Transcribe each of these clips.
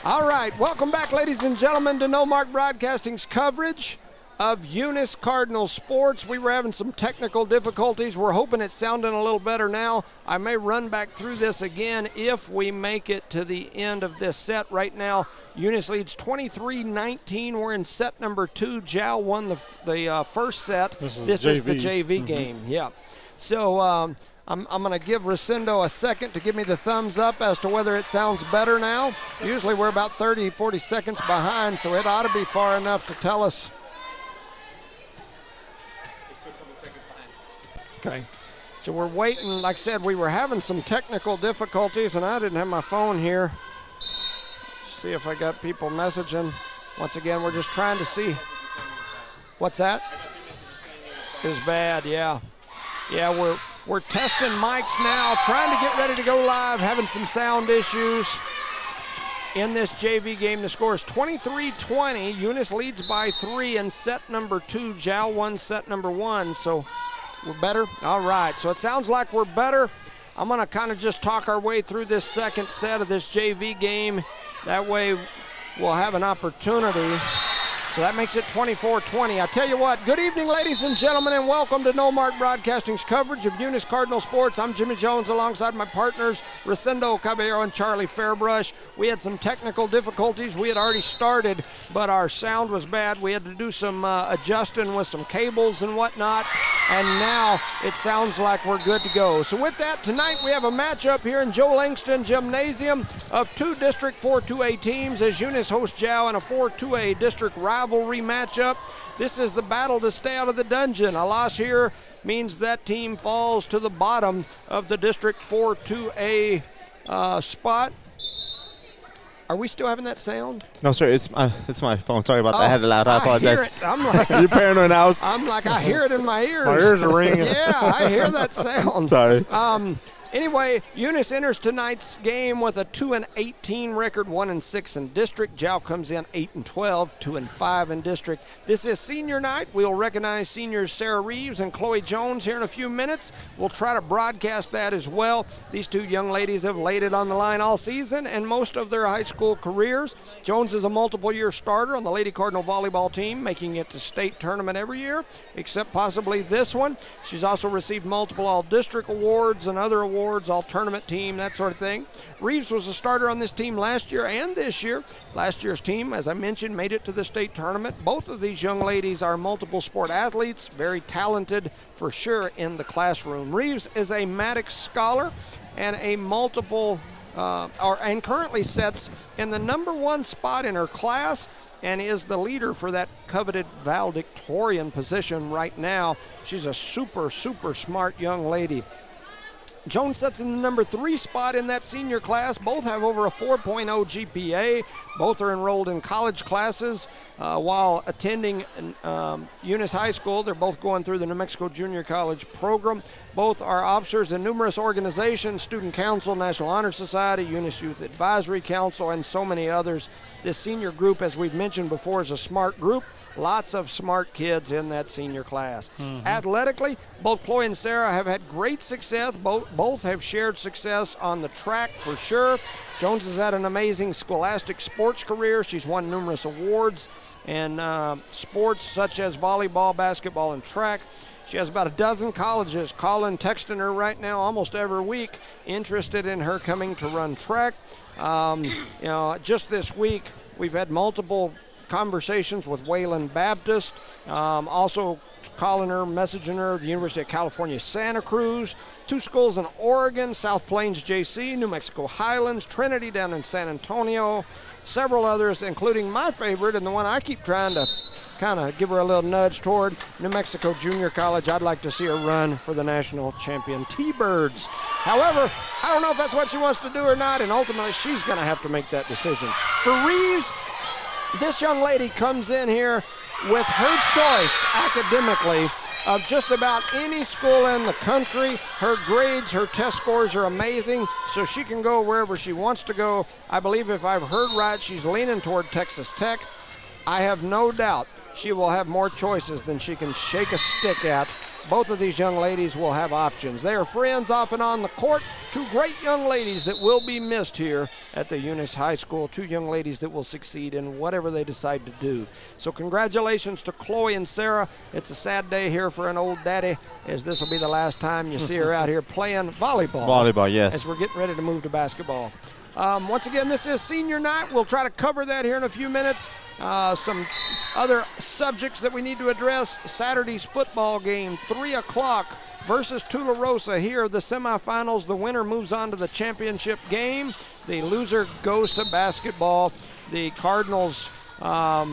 All right, welcome back, ladies and gentlemen, to No Mark Broadcasting's coverage of Eunice Cardinal sports. We were having some technical difficulties. We're hoping it's sounding a little better now. I may run back through this again if we make it to the end of this set. Right now, Eunice leads 23-19. We're in set number 2. Jow won the first set. This is the JV game. Yeah. So I'm going to give Rosendo a second to give me the thumbs up as to whether it sounds better now. Usually we're about 30, 40 seconds behind, so it ought to be far enough to tell us. Okay, so we're waiting. Like I said, we were having some technical difficulties, and I didn't have my phone here. See if I got people messaging. Once again, we're just trying to see. What's that? It was bad, yeah. Yeah, we're testing mics now, trying to get ready to go live, having some sound issues in this JV game. The score is 23-20. Eunice leads by 3 in set number 2. Jow won set number 1, so we're better? All right, so it sounds like we're better. I'm going to kind of just talk our way through this second set of this JV game. That way we'll have an opportunity. So that makes it 24-20. I tell you what, good evening, ladies and gentlemen, and welcome to No Mark Broadcasting's coverage of Eunice Cardinal sports. I'm Jimmy Jones alongside my partners, Rosendo Caballero and Charlie Fairbrush. We had some technical difficulties. We had already started, but our sound was bad. We had to do some adjusting with some cables and whatnot, and now it sounds like we're good to go. So with that, tonight we have a matchup here in Joe Langston Gymnasium of 2 District 4-2A teams as Eunice hosts Jow in a 4-2A district rivalry matchup. This is the battle to stay out of the dungeon. A loss here means that team falls to the bottom of the District 4-2A spot. Are we still having that sound? No, sir. It's my phone. Sorry about that. I had it loud. I apologize. Hear it. I'm like, you're paranoid now. I'm like, I hear it in my ears. My ears are ringing. Yeah, I hear that sound. Sorry. Anyway, Eunice enters tonight's game with a 2-18 record, 1-6 in district. Jow comes in 8-12, 2-5 in district. This is senior night. We'll recognize seniors Sarah Reeves and Chloe Jones here in a few minutes. We'll try to broadcast that as well. These 2 young ladies have laid it on the line all season and most of their high school careers. Jones is a multiple-year starter on the Lady Cardinal volleyball team, making it to state tournament every year, except possibly this one. She's also received multiple all-district awards and other awards, all-tournament team, that sort of thing. Reeves was a starter on this team last year and this year. Last year's team, as I mentioned, made it to the state tournament. Both of these young ladies are multiple sport athletes, very talented for sure in the classroom. Reeves is a Maddox scholar and a multiple, and currently sits in the number 1 spot in her class and is the leader for that coveted valedictorian position right now. She's a super, super smart young lady. Jones sits in the number 3 spot in that senior class. Both have over a 4.0 GPA. Both are enrolled in college classes while attending Eunice High School. They're both going through the New Mexico Junior College program. Both are officers in numerous organizations, Student Council, National Honor Society, Eunice Youth Advisory Council, and so many others. This senior group, as we've mentioned before, is a smart group. Lots of smart kids in that senior class. Athletically, both Chloe and Sarah have had great success. Both have shared success on the track for sure. Jones has had an amazing scholastic sports career. She's won numerous awards in sports such as volleyball, basketball, and track. She has about a dozen colleges calling, texting her right now almost every week, interested in her coming to run track. Just this week, we've had multiple conversations with Wayland Baptist, also calling her, messaging her, the University of California, Santa Cruz, 2 schools in Oregon, South Plains JC, New Mexico Highlands, Trinity down in San Antonio, several others, including my favorite and the one I keep trying to kind of give her a little nudge toward, New Mexico Junior College. I'd like to see her run for the national champion T-Birds. However, I don't know if that's what she wants to do or not, and ultimately she's going to have to make that decision. For Reeves, this young lady comes in here with her choice academically of just about any school in the country. Her grades, her test scores are amazing, so she can go wherever she wants to go. I believe if I've heard right, she's leaning toward Texas Tech. I have no doubt she will have more choices than she can shake a stick at both of these young ladies will have options. They are friends off and on the court. Two great young ladies that will be missed here at the Eunice High School. Two young ladies that will succeed in whatever they decide to do. So congratulations to Chloe and Sarah. It's a sad day here for an old daddy, as this will be the last time you see her out here playing volleyball. Volleyball, yes. As we're getting ready to move to basketball. Once again, this is senior night. We'll try to cover that here in a few minutes. Some other subjects that we need to address. Saturday's football game, 3 o'clock versus Tularosa. Here, the semifinals. The winner moves on to the championship game. The loser goes to basketball. The Cardinals, are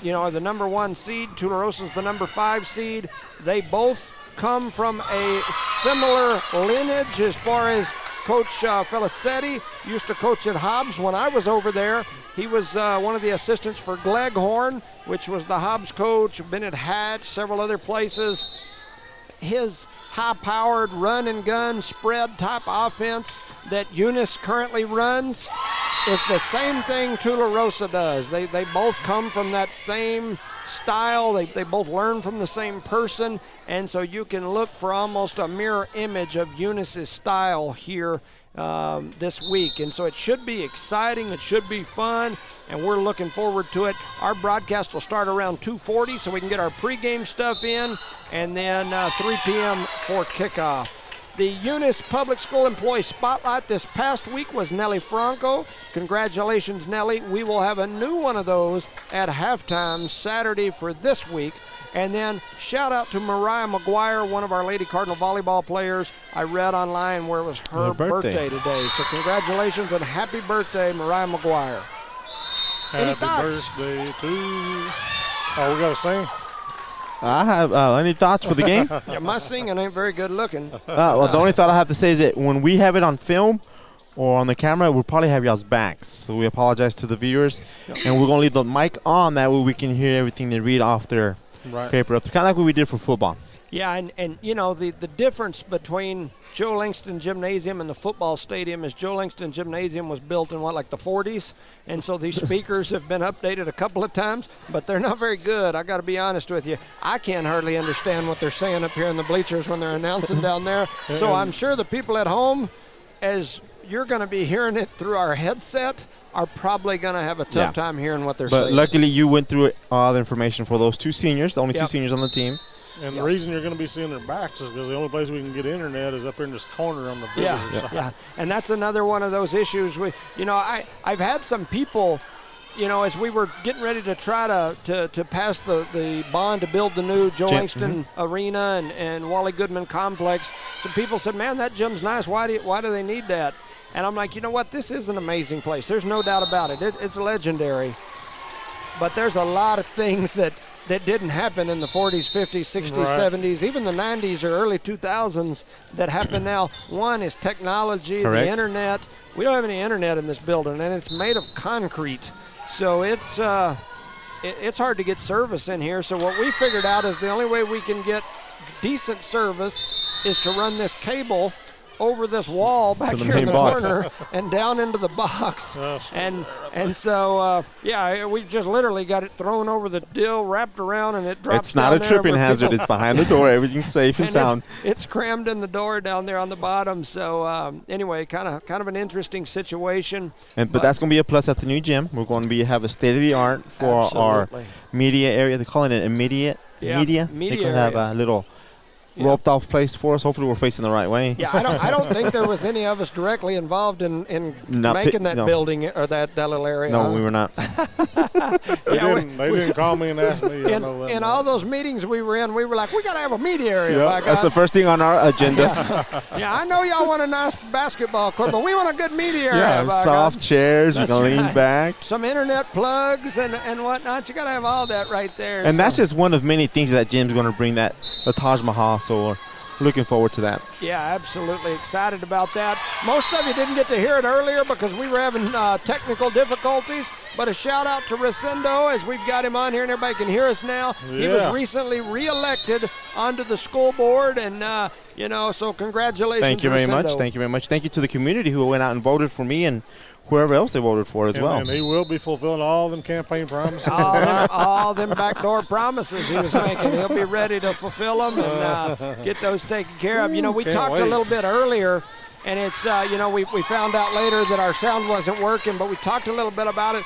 the number 1 seed. Tularosa's the number 5 seed. They both come from a similar lineage as far as Coach Felicetti used to coach at Hobbs when I was over there. He was one of the assistants for Gleghorn, which was the Hobbs coach, been at Hatch, several other places. His high-powered run-and-gun spread type offense that Eunice currently runs is the same thing Tularosa does. They both come from that same style. They both learn from the same person, and so you can look for almost a mirror image of Eunice's style here this week. And so it should be exciting, it should be fun, and we're looking forward to it. Our broadcast will start around 2:40 so we can get our pregame stuff in, and then 3 p.m. for kickoff. The Eunice Public School Employee Spotlight this past week was Nellie Franco. Congratulations, Nellie. We will have a new one of those at halftime Saturday for this week. And then shout out to Mariah McGuire, one of our Lady Cardinal volleyball players. I read online where it was her birthday today. So congratulations and happy birthday, Mariah McGuire. Any thoughts? Happy birthday to you. Oh, we got to sing? I have any thoughts for the game? Yeah, my singing ain't very good looking. Well, the only thought I have to say is that when we have it on film or on the camera, we'll probably have y'all's backs. So we apologize to the viewers. And we're going to leave the mic on. That way we can hear everything they read off their paper up. Kind of like what we did for football. Yeah, and the difference between Joe Langston Gymnasium and the football stadium is Joe Langston Gymnasium was built in, the 40s? And so these speakers have been updated a couple of times, but they're not very good. I got to be honest with you. I can't hardly understand what they're saying up here in the bleachers when they're announcing down there. So I'm sure the people at home, as you're going to be hearing it through our headset, are probably going to have a tough time hearing what they're saying. But luckily you went through all the information for those 2 seniors, the only 2 seniors on the team. And the reason you're going to be seeing their backs is because the only place we can get internet is up here in this corner on the visitor side. And that's another one of those issues. I've had some people, as we were getting ready to try to pass the bond to build the new Joe Langston Arena and Wally Goodman Complex, some people said, man, that gym's nice. Why do they need that? And I'm like, you know what? This is an amazing place. There's no doubt about it. It's legendary. But there's a lot of things that didn't happen in the 40s, 50s, 60s, 70s, even the 90s or early 2000s that happen now. One is technology, the internet. We don't have any internet in this building, and it's made of concrete. So it's hard to get service in here. So what we figured out is the only way we can get decent service is to run this cable over this wall back here in the corner and down into the box. And so we just literally got it thrown over the dill, wrapped around, and it drops. It's not a tripping hazard. It's behind the door. Everything's safe and sound. It's crammed in the door down there on the bottom. So anyway, kind of an interesting situation. But that's going to be a plus at the new gym. We're going to have a state of the art for our media area. They're calling it media. They're going to have a little roped off place for us. Hopefully we're facing the right way. Yeah, I don't think there was any of us directly involved in making that building or that little area. No, we were not. They didn't call me and ask me. In all those meetings we were in, we were like, we got to have a media area. That's the first thing on our agenda. I know y'all want a nice basketball court, but we want a good media area. Soft chairs. We can lean back. Some internet plugs and whatnot. You got to have all that right there. And that's just one of many things that gym's going to bring, the Taj Mahal. So we're looking forward to that. Yeah, absolutely excited about that. Most of you didn't get to hear it earlier because we were having technical difficulties, but a shout out to Rosendo as we've got him on here and everybody can hear us now. He was recently reelected onto the school board, and You know, so congratulations. Thank you very much. Rosendo. Thank you very much. Thank you to the community who went out and voted for me and whoever else they voted for as well. And he will be fulfilling all them campaign promises. all them backdoor promises he was making. He'll be ready to fulfill them and get those taken care of. You know, we Can't talked wait. a little bit earlier, and it's, you know, we found out later that our sound wasn't working, but we talked a little bit about it.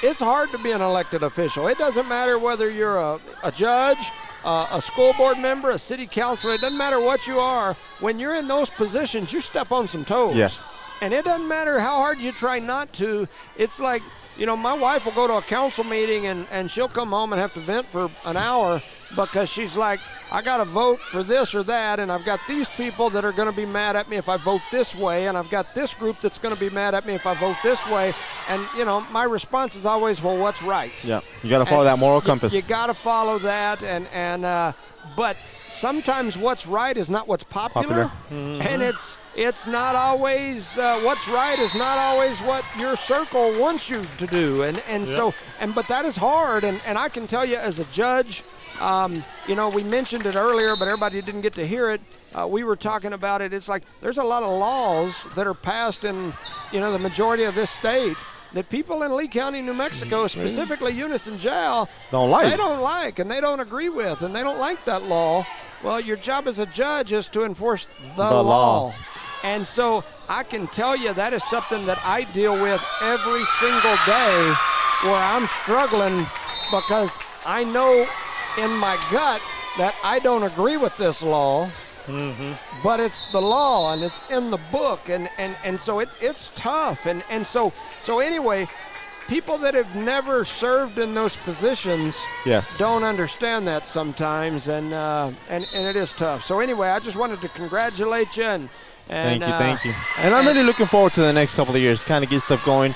It's hard to be an elected official. It doesn't matter whether you're a judge, a school board member, a city councilor. It doesn't matter what you are. When you're in those positions, you step on some toes. Yes. And it doesn't matter how hard you try not to. It's like, you know, my wife will go to a council meeting and she'll come home and have to vent for an hour because she's like, I got to vote for this or that, and I've got these people that are going to be mad at me if I vote this way, and I've got this group that's going to be mad at me if I vote this way. And, you know, my response is always, well, what's right? Yeah, you got to follow that moral compass. You got to follow that, but sometimes what's right is not what's popular. And it's not always what's right is not always what your circle wants you to do, but that is hard, and I can tell you as a judge, you know, we mentioned it earlier, but everybody didn't get to hear it. We were talking about it. It's like there's a lot of laws that are passed in, you know, the majority of this state that people in Lee County, New Mexico, specifically Eunice and Jal, they don't like and they don't agree with, and they don't like that law. Well, your job as a judge is to enforce the law. And so I can tell you that is something that I deal with every single day where I'm struggling because I know in my gut that I don't agree with this law, but it's the law and it's in the book. And so it's tough. And so anyway, people that have never served in those positions don't understand that sometimes, and it is tough. So anyway, I just wanted to congratulate you and thank you. And I'm really looking forward to the next couple of years, kind of get stuff going,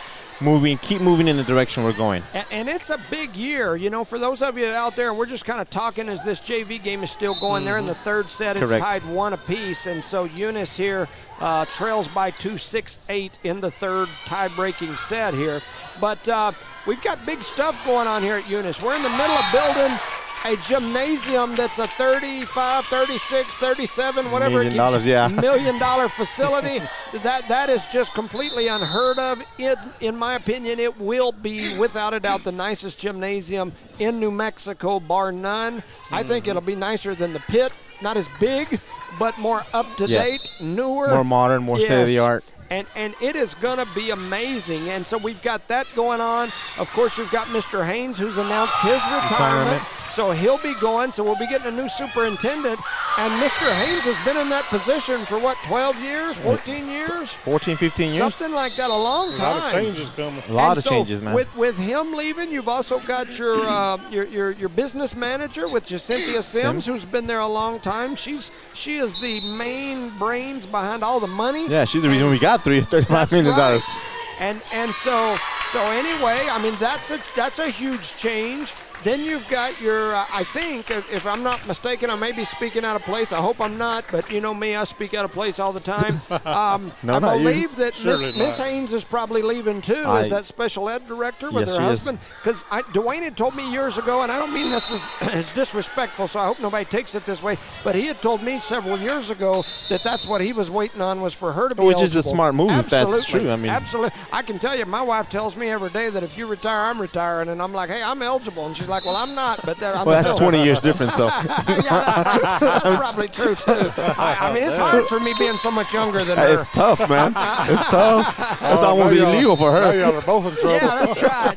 keep moving in the direction we're going. And it's a big year, you know, for those of you out there, and we're just kind of talking as this JV game is still going. They're in the third set. It's tied 1 apiece, and so Eunice here trails by 2, 6-8 in the third tie-breaking set here. But we've got big stuff going on here at Eunice. We're in the middle of building a gymnasium that's a 35, 36, 37, whatever $1 million, $1 million facility. That is just completely unheard of. In my opinion, it will be, without a doubt, the nicest gymnasium in New Mexico, bar none. I think it'll be nicer than the Pit. Not as big, but more up-to-date, newer. More modern, more state-of-the-art. And it is going to be amazing. And so we've got that going on. Of course, you've got Mr. Haynes, who's announced his retirement. So he'll be going. So we'll be getting a new superintendent. And Mr. Haynes has been in that position for, 12 years, 14 years? 14, 15 years. Something like that, a long time. A lot of changes coming. A lot of changes, man. With him leaving, you've also got your business manager, which is Cynthia Sims, who's been there a long time. She is the main brains behind all the money. Yeah, she's the reason we got $35 million. Right. And so anyway, I mean, that's a huge change. Then you've got your, I think, if I'm not mistaken, I may be speaking out of place. I hope I'm not, but you know me, I speak out of place all the time. No, I not you. believe that Surely Miss Haynes is probably leaving too, as that special ed director with her husband. Because Dwayne had told me years ago, and I don't mean this as disrespectful, so I hope nobody takes it this way, but he had told me several years ago that that's what he was waiting on, was for her to be eligible. Which is a smart move, Absolutely. if that's true. I mean, absolutely. I can tell you, my wife tells me every day that if you retire, I'm retiring, and I'm like, hey, I'm eligible, and she's like, well, I'm not, but I'm well, that's still. 20 years different, so. Yeah, that's probably true, too. I mean, it's hard for me being so much younger than her. It's tough, man. It's tough. It's almost illegal for her. Now y'all are both in trouble. Yeah, that's right.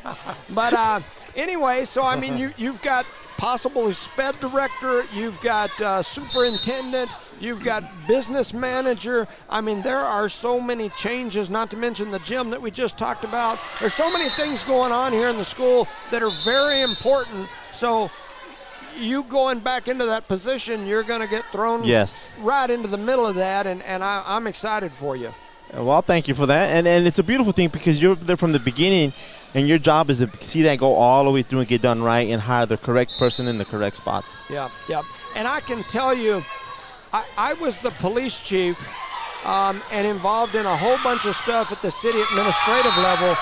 But anyway, so, I mean, you've got possible SPED director, you've got superintendent, you've got business manager. I mean, there are so many changes, not to mention the gym that we just talked about. There's so many things going on here in the school that are very important. So you going back into that position, you're going to get thrown right into the middle of that, and I'm excited for you. Well, thank you for that. And it's a beautiful thing because you're there from the beginning, and your job is to see that go all the way through and get done right and hire the correct person in the correct spots. Yeah. And I can tell you, I was the police chief and involved in a whole bunch of stuff at the city administrative level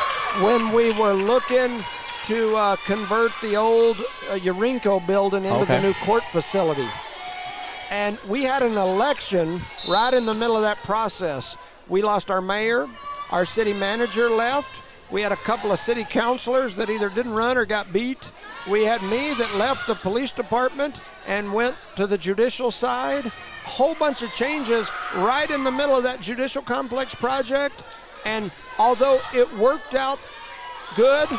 when we were looking to convert the old Urinco building into the new court facility. And we had an election right in the middle of that process. We lost our mayor, our city manager left. We had a couple of city councilors that either didn't run or got beat. We had me that left the police department and went to the judicial side. A whole bunch of changes right in the middle of that judicial complex project. And although it worked out good,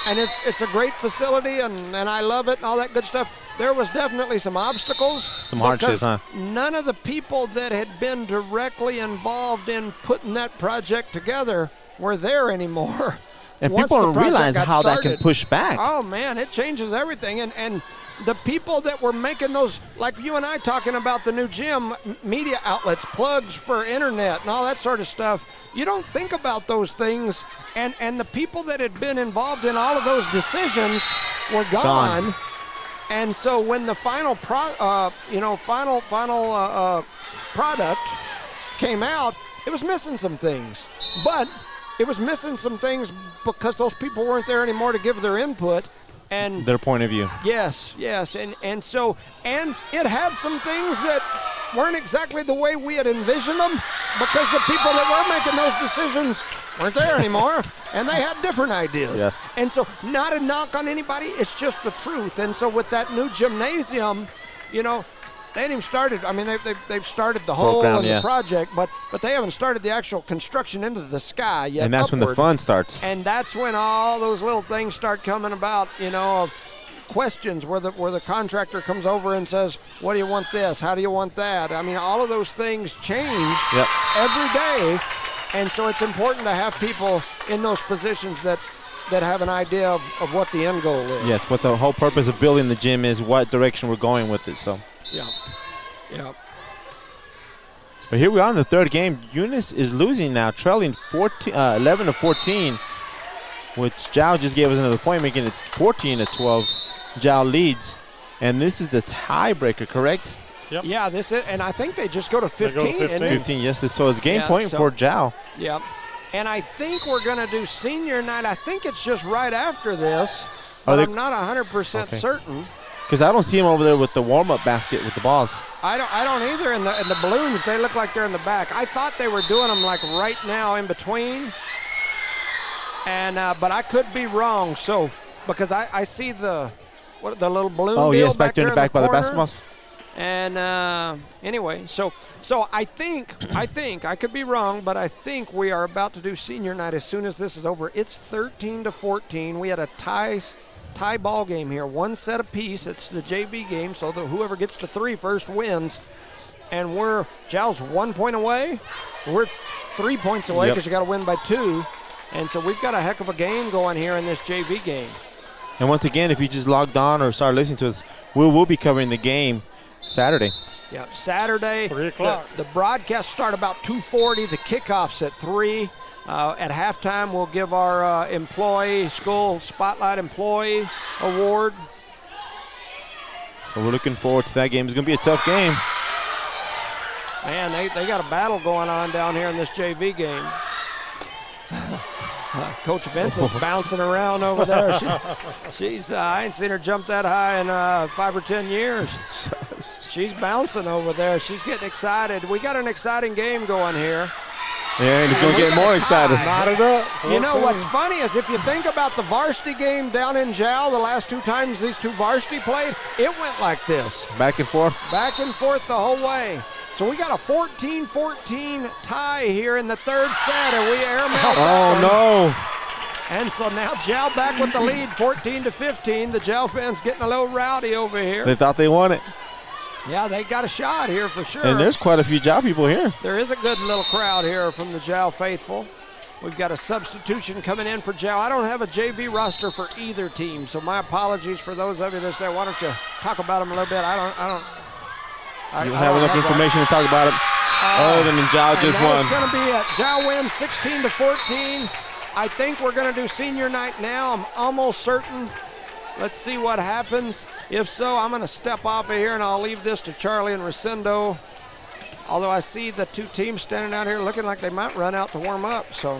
and it's a great facility, and I love it and all that good stuff, there was definitely some obstacles. Some hardships, huh? None of the people that had been directly involved in putting that project together were there anymore. And Once people the don't project realize got how that can started, push back. Oh, man, it changes everything. And the people that were making those, like you and I talking about the new gym, media outlets, plugs for internet and all that sort of stuff, you don't think about those things. And the people that had been involved in all of those decisions were gone. And so when the final product came out, it was missing some things. But it was missing some things because those people weren't there anymore to give their input and Their point of view. yes, and so it had some things that weren't exactly the way we had envisioned them because the people that were making those decisions weren't there anymore and they had different ideas. Yes. And so not a knock on anybody, it's just the truth. And so with that new gymnasium, you know, they ain't even started. I mean, they've started the hole ground, and yeah. the project, but they haven't started the actual construction into the sky yet. And that's when the upward. fun starts. And that's when all those little things start coming about. You know, questions where the contractor comes over and says, "What do you want this? How do you want that?" I mean, all of those things change every day, and so it's important to have people in those positions that have an idea of what the end goal is. Yes, what the whole purpose of building the gym is, what direction we're going with it. So. Yeah. But here we are in the third game. Eunice is losing now, trailing 11-14, which Zhao just gave us another point, making it 14-12. Zhao leads, and this is the tiebreaker, correct? Yep. Yeah, this is, and I think they just go to 15. They go to 15. isn't it? 15, yes. So it's game Yeah, point so- for Zhao. Yep. And I think we're going to do senior night. I think it's just right after this, but I'm not 100% certain. Because I don't see him over there with the warm-up basket with the balls. I don't either. And the balloons, they look like they're in the back. I thought they were doing them like right now in between. And but I could be wrong. So because I see the little balloon. Oh deal yes, back there in the back by the corner. basketballs. And anyway, so I think I could be wrong, but I think we are about to do senior night as soon as this is over. It's 13-14. We had a tie ball game here, one set apiece. It's the JV game, so whoever gets to 3 first wins. And Zhao's 1 point away. We're 3 points away because you got to win by 2. And so we've got a heck of a game going here in this JV game. And once again, if you just logged on or started listening to us, we will be covering the game Saturday. Yeah, Saturday. 3 o'clock. The broadcasts start about 2:40. The kickoff's at 3. At halftime, we'll give our school spotlight employee award. So we're looking forward to that game. It's going to be a tough game. Man, they got a battle going on down here in this JV game. Coach Vincent's bouncing around over there. She's I ain't seen her jump that high in 5 or 10 years. She's bouncing over there. She's getting excited. We got an exciting game going here. Yeah, and he's going to get more excited. Knot it up. You know 14. what's funny is if you think about the varsity game down in Zhao, the last 2 times these 2 varsity played, it went like this. Back and forth. Back and forth the whole way. So we got a 14-14 tie here in the 3rd set, and we airmailed that one. No. And so now Zhao back with the lead, 14-15. The Zhao fans getting a little rowdy over here. They thought they won it. Yeah, they got a shot here for sure. And there's quite a few Zhao people here. There is a good little crowd here from the Zhao faithful. We've got a substitution coming in for Zhao. I don't have a JV roster for either team, so my apologies for those of you that say, why don't you talk about them a little bit? I don't have enough information to talk about it. Other than Zhao just won. It's going to be a Zhao win 16-14. I think we're going to do senior night now. I'm almost certain. Let's see what happens. If so, I'm going to step off of here, and I'll leave this to Charlie and Rosendo. Although I see the 2 teams standing out here looking like they might run out to warm up. So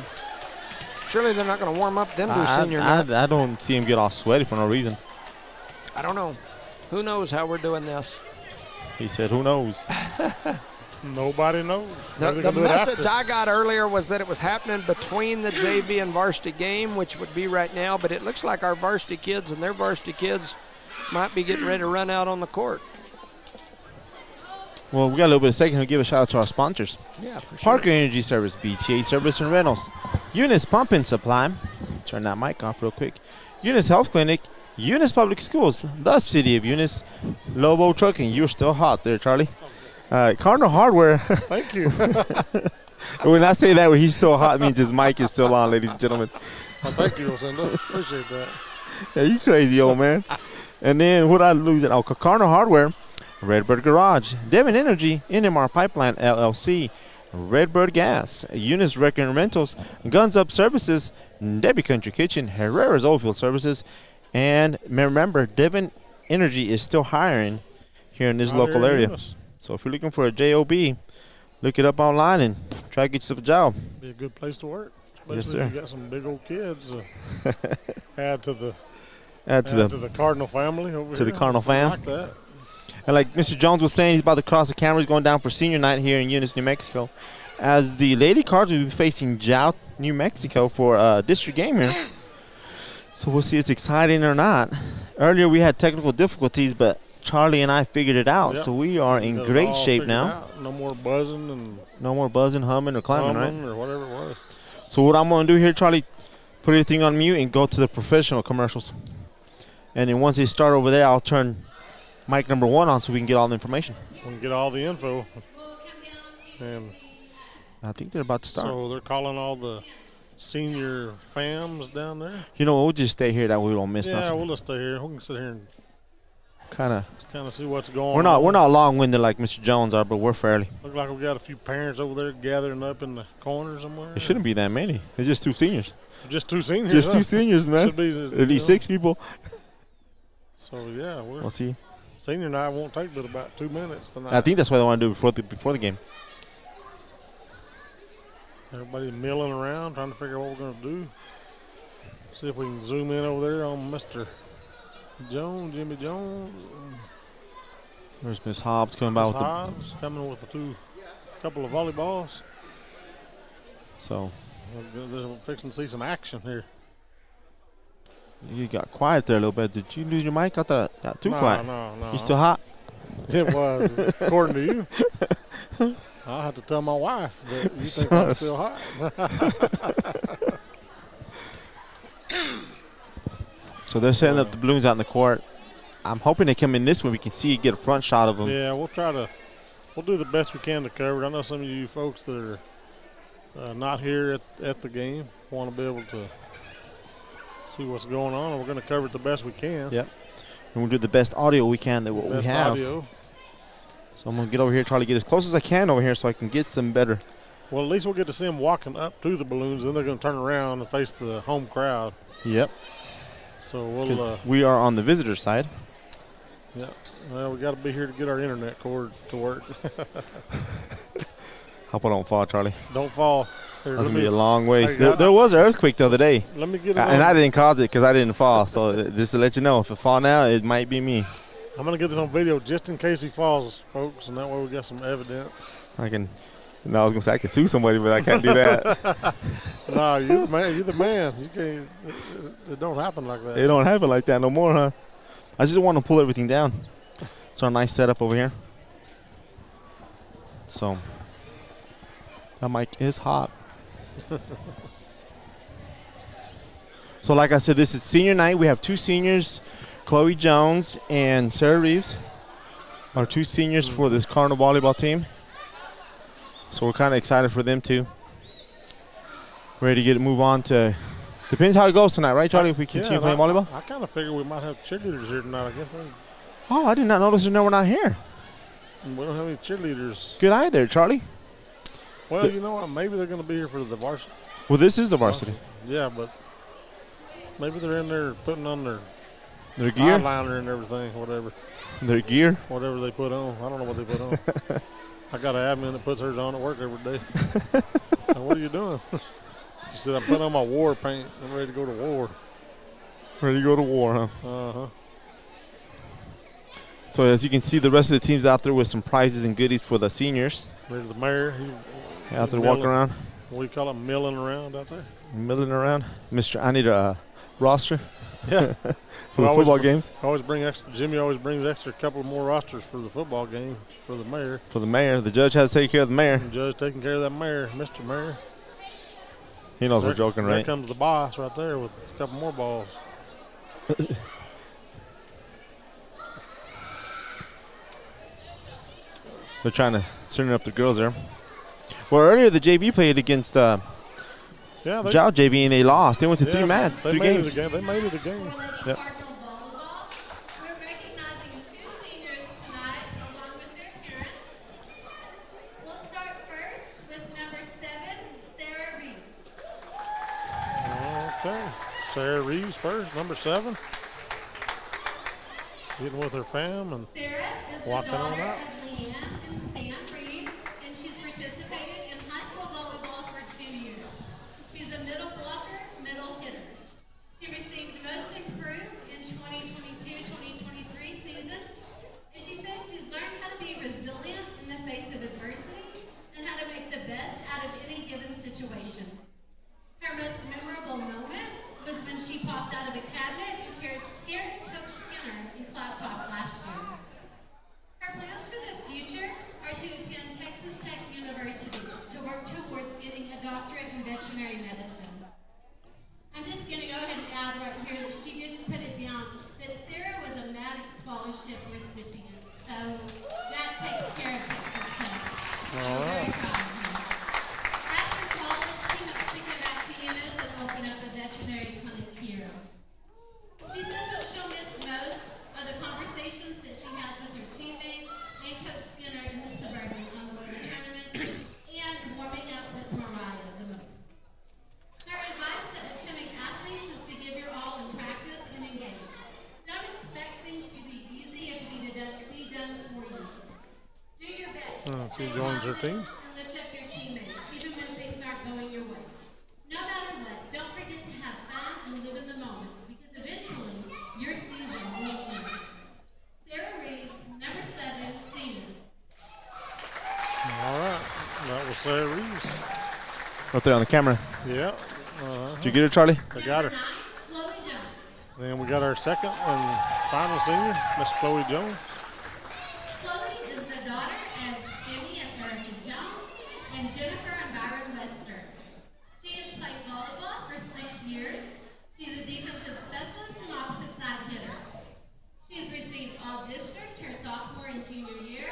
surely they're not going to warm up then do senior night. I don't see him get all sweaty for no reason. I don't know. Who knows how we're doing this? He said, who knows? Nobody knows. The message I got earlier was that it was happening between the JV and varsity game, which would be right now, but it looks like our varsity kids and their varsity kids might be getting ready to run out on the court. Well, we got a little bit of a second. We'll give a shout out to our sponsors. Yeah, for sure. Parker Energy Service, BTA Service and Rentals, Eunice Pump and Supply. Turn that mic off real quick. Eunice Health Clinic, Eunice Public Schools, the City of Eunice, Lobo Trucking. You're still hot there, Charlie. Cardinal Hardware. Thank you. When I say that, he's still hot, it means his mic is still on, ladies and gentlemen. Well, thank you, Lucinda. Appreciate that. Yeah, you crazy old man. And then what I lose it? Oh, Cardinal Hardware, Redbird Garage, Devon Energy, NMR Pipeline LLC, Redbird Gas, Eunice Wrecker Rentals, Guns Up Services, Debbie Country Kitchen, Herrera's Oilfield Services, and remember, Devon Energy is still hiring here in this local area. So if you're looking for a job, look it up online and try to get yourself a job. Be a good place to work. Yes, Especially sir. if you got some big old kids. Add to the Cardinal family over to here. the Cardinal fam. Like that. And like Mr. Jones was saying, he's about to cross the camera. He's going down for senior night here in Eunice, New Mexico. As the Lady Cards will be facing Jout, New Mexico for a district game here. So we'll see if it's exciting or not. Earlier we had technical difficulties, but Charlie and I figured it out. Yep. So we are in Got it great all shape figured now. out. No more buzzing and No more buzzing, humming, or climbing, right? or whatever it was. So what I'm going to do here, Charlie, put everything on mute and go to the professional commercials. And then once they start over there, I'll turn mic number 1 on so we can get all the information. We can get all the info. And I think they're about to start. so they're calling all the senior fams down there. You know what? We'll just stay here that way we don't miss Yeah, nothing. we'll just stay here. We can sit here and Kind of. see what's going on. We're not long-winded like Mr. Jones are, but we're fairly. Look like we got a few parents over there gathering up in the corner somewhere. It shouldn't be that many. It's just 2 seniors. Just 2 seniors. Just huh? 2 seniors, man. Should be, At least 6 people. So yeah, We'll see. senior night won't take but about 2 minutes tonight. I think that's what they want to do before the game. Everybody milling around trying to figure out what we're gonna do. See if we can zoom in over there on Mr. Jones, Jimmy Jones. There's Miss Hobbs coming by Miss with the. Hobbs coming with the couple of volleyballs. So We're fixing to see some action here. you got quiet there a little bit. Did you lose your mic? I thought it got too quiet. No. You still hot? It was, according to you. I'll have to tell my wife that you think I'm still hot. So they're setting up the balloons out in the court. I'm hoping they come in this way. We can see, get a front shot of them. Yeah, we'll do the best we can to cover it. I know some of you folks that are not here at the game want to be able to see what's going on, and we're going to cover it the best we can. Yep. And we'll do the best audio we can that what we Best have. audio. So I'm going to get over here, try to get as close as I can over here so I can get some better. Well, at least we'll get to see them walking up to the balloons, then they're going to turn around and face the home crowd. Yep. So we'll, Because we are on the visitor side. yeah. Well, we got to be here to get our internet cord to work. Hope I don't fall, Charlie. Don't fall. Here, That's let going to be me- a long ways. Hey, There was an earthquake the other day. Let me get it And on. I didn't cause it because I didn't fall. So just to let you know, if it fall now, it might be me. I'm going to get this on video just in case he falls, folks, and that way we got some evidence. I can. No, I was gonna say I can sue somebody, but I can't do that. No, you're the man. You're the man. You can't. It don't happen like that. It don't happen like that no more, huh? I just want to pull everything down. It's our nice setup over here. So that mic is hot. So like I said, this is senior night. We have 2 seniors, Chloe Jones and Sarah Reeves, are 2 seniors for this Cardinal volleyball team. So we're kind of excited for them too. Ready to move on to. Depends how it goes tonight, right, Charlie? If we continue playing volleyball. I kind of figure we might have cheerleaders here tonight. I guess Oh, I did not notice they were not here. we don't have any cheerleaders. Good eye there, Charlie. Well, you know what? Maybe they're going to be here for the varsity. Well, this is the varsity. Yeah, but maybe they're in there putting on their Their gear. eyeliner and everything, Their gear. whatever they put on. I don't know what they put on. I got an admin that puts hers on at work every day. Now, what are you doing? She said, I put on my war paint. I'm ready to go to war. Ready to go to war, huh? Uh-huh. So as you can see, the rest of the team's out there with some prizes and goodies for the seniors. There's the mayor. Out there walking around. What do you call it? Milling around out there? Milling around. Mr. I need a roster. Yeah. For the football games. Jimmy always brings extra couple more rosters for the football game for the mayor. For the mayor. The judge has to take care of the mayor. The judge taking care of that mayor, Mr. Mayor. He knows we're joking, right? There comes the boss right there with a couple more balls. They're trying to turn up the girls there. Well, earlier the JV played against Jow JV and they lost. They went to three games. They made it a game. Yep. Okay, Sarah Reeves first, number 7. Getting with her fam and walking on out. She's a middle blocker, middle hitter. She received most improved in 2022-2023 season, and she says she's learned how to be resilient in the face of adversity and how to make the best out of any given situation. Her most memorable moment was when she popped out of a cabinet and scared Coach Skinner in class talk last year. Her plans for the future are to attend Texas Tech University to work towards getting a doctorate in veterinary medicine. I'm just going to go ahead and add right here that she didn't put it down, that Sarah was a Maddox Scholarship recipient. So that takes care of Texas Tech. All right. After college, she hopes to come back to Eunice and open up a veterinary clinic here. She says that she'll miss most are the conversations that she has with her teammates and Coach Skinner in the Suburban on the way to tournaments and warming up with Mariah the most. Her advice to upcoming athletes is to give your all in practice and engage. Don't expect things to be easy or to be done for you. Do your best. She joins her team. And lift up your teammates, even when things aren't going your way. No matter what, don't forget to have fun and live in the moment, because eventually your season will end. Sarah Reeves, number 7, senior. All right. That was Sarah Reeves. Up there on the camera. Yeah. Did you get her, Charlie? I got her. 9, Chloe Jones. Then we got our second and final senior, Miss Chloe Jones. Chloe is the daughter of Jimmy and Erica Jones and Jennifer and Byron Webster. She has played volleyball for 6 years. She's a defensive specialist and opposite side hitter. She has received all district her sophomore and junior year,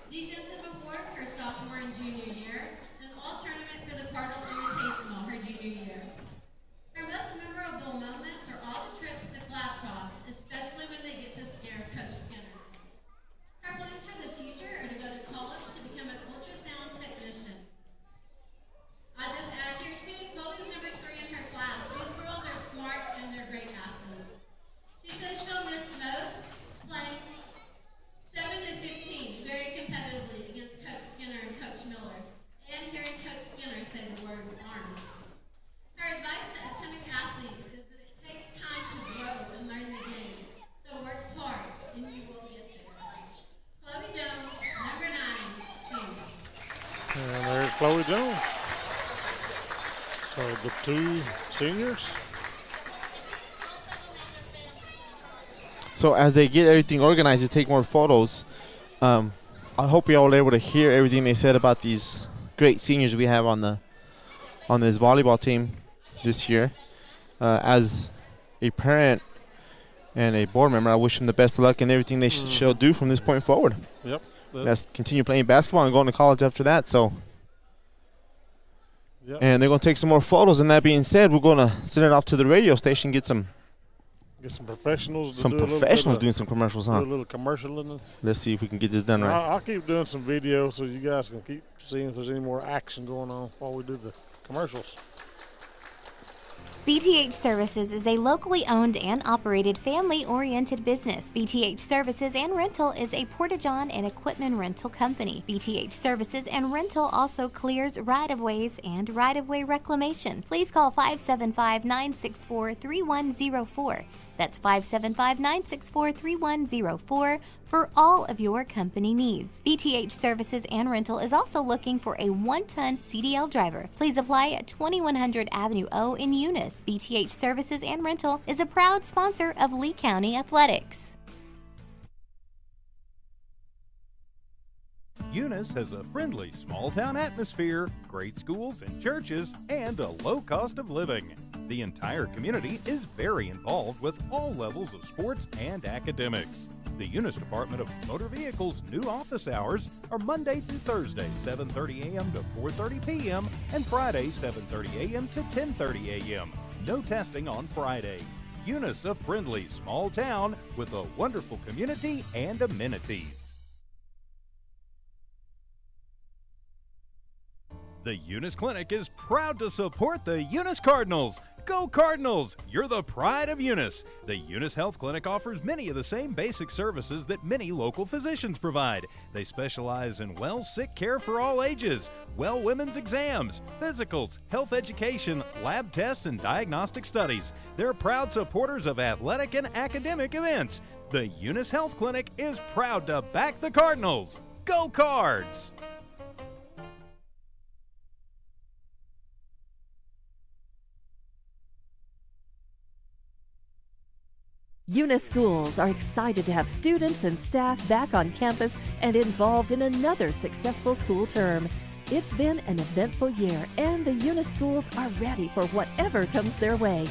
defensive award her sophomore and junior year, and all tournament for the Cardinal Invitational her junior year. Her most memorable moments are all the trips to Glasgow, especially when they get to scare Coach Skinner. Her plans for the future are to go to college to become an ultrasound technician. I just add here too, Chloe's number 3 in her class. These girls are smart and they're great athletes. She says she'll miss most playing 7 to 15 very competitively against Coach Skinner and Coach Miller, and hearing Coach Skinner say the word arm. Her advice to upcoming athletes is that it takes time to grow and learn the game. So work hard and you will get there. Chloe Jones, number 9, senior. And there's Chloe Jones. So the 2 seniors. So as they get everything organized to take more photos, I hope y'all were able to hear everything they said about these great seniors we have on this volleyball team this year. As a parent and a board member, I wish them the best of luck in everything they shall do from this point forward. Yep. Let's continue playing basketball and going to college after that. So, Yep. and they're going to take some more photos. And that being said, we're going to send it off to the radio station, get some professionals. doing some commercials, Do huh? a little commercial in it. Let's see if we can get this done right. I'll keep doing some video so you guys can keep seeing if there's any more action going on while we do the commercials. BTH Services is a locally owned and operated family-oriented business. BTH Services and Rental is a Porta-John and equipment rental company. BTH Services and Rental also clears right-of-ways and right-of-way reclamation. Please call 575-964-3104. That's 575-964-3104 for all of your company needs. BTH Services and Rental is also looking for a 1-ton CDL driver. Please apply at 2100 Avenue O in Eunice. BTH Services and Rental is a proud sponsor of Lee County Athletics. Eunice has a friendly small-town atmosphere, great schools and churches, and a low cost of living. The entire community is very involved with all levels of sports and academics. The Eunice Department of Motor Vehicles' new office hours are Monday through Thursday, 7:30 a.m. to 4:30 p.m., and Friday, 7:30 a.m. to 10:30 a.m. No testing on Friday. Eunice, a friendly small town with a wonderful community and amenities. The Eunice Clinic is proud to support the Eunice Cardinals. Go Cardinals! You're the pride of Eunice. The Eunice Health Clinic offers many of the same basic services that many local physicians provide. They specialize in sick care for all ages, women's exams, physicals, health education, lab tests, and diagnostic studies. They're proud supporters of athletic and academic events. The Eunice Health Clinic is proud to back the Cardinals. Go Cards! Eunice schools are excited to have students and staff back on campus and involved in another successful school term. It's been an eventful year, and the Eunice schools are ready for whatever comes their way.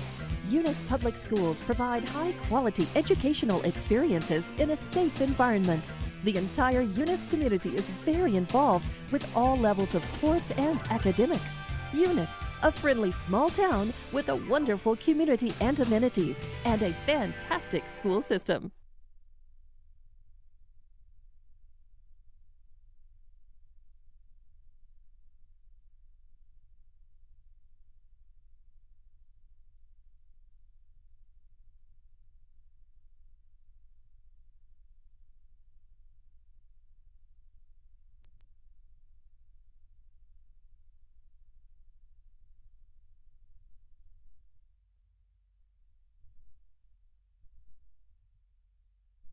Eunice Public Schools provide high-quality educational experiences in a safe environment. The entire Eunice community is very involved with all levels of sports and academics. Eunice, a friendly small town with a wonderful community and amenities, and a fantastic school system.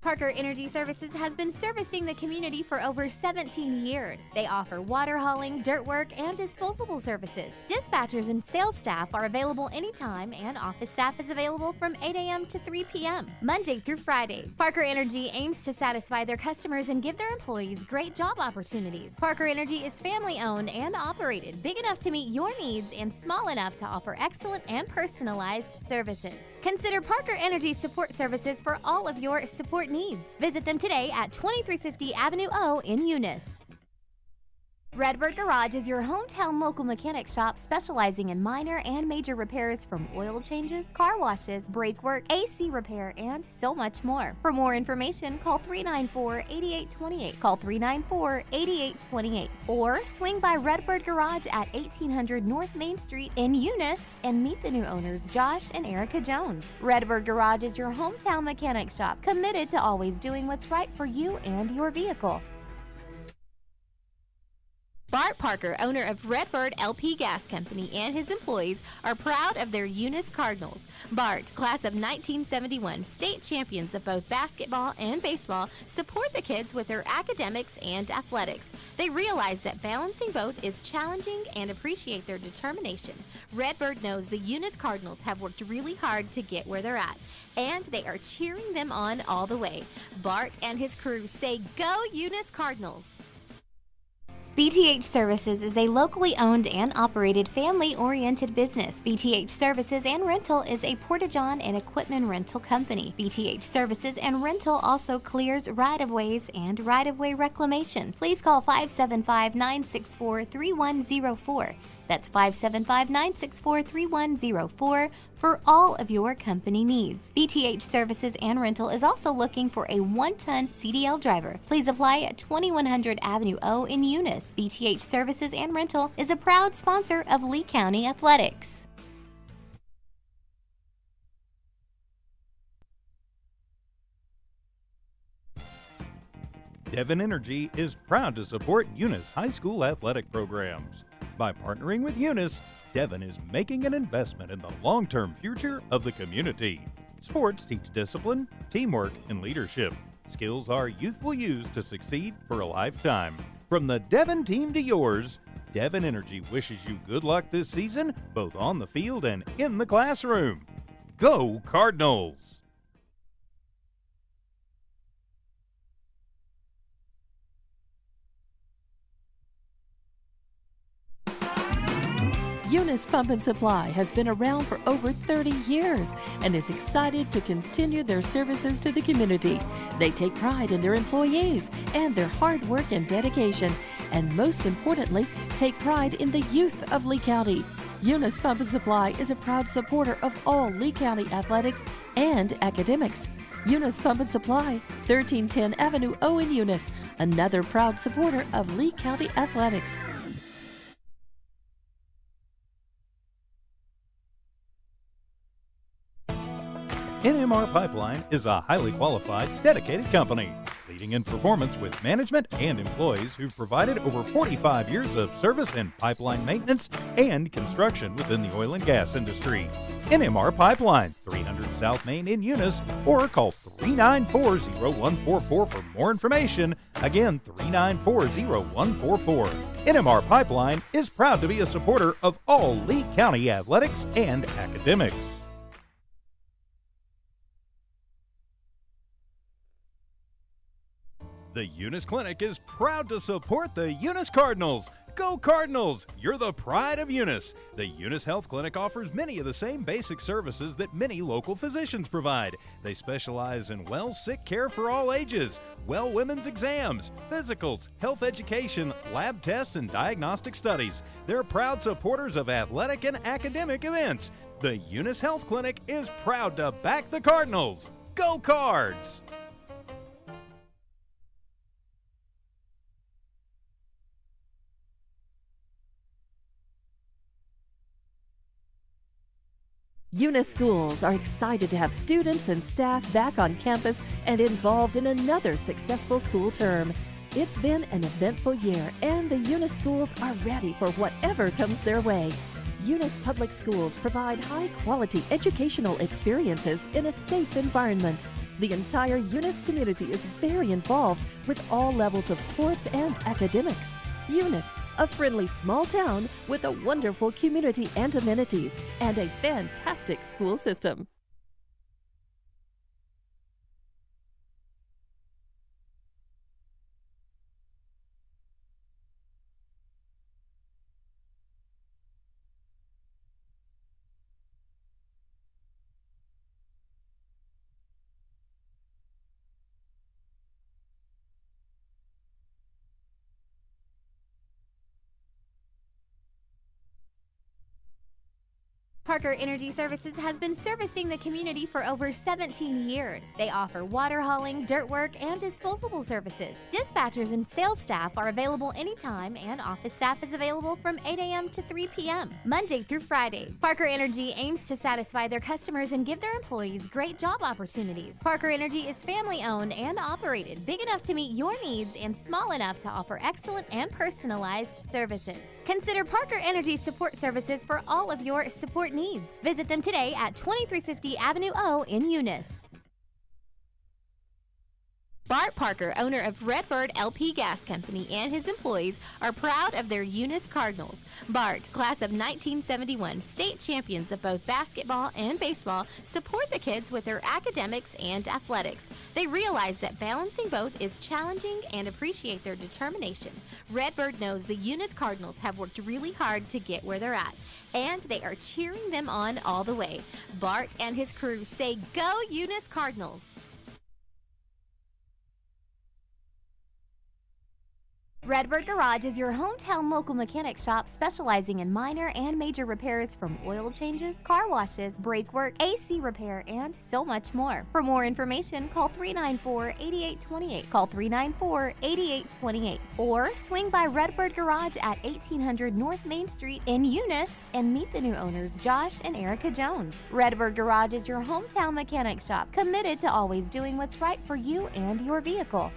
Parker Energy Services has been servicing the community for over 17 years. They offer water hauling, dirt work, and disposable services. Dispatchers and sales staff are available anytime, and office staff is available from 8 a.m. to 3 p.m., Monday through Friday. Parker Energy aims to satisfy their customers and give their employees great job opportunities. Parker Energy is family-owned and operated, big enough to meet your needs and small enough to offer excellent and personalized services. Consider Parker Energy support services for all of your support needs. Visit them today at 2350 Avenue O in Eunice. Redbird Garage is your hometown local mechanic shop specializing in minor and major repairs from oil changes, car washes, brake work, AC repair, and so much more. For more information, call 394-8828. Call 394-8828. Or swing by Redbird Garage at 1800 North Main Street in Eunice and meet the new owners, Josh and Erica Jones. Redbird Garage is your hometown mechanic shop, committed to always doing what's right for you and your vehicle. Bart Parker, owner of Redbird LP Gas Company, and his employees are proud of their Eunice Cardinals. Bart, class of 1971, state champions of both basketball and baseball, support the kids with their academics and athletics. They realize that balancing both is challenging and appreciate their determination. Redbird knows the Eunice Cardinals have worked really hard to get where they're at, and they are cheering them on all the way. Bart and his crew say, "Go Eunice Cardinals!" BTH Services is a locally owned and operated family-oriented business. BTH Services and Rental is a Porta-John and equipment rental company. BTH Services and Rental also clears right-of-ways and right-of-way reclamation. Please call 575-964-3104. That's 575-964-3104 for all of your company needs. BTH Services and Rental is also looking for a 1-ton CDL driver. Please apply at 2100 Avenue O in Eunice. BTH Services and Rental is a proud sponsor of Lee County Athletics. Devon Energy is proud to support Eunice High School athletic programs. By partnering with Eunice, Devon is making an investment in the long-term future of the community. Sports teach discipline, teamwork, and leadership. Skills our youth will use to succeed for a lifetime. From the Devon team to yours, Devon Energy wishes you good luck this season, both on the field and in the classroom. Go Cardinals! Eunice Pump and Supply has been around for over 30 years and is excited to continue their services to the community. They take pride in their employees and their hard work and dedication, and most importantly, take pride in the youth of Lee County. Eunice Pump and Supply is a proud supporter of all Lee County athletics and academics. Eunice Pump and Supply, 1310 Avenue O in Eunice, another proud supporter of Lee County athletics. NMR Pipeline is a highly qualified, dedicated company, leading in performance with management and employees who've provided over 45 years of service in pipeline maintenance and construction within the oil and gas industry. NMR Pipeline, 300 South Main in Eunice, or call 394-0144 for more information. Again, 394-0144. NMR Pipeline is proud to be a supporter of all Lee County athletics and academics. The Eunice Clinic is proud to support the Eunice Cardinals. Go Cardinals! You're the pride of Eunice. The Eunice Health Clinic offers many of the same basic services that many local physicians provide. They specialize in sick care for all ages, women's exams, physicals, health education, lab tests, and diagnostic studies. They're proud supporters of athletic and academic events. The Eunice Health Clinic is proud to back the Cardinals. Go Cards! Eunice schools are excited to have students and staff back on campus and involved in another successful school term. It's been an eventful year, and the Eunice schools are ready for whatever comes their way. Eunice Public Schools provide high-quality educational experiences in a safe environment. The entire Eunice community is very involved with all levels of sports and academics. Eunice, a friendly small town with a wonderful community and amenities, and a fantastic school system. Parker Energy Services has been servicing the community for over 17 years. They offer water hauling, dirt work, and disposable services. Dispatchers and sales staff are available anytime, and office staff is available from 8 a.m. to 3 p.m., Monday through Friday. Parker Energy aims to satisfy their customers and give their employees great job opportunities. Parker Energy is family-owned and operated, big enough to meet your needs and small enough to offer excellent and personalized services. Consider Parker Energy support services for all of your support needs. Visit them today at 2350 Avenue O in Eunice. Bart Parker, owner of Redbird LP Gas Company, and his employees are proud of their Eunice Cardinals. Bart, class of 1971, state champions of both basketball and baseball, support the kids with their academics and athletics. They realize that balancing both is challenging and appreciate their determination. Redbird knows the Eunice Cardinals have worked really hard to get where they're at, and they are cheering them on all the way. Bart and his crew say, "Go Eunice Cardinals!" Redbird Garage is your hometown local mechanic shop specializing in minor and major repairs from oil changes, car washes, brake work, AC repair, and so much more. For more information, call 394-8828. Call 394-8828. Or swing by Redbird Garage at 1800 North Main Street in Eunice and meet the new owners, Josh and Erica Jones. Redbird Garage is your hometown mechanic shop, committed to always doing what's right for you and your vehicle.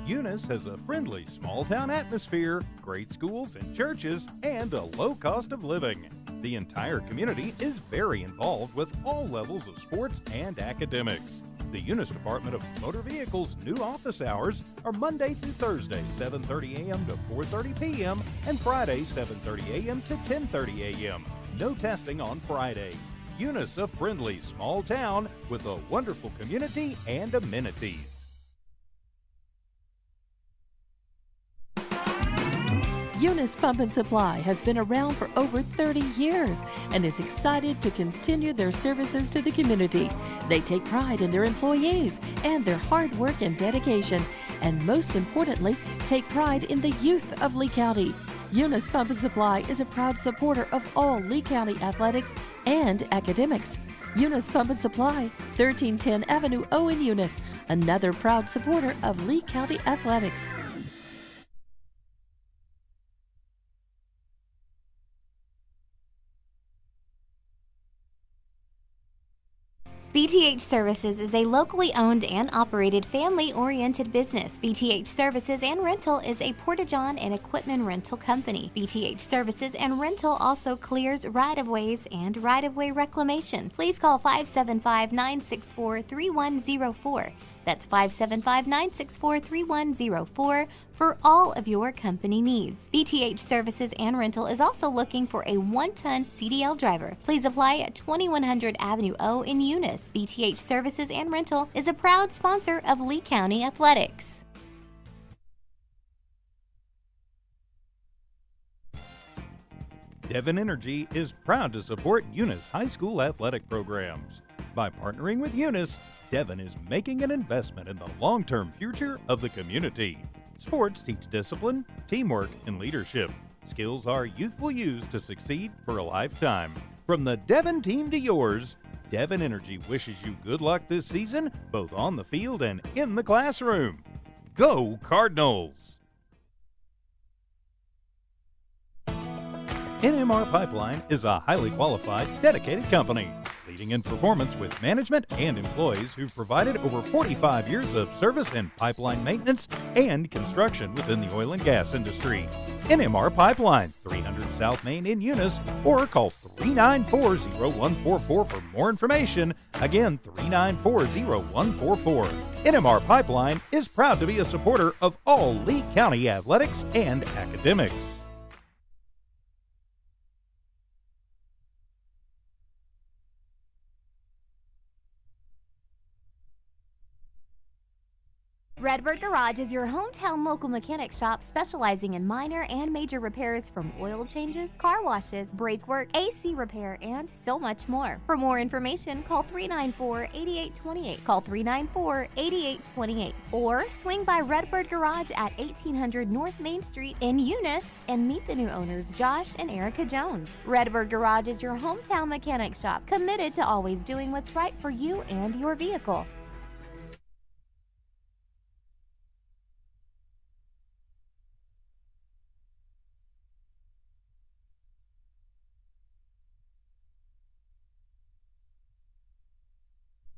Eunice has a friendly small-town atmosphere, great schools and churches, and a low cost of living. The entire community is very involved with all levels of sports and academics. The Eunice Department of Motor Vehicles' new office hours are Monday through Thursday, 7:30 a.m. to 4:30 p.m. and Friday, 7:30 a.m. to 10:30 a.m. No testing on Friday. Eunice, a friendly small town with a wonderful community and amenities. Eunice Pump and Supply has been around for over 30 years and is excited to continue their services to the community. They take pride in their employees and their hard work and dedication, and most importantly, take pride in the youth of Lee County. Eunice Pump and Supply is a proud supporter of all Lee County athletics and academics. Eunice Pump and Supply, 1310 Avenue O in Eunice, another proud supporter of Lee County athletics. BTH Services is a locally owned and operated family-oriented business. BTH Services and Rental is a Porta-John and equipment rental company. BTH Services and Rental also clears right-of-ways and right-of-way reclamation. Please call 575-964-3104. That's 575-964-3104 for all of your company needs. BTH Services and Rental is also looking for a 1-ton CDL driver. Please apply at 2100 Avenue O in Eunice. BTH Services and Rental is a proud sponsor of Lee County Athletics. Devon Energy is proud to support Eunice High School athletic programs. By partnering with Eunice, Devon is making an investment in the long-term future of the community. Sports teach discipline, teamwork, and leadership. Skills our youth will use to succeed for a lifetime. From the Devon team to yours, Devon Energy wishes you good luck this season, both on the field and in the classroom. Go Cardinals! NMR Pipeline is a highly qualified, dedicated company, leading in performance with management and employees who've provided over 45 years of service and pipeline maintenance and construction within the oil and gas industry. NMR Pipeline, 300 South Main in Eunice, or call 394-0144 for more information. Again, 394-0144. NMR Pipeline is proud to be a supporter of all Lee County athletics and academics. Redbird Garage is your hometown local mechanic shop specializing in minor and major repairs from oil changes, car washes, brake work, AC repair, and so much more. For more information, call 394-8828. Call 394-8828. Or swing by Redbird Garage at 1800 North Main Street in Eunice and meet the new owners, Josh and Erica Jones. Redbird Garage is your hometown mechanic shop, committed to always doing what's right for you and your vehicle.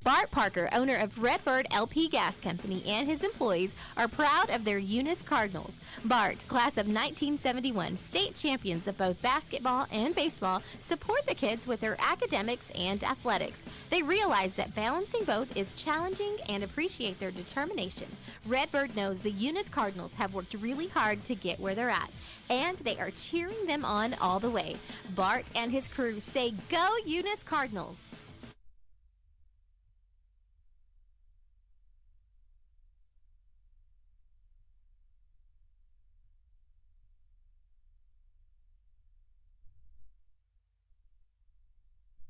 Bart Parker, owner of Redbird LP Gas Company, and his employees are proud of their Eunice Cardinals. Bart, class of 1971, state champions of both basketball and baseball, support the kids with their academics and athletics. They realize that balancing both is challenging and appreciate their determination. Redbird knows the Eunice Cardinals have worked really hard to get where they're at, and they are cheering them on all the way. Bart and his crew say, "Go Eunice Cardinals!"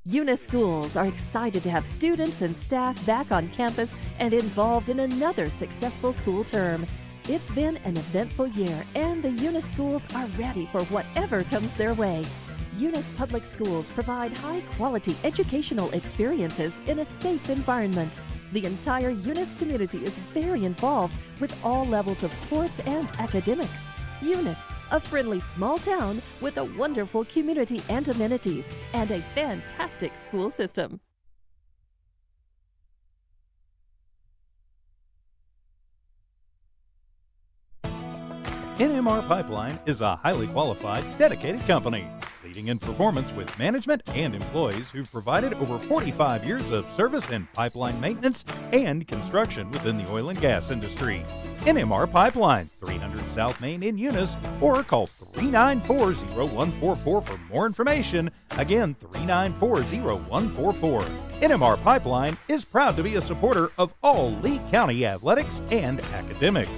Eunice schools are excited to have students and staff back on campus and involved in another successful school term. It's been an eventful year, and the Eunice schools are ready for whatever comes their way. Eunice Public Schools provide high-quality educational experiences in a safe environment. The entire Eunice community is very involved with all levels of sports and academics. Eunice, a friendly small town with a wonderful community and amenities, and a fantastic school system. NMR Pipeline is a highly qualified, dedicated company, leading in performance with management and employees who've provided over 45 years of service in pipeline maintenance and construction within the oil and gas industry. NMR Pipeline, 300 South Main in Eunice, or call 394-0144 for more information. Again, 394-0144. NMR Pipeline is proud to be a supporter of all Lee County athletics and academics.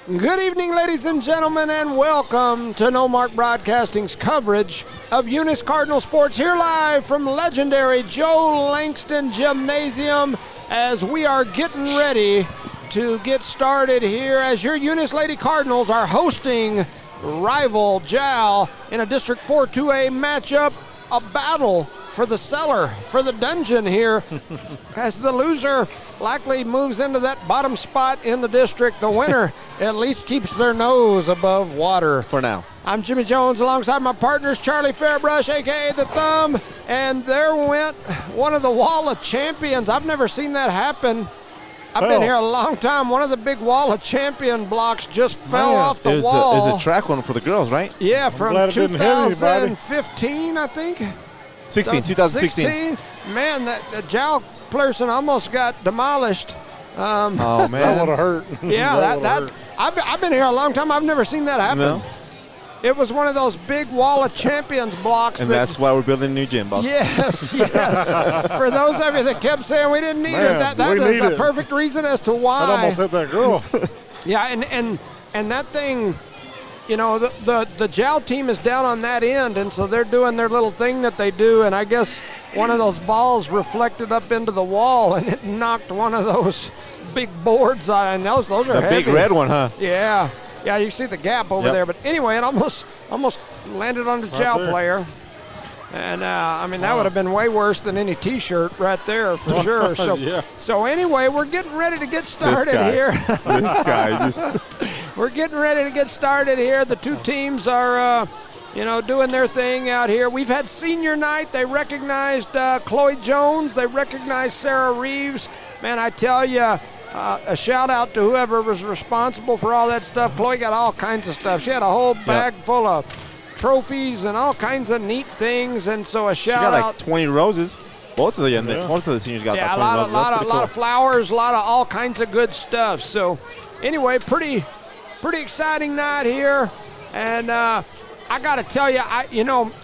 Good evening, ladies and gentlemen, and welcome to No Mark Broadcasting's coverage of Eunice Cardinal Sports, here live from legendary Joe Langston Gymnasium as we are getting ready to get started here as your Eunice Lady Cardinals are hosting rival Jal in a District 4 2A matchup, a battle for the cellar, for the dungeon here, as the loser likely moves into that bottom spot in the district. The winner at least keeps their nose above water. For now. I'm Jimmy Jones alongside my partners, Charlie Fairbrush, a.k.a. The Thumb, and there went one of the Wall of Champions. I've never seen that happen. I've been here a long time. One of the big Wall of Champion blocks just fell off the wall. It's a track one for the girls, right? Yeah, from 2015, I think. 2016. Man, that Jal person almost got demolished. Oh, man. That would have hurt. Yeah, that I've been here a long time. I've never seen that happen. No. It was one of those big Wall of Champions blocks. And that's why we're building a new gym, boss. Yes, yes. For those of you that kept saying we didn't need it, that is a perfect reason as to why. That almost hit that girl. Yeah, and that thing, you know, the JAL team is down on that end, and so they're doing their little thing that they do, and I guess one of those balls reflected up into the wall, and it knocked one of those big boards on, and those are the heavy. big red one, huh? Yeah. Yeah, you see the gap over there. But anyway, it almost landed on the JAL player. And, I mean, that would have been way worse than any T-shirt right there for sure. So, so anyway, we're getting ready to get started here. This guy just... We're getting ready to get started here. The two teams are, doing their thing out here. We've had senior night. They recognized Chloe Jones. They recognized Sarah Reeves. Man, I tell you, a shout out to whoever was responsible for all that stuff. Chloe got all kinds of stuff. She had a whole bag full of trophies and all kinds of neat things, and so a shout out. She got like 20 roses. Both of the seniors got about 20 roses. A lot of flowers, a lot of all kinds of good stuff. So anyway, pretty exciting night here, and I got to tell you,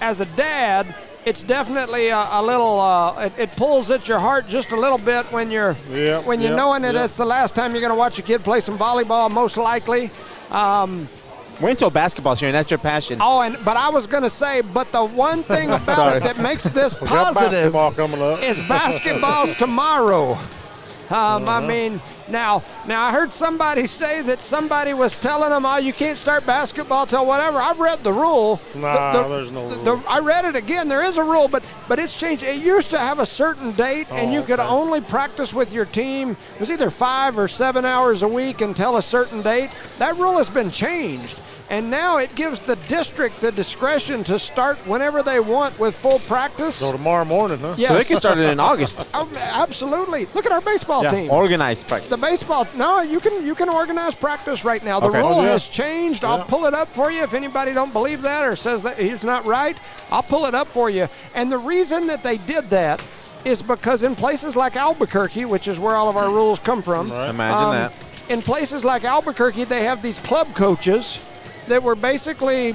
as a dad, it's definitely a little. It pulls at your heart just a little bit when you're knowing that it's the last time you're going to watch a kid play some volleyball, most likely. We're into basketball here, and that's your passion. Oh, but I was going to say, but the one thing about it that makes this positive is basketball's tomorrow. I mean, now I heard somebody say that somebody was telling them, you can't start basketball till whatever. I've read the rule. There's no rule. I read it again. There is a rule, but it's changed. It used to have a certain date, and you could only practice with your team. It was either 5 or 7 hours a week until a certain date. That rule has been changed. And now it gives the district the discretion to start whenever they want with full practice. So tomorrow morning, huh? Yes. So they can start it in August. Oh, absolutely. Look at our baseball team. Organized practice. The baseball, you can organize practice right now. The rule has changed. I'll pull it up for you if anybody don't believe that or says that it's not right. I'll pull it up for you. And the reason that they did that is because in places like Albuquerque, which is where all of our rules come from. Right. Imagine that. In places like Albuquerque, they have these club coaches that were basically,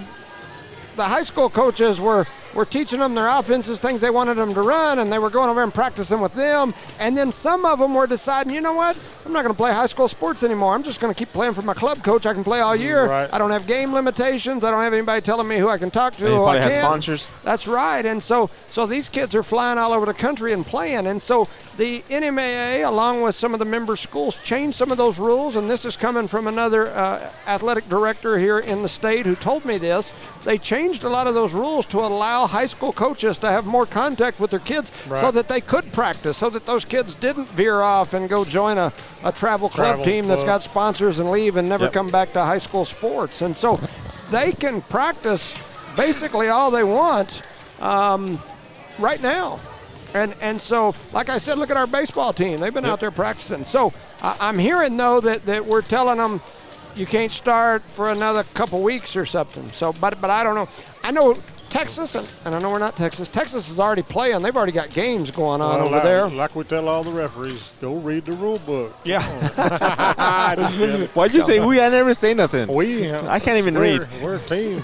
the high school coaches were teaching them their offenses, things they wanted them to run, and they were going over and practicing with them. And then some of them were deciding, you know what, I'm not going to play high school sports anymore. I'm just going to keep playing for my club coach. I can play all year. Right. I don't have game limitations. I don't have anybody telling me who I can talk to. And you who probably I had can't. sponsors. That's right. And so these kids are flying all over the country and playing. And so the NMAA, along with some of the member schools, changed some of those rules. And this is coming from another athletic director here in the state who told me this. They changed a lot of those rules to allow high school coaches to have more contact with their kids so that they could practice, so that those kids didn't veer off and go join a travel club team that's got sponsors and leave and never come back to high school sports. And so they can practice basically all they want right now. And so, like I said, look at our baseball team. They've been out there practicing. So I'm hearing, though, that we're telling them, you can't start for another couple weeks or something. So, but I don't know. I know Texas, and I know we're not Texas. Texas is already playing. They've already got games going on over there. Like we tell all the referees, go read the rule book. Yeah. Why'd you say we? I never say nothing. I can't even read. We're a team.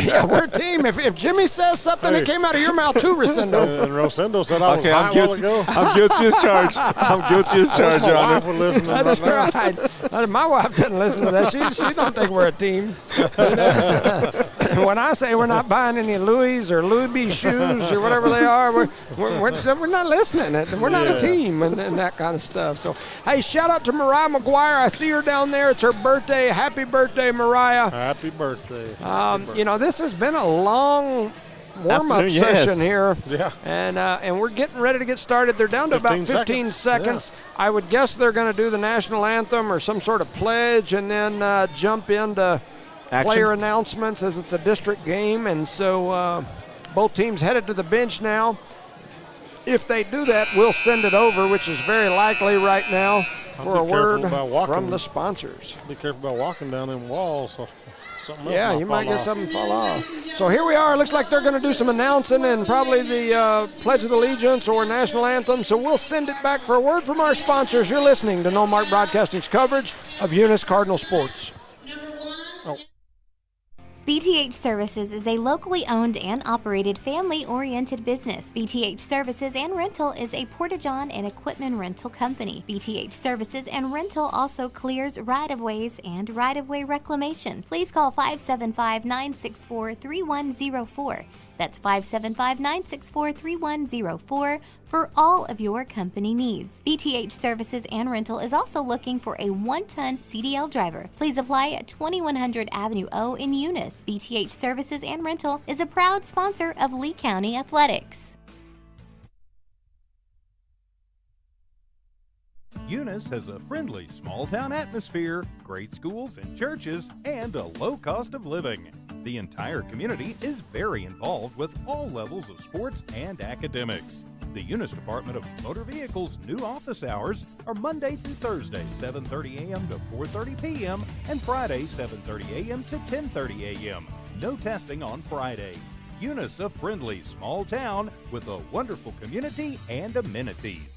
Yeah, we're a team. If Jimmy says something, it came out of your mouth too, Rosendo. And Rosendo said I was I'm guilty. I'm guilty as charged. I'm guilty as charged, Your Honor. That's right. My wife doesn't listen to that. She don't think we're a team. When I say we're not buying any Louis or Louis B shoes or whatever they are, we're not listening. We're not a team and that kind of stuff. So, hey, shout out to Mariah McGuire. I see her down there. It's her birthday. Happy birthday, Mariah. Happy birthday. You know, this has been a long warm-up session here. Yeah. And we're getting ready to get started. They're down to about 15 seconds. Yeah. I would guess they're going to do the national anthem or some sort of pledge and then jump into player announcements as it's a district game. And so both teams headed to the bench now. If they do that, we'll send it over, which is very likely right now, for a word from the sponsors. Be careful about walking down them walls. So yeah, you might get something fall off. So here we are. Looks like they're going to do some announcing and probably the Pledge of Allegiance or National Anthem. So we'll send it back for a word from our sponsors. You're listening to No Mark Broadcasting's coverage of Eunice Cardinal Sports. BTH Services is a locally owned and operated family-oriented business. BTH Services and Rental is a Porta-John and equipment rental company. BTH Services and Rental also clears right-of-ways and right-of-way reclamation. Please call 575-964-3104. That's 575-964-3104 for all of your company needs. BTH Services and Rental is also looking for a 1-ton CDL driver. Please apply at 2100 Avenue O in Eunice. BTH Services and Rental is a proud sponsor of Lee County Athletics. Eunice has a friendly small-town atmosphere, great schools and churches, and a low cost of living. The entire community is very involved with all levels of sports and academics. The Eunice Department of Motor Vehicles' new office hours are Monday through Thursday, 7:30 a.m. to 4:30 p.m., and Friday, 7:30 a.m. to 10:30 a.m. No testing on Friday. Eunice, a friendly small town with a wonderful community and amenities.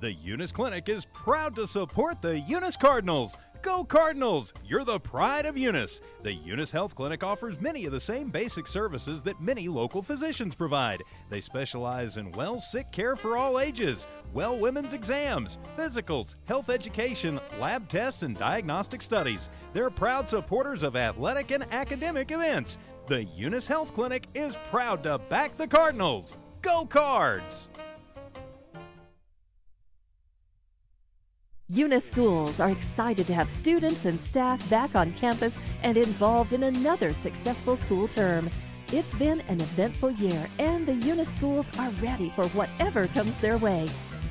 The Eunice Clinic is proud to support the Eunice Cardinals. Go Cardinals! You're the pride of Eunice. The Eunice Health Clinic offers many of the same basic services that many local physicians provide. They specialize in sick care for all ages, women's exams, physicals, health education, lab tests, and diagnostic studies. They're proud supporters of athletic and academic events. The Eunice Health Clinic is proud to back the Cardinals. Go Cards! Eunice schools are excited to have students and staff back on campus and involved in another successful school term. It's been an eventful year, and the Eunice schools are ready for whatever comes their way.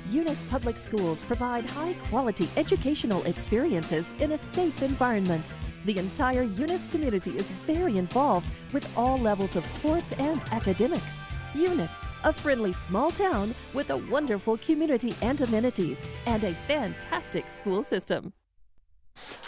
Eunice Public Schools provide high-quality educational experiences in a safe environment. The entire Eunice community is very involved with all levels of sports and academics. Eunice, a friendly small town with a wonderful community and amenities, and a fantastic school system.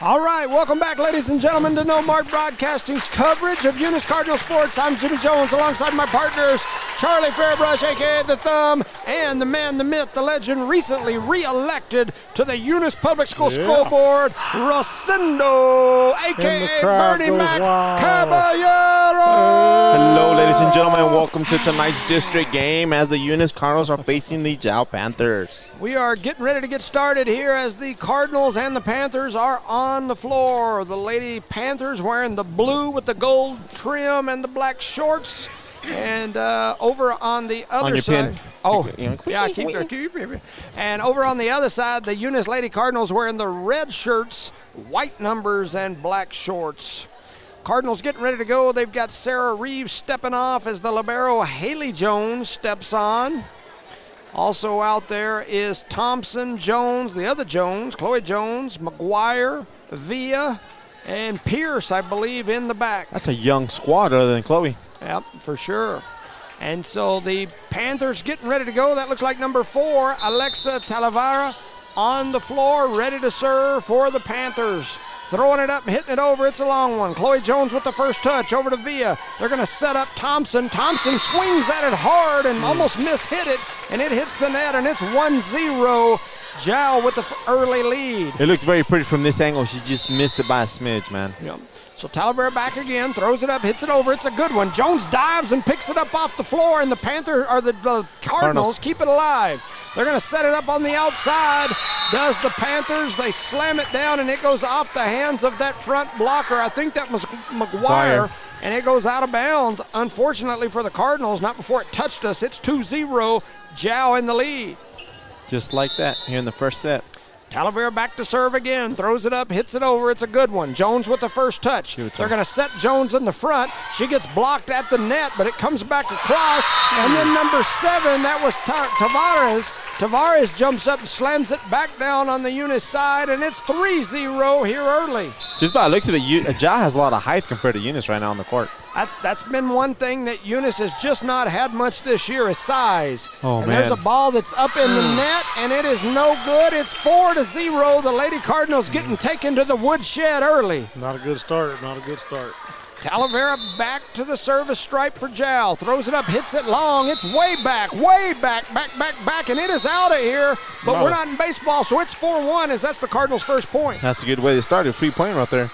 All right, welcome back, ladies and gentlemen, to No Mark Broadcasting's coverage of Eunice Cardinal Sports. I'm Jimmy Jones, alongside my partners, Charlie Fairbrush, a.k.a. The Thumb, and the man, the myth, the legend, recently re-elected to the Eunice Public School School Board, Rosendo, a.k.a. Bernie Mac Caballero. Hello, ladies and gentlemen, and welcome to tonight's district game as the Eunice Cardinals are facing the Jow Panthers. We are getting ready to get started here as the Cardinals and the Panthers are on the floor. The Lady Panthers wearing the blue with the gold trim and the black shorts. And over on the other side. Pin. Oh, yeah, keep it. And over on the other side, the Eunice Lady Cardinals wearing the red shirts, white numbers, and black shorts. Cardinals getting ready to go. They've got Sarah Reeves stepping off as the libero Haley Jones steps on. Also out there is Thompson, Jones, the other Jones, Chloe Jones, McGuire, Villa, and Pierce, I believe, in the back. That's a young squad other than Chloe. Yep, for sure. And so the Panthers getting ready to go. That looks like number 4, Alexa Talavera, on the floor, ready to serve for the Panthers. Throwing it up, hitting it over. It's a long one. Chloe Jones with the first touch over to Villa. They're going to set up Thompson. Thompson swings at it hard and almost mishit it, and it hits the net, and it's 1-0. Jow with the early lead. It looked very pretty from this angle. She just missed it by a smidge, man. Yep. So Talavera back again, throws it up, hits it over. It's a good one. Jones dives and picks it up off the floor, and the Cardinals keep it alive. They're going to set it up on the outside. Does the Panthers. They slam it down, and it goes off the hands of that front blocker. I think that was McGuire, and it goes out of bounds. Unfortunately for the Cardinals, not before it touched us. It's 2-0. Jow in the lead. Just like that here in the first set. Talavera back to serve again, throws it up, hits it over. It's a good one. Jones with the first touch. They're going to set Jones in the front. She gets blocked at the net, but it comes back across. And then number 7, that was Tavares. Tavares jumps up and slams it back down on the Eunice side, and it's 3-0 here early. Just by the looks of it, Ja has a lot of height compared to Eunice right now on the court. That's been one thing that Eunice has just not had much this year is size. Oh, and man. There's a ball that's up in the net, and it is no good. It's 4-0. The Lady Cardinals getting taken to the woodshed early. Not a good start. Not a good start. Talavera back to the service stripe for Jow. Throws it up, hits it long. It's way back, back, and it is out of here. But we're not in baseball, so it's 4-1 as that's the Cardinals' first point. That's a good way to start. A free point right there.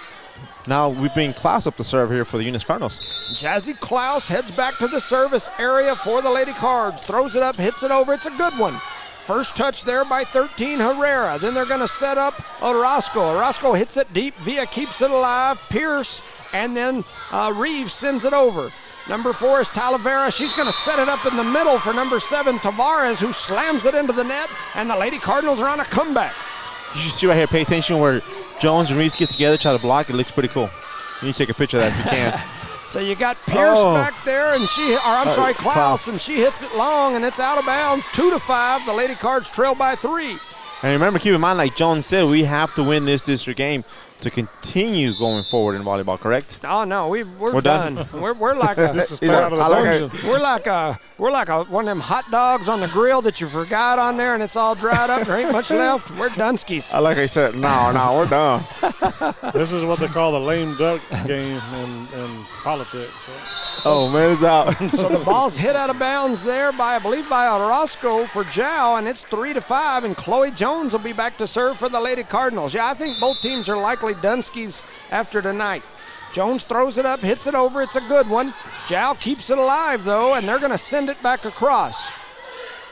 Now we bring Klaus up to serve here for the Eunice Cardinals. Jazzy Klaus heads back to the service area for the Lady Cards. Throws it up, hits it over. It's a good one. First touch there by 13, Herrera. Then they're going to set up Orozco. Orozco hits it deep. Villa keeps it alive. Pierce, and then Reeves sends it over. Number 4 is Talavera. She's going to set it up in the middle for number 7, Tavares, who slams it into the net, and the Lady Cardinals are on a comeback. You should see right here. Pay attention where Jones and Reeves get together, try to block. It looks pretty cool. You need to take a picture of that if you can. So you got Pierce back there, and Klaus, and she hits it long, and it's out of bounds. 2-5. The Lady Cards trail by 3. And remember, keep in mind, like Jones said, we have to win this district game to continue going forward in volleyball, correct? Oh no, we're done. We're like a This is part of the version. we're like a one of them hot dogs on the grill that you forgot on there, and it's all dried up. There ain't much left. We're Dunskies. Like I said, no, we're done. This is what they call the lame duck game in politics. Oh, man, it's out. So the ball's hit out of bounds there by, I believe, by Orozco for Jow, and it's 3-5, and Chloe Jones will be back to serve for the Lady Cardinals. Yeah, I think both teams are likely Dunskies after tonight. Jones throws it up, hits it over. It's a good one. Jow keeps it alive, though, and they're going to send it back across.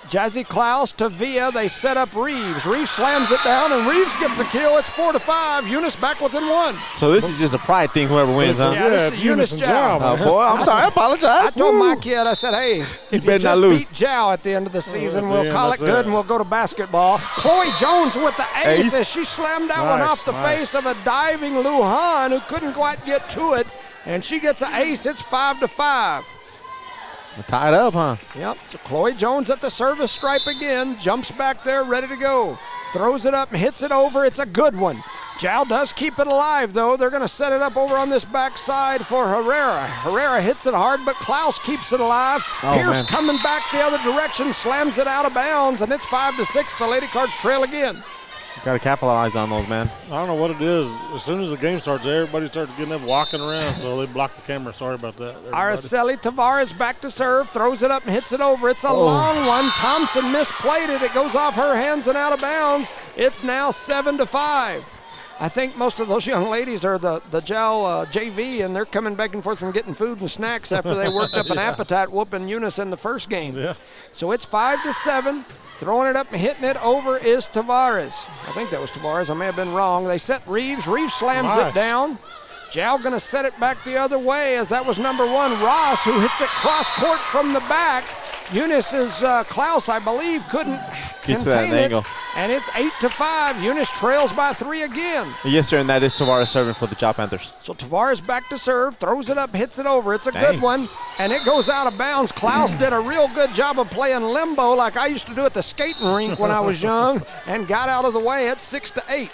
Jazzy Klaus to Villa. They set up Reeves. Reeves slams it down, and Reeves gets a kill. It's 4-5. Eunice back within 1. So this is just a pride thing, whoever wins, huh? Yeah, this it's is Eunice and Jow. Jow. Boy, I'm sorry. I apologize. I told my kid, I said, hey, if you better just not lose. beat Jow at the end of the season, we'll yeah, call it that's good it. and we'll go to basketball. Chloe Jones with the ace as she slammed that one Nice, off the nice. face of a diving Lujan who couldn't quite get to it. And she gets an ace. It's 5-5. Tied up, huh? Yep. So Chloe Jones at the service stripe again. Jumps back there, ready to go. Throws it up and hits it over. It's a good one. Jow does keep it alive, though. They're going to set it up over on this backside for Herrera. Herrera hits it hard, but Klaus keeps it alive. Pierce man. coming back the other direction, slams it out of bounds, and it's 5-6. The Lady Cards trail again. Got to capitalize on those, man. I don't know what it is. As soon as the game starts, everybody starts getting up, walking around, so they block the camera. Sorry about that, everybody. Araceli Tavares back to serve, throws it up and hits it over. It's a long one. Thompson misplayed it. It goes off her hands and out of bounds. It's now 7-5. I think most of those young ladies are the Jow JV, and they're coming back and forth from getting food and snacks after they worked up an appetite whooping Eunice in the first game. Yeah. So it's 5-7. Throwing it up and hitting it over is Tavares. I think that was Tavares. I may have been wrong. They set Reeves. Reeves slams Nice. it down. Jow going to set it back the other way as that was number 1, Ross, who hits it cross court from the back. Eunice's Klaus, I believe, couldn't Get to that contain it. angle. And it's 8-5. Eunice trails by 3 again. Yes, sir, and that is Tavares serving for the Jow Panthers. So Tavares back to serve, throws it up, hits it over. It's a Dang. good one, and it goes out of bounds. Klaus did a real good job of playing limbo like I used to do at the skating rink when I was young and got out of the way. It's 6-8.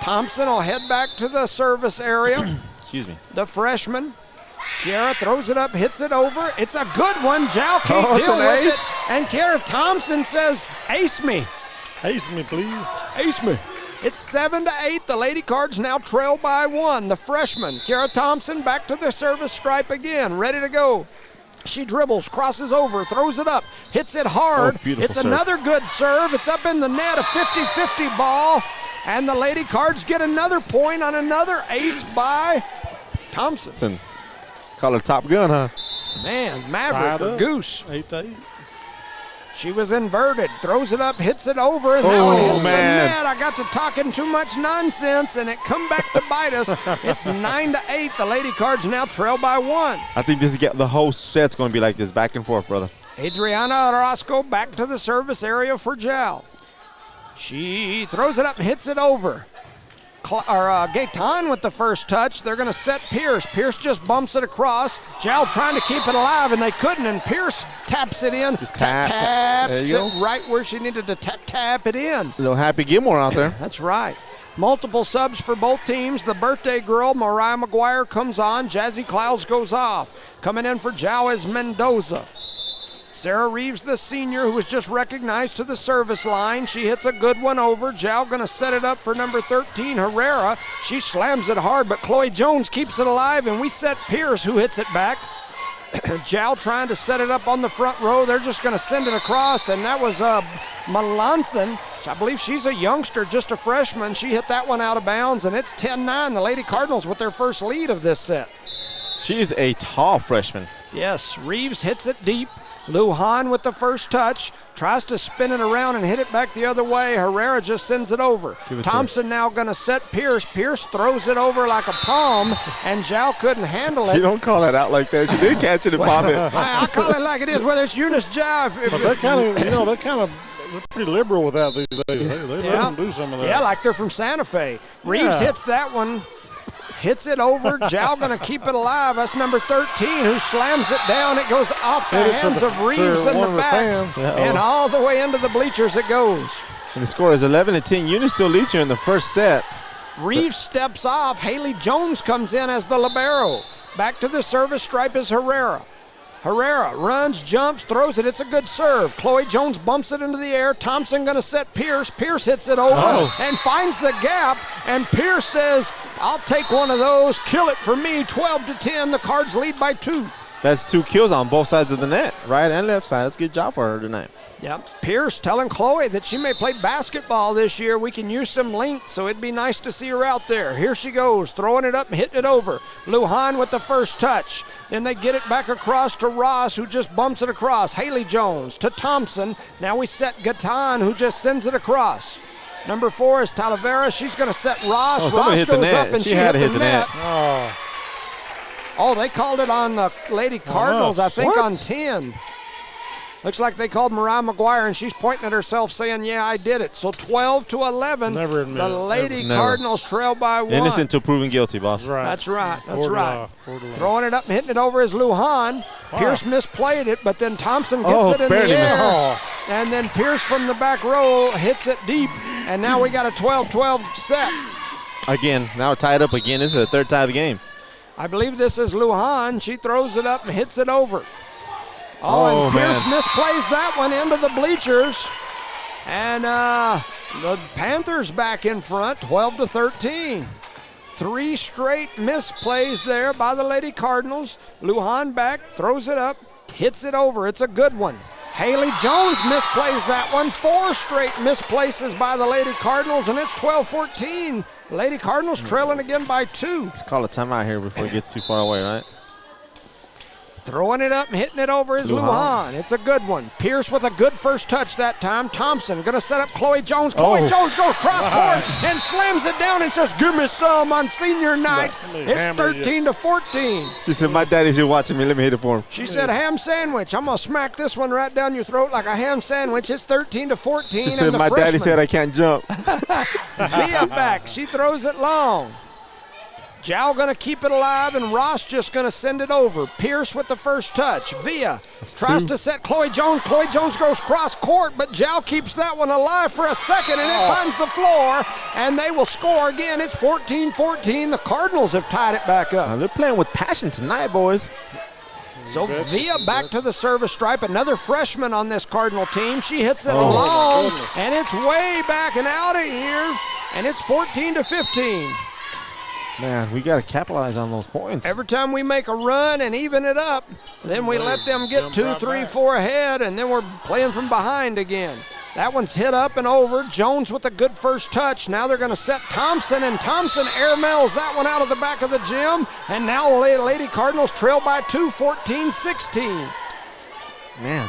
Thompson will head back to the service area. Excuse me. The freshman. Kiara throws it up, hits it over. It's a good one. Jow can't Oh, it's deal an with ace. it. And Kiara Thompson says, ace me. Ace me, please. Ace me. It's 7-8. The Lady Cards now trail by 1. The freshman, Kara Thompson, back to the service stripe again, ready to go. She dribbles, crosses over, throws it up, hits it hard. It's serve. another good serve. It's up in the net, a 50-50 ball. And the Lady Cards get another point on another ace by Thompson. Call her Top Gun, huh? Man, Maverick or Goose. 8-8. She was inverted, throws it up, hits it over, and that one hits the net. I got to talking too much nonsense, and it come back to bite us. It's 9-8. The Lady Cards now trail by 1. I think the whole set's going to be like this, back and forth, brother. Adriana Orozco back to the service area for Jal. She throws it up and hits it over. Gaetan with the first touch. They're going to set Pierce. Pierce just bumps it across. Jal trying to keep it alive, and they couldn't, and Pierce taps it in. Just taps there you it right where she needed to tap it in. A little Happy Gilmore out there. That's right. Multiple subs for both teams. The birthday girl, Mariah McGuire, comes on. Jazzy Clouds goes off. Coming in for Jal is Mendoza. Sarah Reeves, the senior, who was just recognized to the service line. She hits a good one over. Jal going to set it up for number 13, Herrera. She slams it hard, but Chloe Jones keeps it alive, and we set Pierce, who hits it back. Jal trying to set it up on the front row. They're just going to send it across, and that was Melanson. I believe she's a youngster, just a freshman. She hit that one out of bounds, and it's 10-9. The Lady Cardinals with their first lead of this set. She's a tall freshman. Yes, Reeves hits it deep. Lujan with the first touch, tries to spin it around and hit it back the other way. Herrera just sends it over. Thompson now going to set Pierce. Pierce throws it over like a palm, and Jal couldn't handle it. You don't call it out like that. She did catch it and pop it. I call it like it is, whether it's Eunice Jal. But they're they're pretty liberal with that these days. They let them do some of that. Yeah, like they're from Santa Fe. Reeves hits that one. Hits it over. Jal going to keep it alive. That's number 13 who slams it down. It goes off the hands of Reeves in the back. And all the way into the bleachers it goes. And the score is 11-10. Eunice still leads here in the first set. Reeves steps off. Haley Jones comes in as the libero. Back to the service stripe is Herrera. Herrera runs, jumps, throws it. It's a good serve. Chloe Jones bumps it into the air. Thompson going to set Pierce. Pierce hits it over and finds the gap. And Pierce says, I'll take one of those. Kill it for me. 12-10. The Cards lead by 2. That's 2 kills on both sides of the net, right and left side. That's a good job for her tonight. Yep. Pierce telling Chloe that she may play basketball this year. We can use some length, so it'd be nice to see her out there. Here she goes, throwing it up and hitting it over. Lujan with the first touch. Then they get it back across to Ross, who just bumps it across. Haley Jones to Thompson. Now we set Gatan, who just sends it across. Number 4 is Talavera. She's going to set Ross. Ross hit goes the net. up and She had to hit the net. Oh, they called it on the Lady Cardinals, I think, on 10. Looks like they called Mariah McGuire, and she's pointing at herself saying, yeah, I did it. So 12-11, the Lady Cardinals trail by 1. Innocent until proven guilty, boss. That's right. Throwing it up and hitting it over is Lujan. Pierce misplayed it, but then Thompson gets it in the air. And then Pierce from the back row hits it deep, and now we got a 12-12 set. Again, now tied up again. This is the third tie of the game. I believe this is Lujan. She throws it up and hits it over. And Pierce misplays that one into the bleachers. And the Panthers back in front, 12-13. 3 straight misplays there by the Lady Cardinals. Lujan back, throws it up, hits it over. It's a good one. Haley Jones misplays that one. 4 straight misplaces by the Lady Cardinals, and it's 12-14. Lady Cardinals trailing again by 2. Let's call a timeout here before it gets too far away, right? Throwing it up and hitting it over is Lujan. It's a good one. Pierce with a good first touch that time. Thompson going to set up Chloe Jones. Chloe Jones goes cross court and slams it down and says, give me some on senior night. It's 13-14. She said, my daddy's here watching me. Let me hit it for him. She said, ham sandwich. I'm going to smack this one right down your throat like a ham sandwich. It's 13-14. She said, my daddy said I can't jump. Via back. She throws it long. Jal going to keep it alive, and Ross just going to send it over. Pierce with the first touch. Villa tries to set Chloe Jones. Chloe Jones goes cross court, but Jal keeps that one alive for a second, and it finds the floor, and they will score again. It's 14-14. The Cardinals have tied it back up. They're playing with passion tonight, boys. So That's- Via back to the service stripe, another freshman on this Cardinal team. She hits it Oh, my long, goodness. and it's way back and out of here, and it's 14-15. Man, we got to capitalize on those points. Every time we make a run and even it up, then we let them get Jump 2, right 3, back. 4 ahead, and then we're playing from behind again. That one's hit up and over. Jones with a good first touch. Now they're going to set Thompson, and Thompson airmails that one out of the back of the gym. And now the Lady Cardinals trail by 2, 14-16. Man.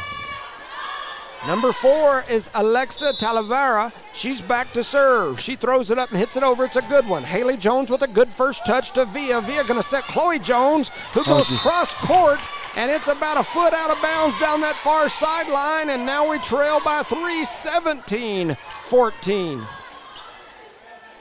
Number 4 is Alexa Talavera. She's back to serve. She throws it up and hits it over. It's a good one. Haley Jones with a good first touch to Via. Via going to set Chloe Jones, who goes geez. cross court, and it's about a foot out of bounds down that far sideline, and now we trail by 3, 17-14.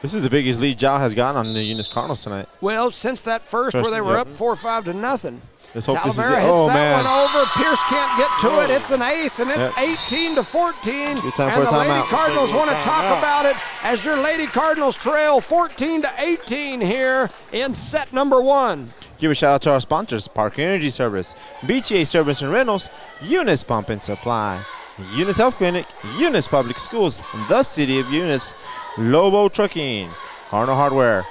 This is the biggest lead Jal has gotten on the Eunice Cardinals tonight. Well, since that first where they were Yep. up 4-5 to nothing. Let's hope this is Talavera it. hits Oh, that man. one over. Pierce can't get to it. It's an ace, and it's Yep. 18-14. Good time and for a the Lady timeout. Cardinals want to talk Timeout. about it as your Lady Cardinals trail 14-18 here in set number 1. Give a shout out to our sponsors, Park Energy Service, BTA Service and Rentals, Eunice Pump and Supply, Eunice Health Clinic, Eunice Public Schools, the City of Eunice, Lobo Trucking, Harno Hardware,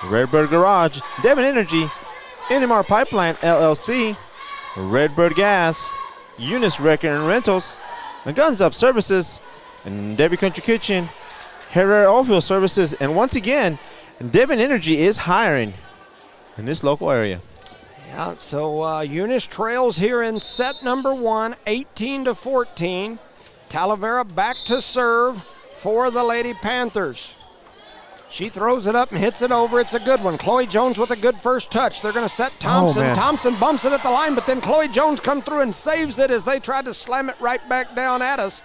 Redbird Garage, Devon Energy, NMR Pipeline LLC, Redbird Gas, Eunice Wrecker and Rentals, and Guns Up Services, and Debbie Country Kitchen, Herrera Oilfield Services, and once again, Devon Energy is hiring in this local area. Yeah, so Eunice trails here in set number 1, 18-14. Talavera back to serve for the Lady Panthers. She throws it up and hits it over. It's a good one. Chloe Jones with a good first touch. They're going to set Thompson. man. Thompson bumps it at the line, but then Chloe Jones comes through and saves it as they tried to slam it right back down at us.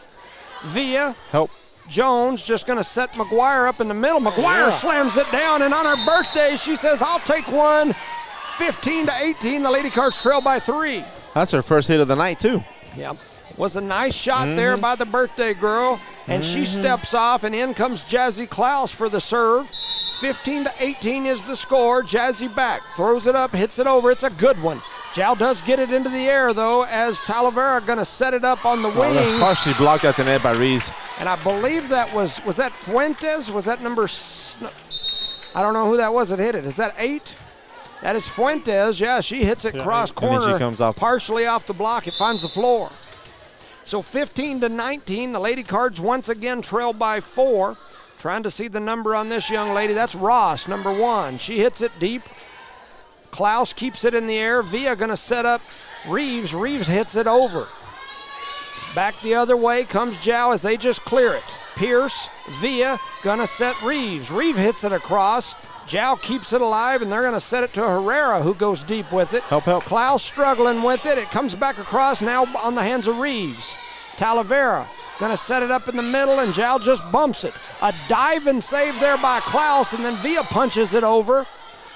Via Help. Jones just going to set McGuire up in the middle. McGuire slams it down, and on her birthday, she says, I'll take one. 15-18, the Lady Cards trail by 3. That's her first hit of the night, too. Yep. Was a nice shot there by the birthday girl, and she steps off, and in comes Jazzy Klaus for the serve. 15-18 is the score. Jazzy back, throws it up, hits it over. It's a good one. Jal does get it into the air, though, as Talavera going to set it up on the Oh, that's wing. partially blocked at the net by Reeves. And I believe that was that Fuentes? Was that number, I don't know who that was that hit it. Is that 8? That is Fuentes. Yeah, she hits it cross And then she corner, comes off. partially off the block. It finds the floor. So 15-19, the Lady Cards once again trail by 4. Trying to see the number on this young lady. That's Ross, number 1. She hits it deep. Klaus keeps it in the air. Via going to set up Reeves. Reeves hits it over. Back the other way comes Jow as they just clear it. Pierce, Via, going to set Reeves. Reeves hits it across. Jow keeps it alive, and they're going to set it to Herrera, who goes deep with it. Help. Klaus struggling with it. It comes back across now on the hands of Reeves. Talavera going to set it up in the middle, and Jow just bumps it. A dive and save there by Klaus, and then Via punches it over.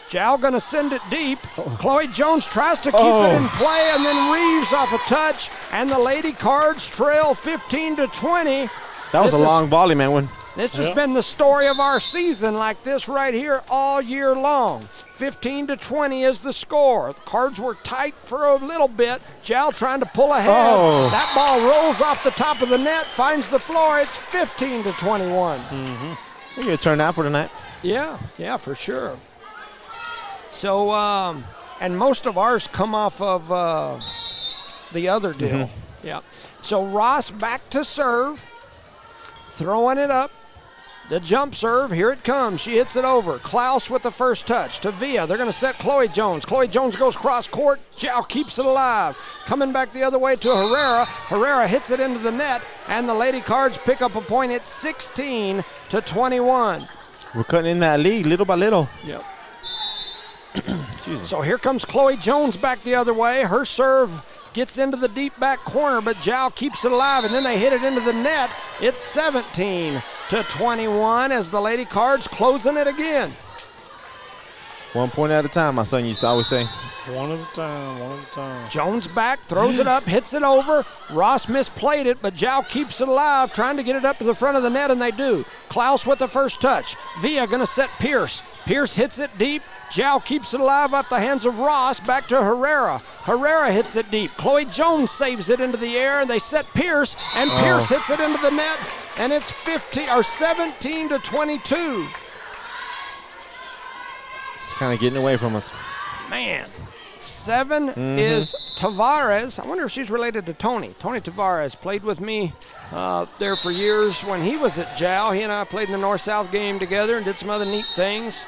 Jow going to send it deep. Chloe Jones tries to keep it in play, and then Reeves off a touch, and the Lady Cards trail 15-20. That was This a is- long volley, man. This has been the story of our season like this right here all year long. 15-20 is the score. The Cards were tight for a little bit. Jow trying to pull ahead. Oh. That ball rolls off the top of the net, finds the floor. It's 15-21. They're going to turn out for tonight. Yeah, for sure. So, and most of ours come off of the other deal. Yeah. So Ross back to serve. Throwing it up. The jump serve, here it comes. She hits it over. Klaus with the first touch to Via. They're going to set Chloe Jones. Chloe Jones goes cross court. Jow keeps it alive. Coming back the other way to Herrera. Herrera hits it into the net, and the Lady Cards pick up a point. It's 16-21. We're cutting in that lead little by little. Yep. Excuse me. So here comes Chloe Jones back the other way. Her serve gets into the deep back corner, but Jow keeps it alive, and then they hit it into the net. It's 17-21 as the Lady Cards closing it again. 1 point at a time, my son used to always say. One at a time. Jones back, throws it up, hits it over. Ross misplayed it, but Jow keeps it alive, trying to get it up to the front of the net, and they do. Klaus with the first touch. Via going to set Pierce. Pierce hits it deep. Jow keeps it alive off the hands of Ross. Back to Herrera. Herrera hits it deep. Chloe Jones saves it into the air, and they set Pierce, and Pierce hits it into the net, and it's 17 to 22. It's kind of getting away from us. Man. 7 is Tavares. I wonder if she's related to Tony. Tony Tavares played with me there for years when he was at JAL. He and I played in the North-South game together and did some other neat things.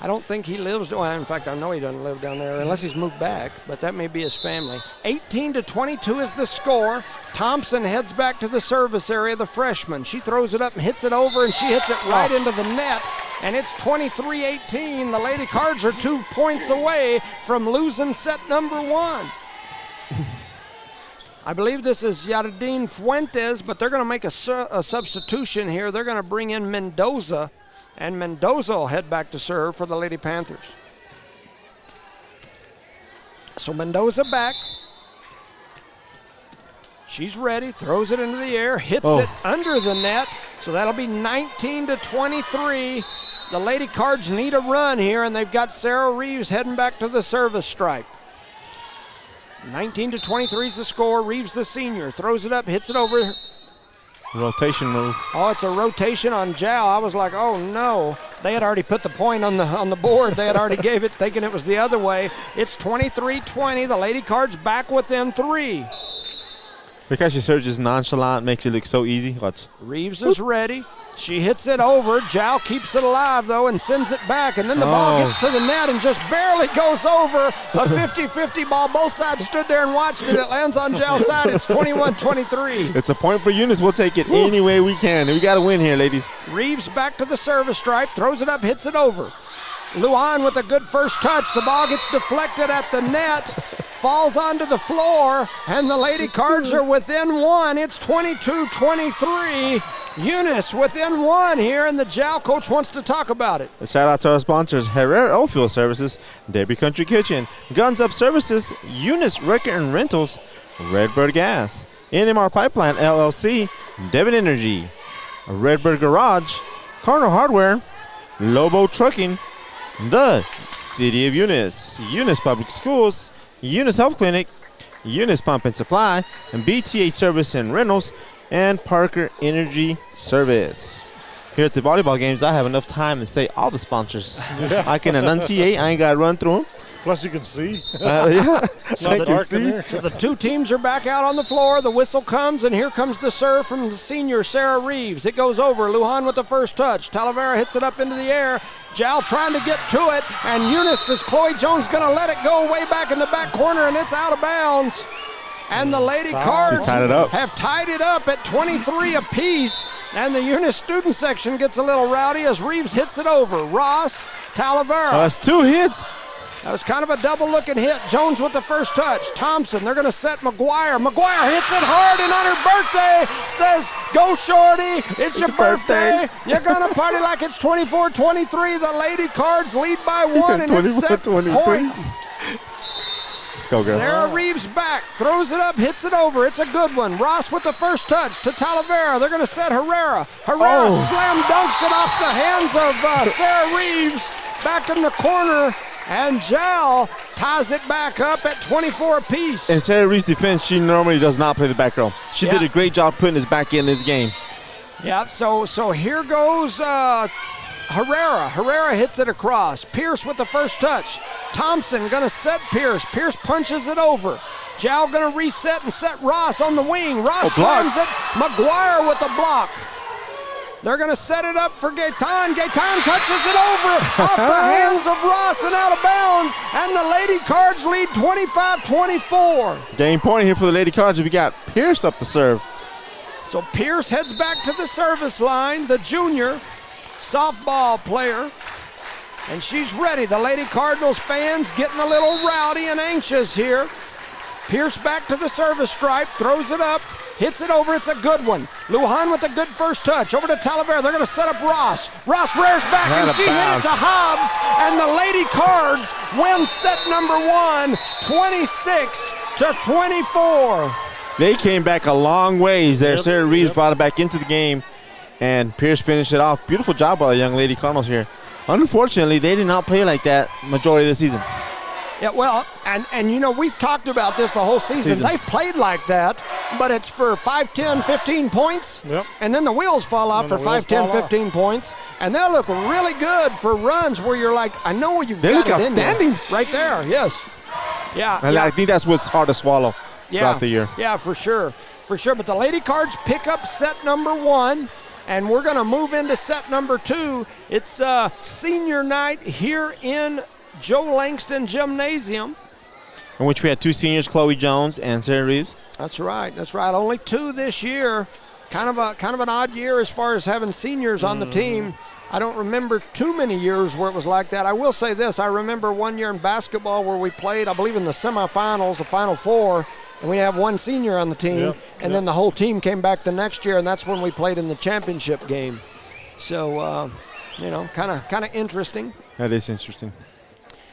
I don't think he lives, well, in fact, I know he doesn't live down there unless he's moved back, but that may be his family. 18 to 22 is the score. Thompson heads back to the service area, the freshman. She throws it up and hits it over, and she hits it right into the net, and it's 23-18. The Lady Cards are 2 points away from losing set number 1. I believe this is Yaradine Fuentes, but they're going to make a substitution here. They're going to bring in Mendoza, and Mendoza will head back to serve for the Lady Panthers. So Mendoza back. She's ready, throws it into the air, hits it under the net. So that'll be 19 to 23. The Lady Cards need a run here, and they've got Sarah Reeves heading back to the service stripe. 19 to 23 is the score. Reeves, the senior, throws it up, hits it over. Rotation move. Oh, it's a rotation on Jao. I was like, oh no. They had already put the point on the board. They had already gave it, thinking it was the other way. It's 23-20. The Lady Cards back within 3. Look how she surges nonchalant, makes it look so easy. Watch. Reeves is ready. She hits it over. Jao keeps it alive, though, and sends it back. And then the ball gets to the net and just barely goes over. A 50-50 ball. Both sides stood there and watched it. It lands on Jao's side. It's 21-23. It's a point for Eunice. We'll take it any way we can. We got to win here, ladies. Reeves back to the service stripe. Throws it up, hits it over. Lujan with a good first touch. The ball gets deflected at the net. Falls onto the floor, and the Lady Cards are within 1. It's 22-23. Eunice within 1 here, and the JAL coach wants to talk about it. A shout out to our sponsors, Herrera Oilfield Services, Debbie Country Kitchen, Guns Up Services, Eunice Wrecker and Rentals, Redbird Gas, NMR Pipeline LLC, Devon Energy, Redbird Garage, Cardinal Hardware, Lobo Trucking, the City of Eunice, Eunice Public Schools, Eunice Health Clinic, Eunice Pump and Supply, and BTH Service and Rentals, and Parker Energy Service. Here at the volleyball games, I have enough time to say all the sponsors. I can enunciate. I ain't got to run through them. Plus you can see. Yeah. So the two teams are back out on the floor. The whistle comes, and here comes the serve from the senior, Sarah Reeves. It goes over. Lujan with the first touch. Talavera hits it up into the air. Jal trying to get to it, and Eunice is Chloe Jones going to let it go way back in the back corner, and it's out of bounds. And the Lady Cards have tied it up at 23 apiece, and the Eunice student section gets a little rowdy as Reeves hits it over. Ross, Talavera. That's 2 hits. That was kind of a double-looking hit. Jones with the first touch. Thompson, they're going to set McGuire. McGuire hits it hard, and on her birthday says, go shorty, it's your birthday. You're going to party like it's 24-23. The Lady Cards lead by 1, and it's set point. Let's go, girl. Sarah Reeves back, throws it up, hits it over. It's a good one. Ross with the first touch to Talavera. They're going to set Herrera. Herrera slam dunks it off the hands of Sarah Reeves back in the corner. And Jal ties it back up at 24 apiece. In Sarah Reeves' defense, she normally does not play the back row. She did a great job putting us back in this game. Yeah, so here goes Herrera. Herrera hits it across. Pierce with the first touch. Thompson going to set Pierce. Pierce punches it over. Jal going to reset and set Ross on the wing. Ross slams it. McGuire with the block. They're going to set it up for Gaetan. Gaetan touches it over off the hands of Ross and out of bounds. And the Lady Cards lead 25-24. Game point here for the Lady Cards. We got Pierce up to serve. So Pierce heads back to the service line, the junior softball player. And she's ready. The Lady Cardinals fans getting a little rowdy and anxious here. Pierce back to the service stripe, throws it up. Hits it over, it's a good one. Lujan with a good first touch. Over to Talavera, they're going to set up Ross. Ross rears back and she hit it to Hobbs. And the Lady Cards win set number 1, 26-24. They came back a long ways there. Sarah Reeves brought it back into the game. And Pierce finished it off. Beautiful job by the young Lady Cardinals here. Unfortunately, they did not play like that majority of the season. Yeah, well, and you know, we've talked about this the whole season. They've played like that, but it's for 5, 10, 15 points. Yep. And then the wheels fall off for 5, 10, 15 points. And they'll look really good for runs where you're like, I know you've got it in there. They look outstanding. Right there, yes. Yeah. And I think that's what's hard to swallow throughout the year. Yeah, for sure. For sure. But the Lady Cards pick up set number 1. And we're going to move into set number 2. It's senior night here in Joe Langston Gymnasium. In which we had 2 seniors, Chloe Jones and Sarah Reeves. That's right. That's right. Only 2 this year. Kind of an odd year as far as having seniors on the team. I don't remember too many years where it was like that. I will say this. I remember one year in basketball where we played, I believe, in the semifinals, the Final Four, and we have 1 senior on the team, and then the whole team came back the next year, and that's when we played in the championship game. So, you know, kind of interesting. That is interesting.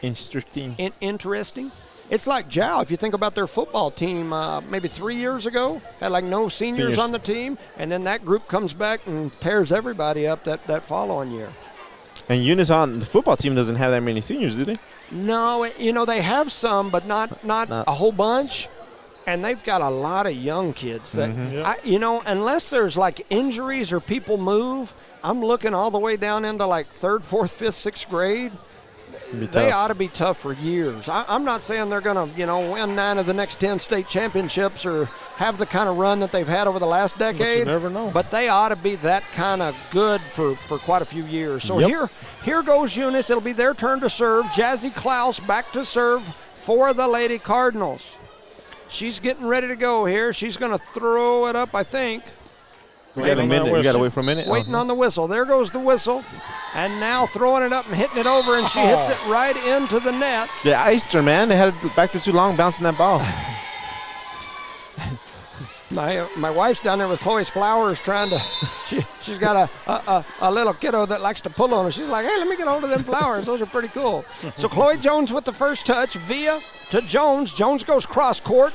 Interesting. It's like Jow, if you think about their football team, maybe 3 years ago, had like no seniors on the team, and then that group comes back and tears everybody up that following year. And Eunice on the football team doesn't have that many seniors, do they? No, you know, they have some, but not a whole bunch. And they've got a lot of young kids that, you know, unless there's like injuries or people move, I'm looking all the way down into like 3rd, 4th, 5th, 6th grade. They ought to be tough for years. I'm not saying they're going to, you know, win 9 of the next 10 state championships or have the kind of run that they've had over the last decade. But you never know. But they ought to be that kind of good for quite a few years. So here goes Eunice. It'll be their turn to serve. Jazzy Klaus back to serve for the Lady Cardinals. She's getting ready to go here. She's going to throw it up, I think. We got a minute. We got to wait for a minute. Waiting on the whistle. There goes the whistle. And now throwing it up and hitting it over, and she hits it right into the net. They iced her, man. They had it back there too long bouncing that ball. My wife's down there with Chloe's flowers trying to, she's got a little kiddo that likes to pull on her. She's like, hey, let me get hold of them flowers. Those are pretty cool. So Chloe Jones with the first touch, via to Jones. Jones goes cross court.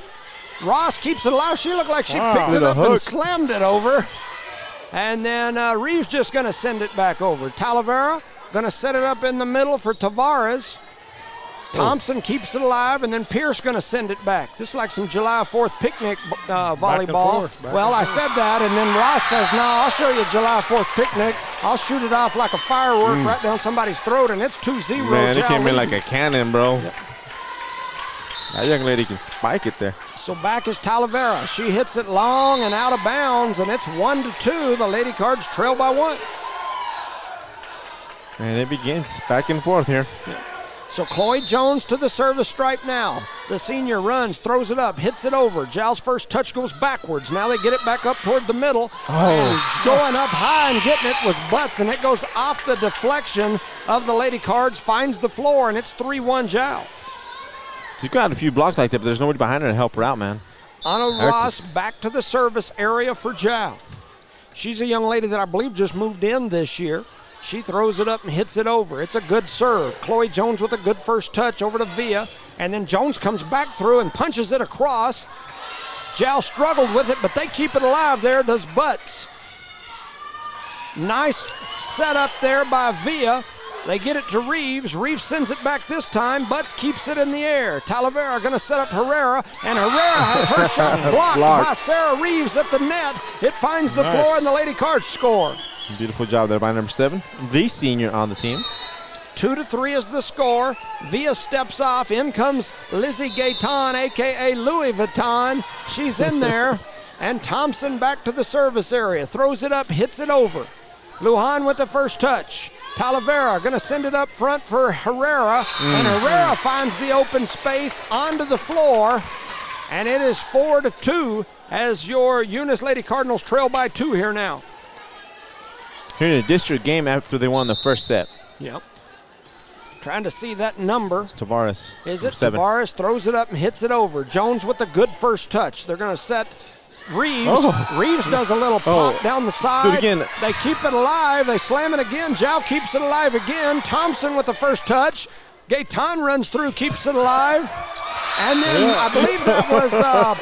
Ross keeps it alive. She looked like she picked it up and slammed it over. And then Reeves just going to send it back over. Talavera going to set it up in the middle for Tavares. Thompson keeps it alive, and then Pierce going to send it back. This is like some July 4th picnic volleyball. Well, I said that, and then Ross says, no, I'll show you July 4th picnic. I'll shoot it off like a firework right down somebody's throat, and it's 2-0. Man, it came in like a cannon, bro. Yep. That young lady can spike it there. So back is Talavera. She hits it long and out of bounds, and it's 1-2. The Lady Cards trail by 1. And it begins back and forth here. Yeah. So Chloe Jones to the service stripe now. The senior runs, throws it up, hits it over. Giles' first touch goes backwards. Now they get it back up toward the middle. And going up high and getting it was Butts, and it goes off the deflection of the Lady Cards, finds the floor, and it's 3-1 Giles. She's got a few blocks like that, but there's nobody behind her to help her out, man. Anna Ross back to the service area for Giles. She's a young lady that I believe just moved in this year. She throws it up and hits it over. It's a good serve. Chloe Jones with a good first touch over to Villa. And then Jones comes back through and punches it across. Giles struggled with it, but they keep it alive. There does Butts. Nice setup there by Villa. They get it to Reeves. Reeves sends it back this time. Butts keeps it in the air. Talavera going to set up Herrera, and Herrera has her shot blocked by Sarah Reeves at the net. It finds the floor, and the Lady Cards score. Beautiful job there by number 7, the senior on the team. 2-3 is the score. Villa steps off. In comes Lizzie Gayton, a.k.a. Louis Vuitton. She's in there. And Thompson back to the service area. Throws it up, hits it over. Lujan with the first touch. Talavera going to send it up front for Herrera. And Herrera finds the open space onto the floor. And it is 4-2 as your Eunice Lady Cardinals trail by 2 here now. Here in a district game after they won the first set. Yep. Trying to see that number. It's Tavares. Is it? 7. Tavares throws it up and hits it over. Jones with a good first touch. They're going to set Reeves. Reeves does a little pop down the side. Do it again. They keep it alive. They slam it again. Zhao keeps it alive again. Thompson with the first touch. Gayton runs through, keeps it alive. And then I believe that was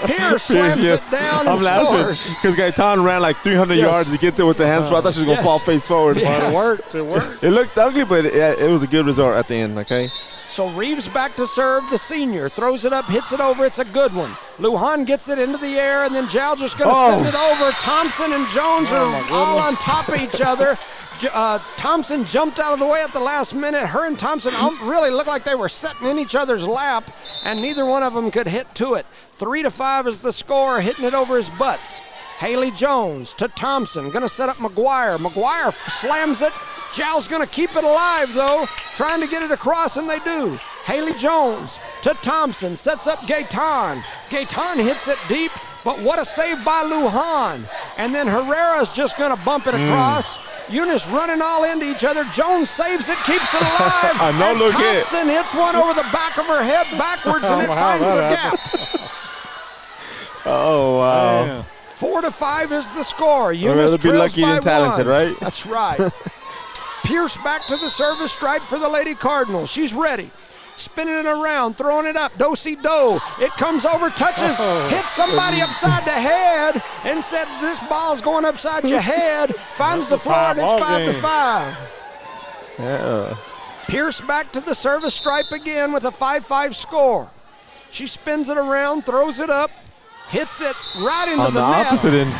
Pierce slams it down and I'm laughing scores. because Gaetan ran like 300 yards to get there with the hands. I thought she was going to fall face forward. Yes. But it worked. It worked. It looked ugly, but it was a good result at the end, okay? So Reeves back to serve, the senior. Throws it up, hits it over. It's a good one. Lujan gets it into the air, and then Jal just going to send it over. Thompson and Jones are all on top of each other. Thompson jumped out of the way at the last minute. Her and Thompson really looked like they were sitting in each other's lap, and neither one of them could hit to it. 3-5 is the score, hitting it over his butts. Haley Jones to Thompson, going to set up McGuire. McGuire slams it. Jal's going to keep it alive, though, trying to get it across, and they do. Haley Jones to Thompson, sets up Gaetan. Gaetan hits it deep, but what a save by Lujan. And then Herrera's just going to bump it across. Eunice running all into each other. Jones saves it, keeps it alive. No look hit. Thompson hits one over the back of her head backwards, and it finds the gap. Oh, wow. Yeah. 4-5 is the score. I'd Eunice rather be trails lucky by than talented, 1. right? That's right. Pierce back to the service stripe for the Lady Cardinals. She's ready. Spinning it around, throwing it up. Do-si-do. It comes over, touches, hits somebody upside the head, and says this ball's going upside your head. Finds the floor, and it's 5-5. Yeah. Pierce back to the service stripe again with a 5-5 score. She spins it around, throws it up, hits it right into On the net. opposite end.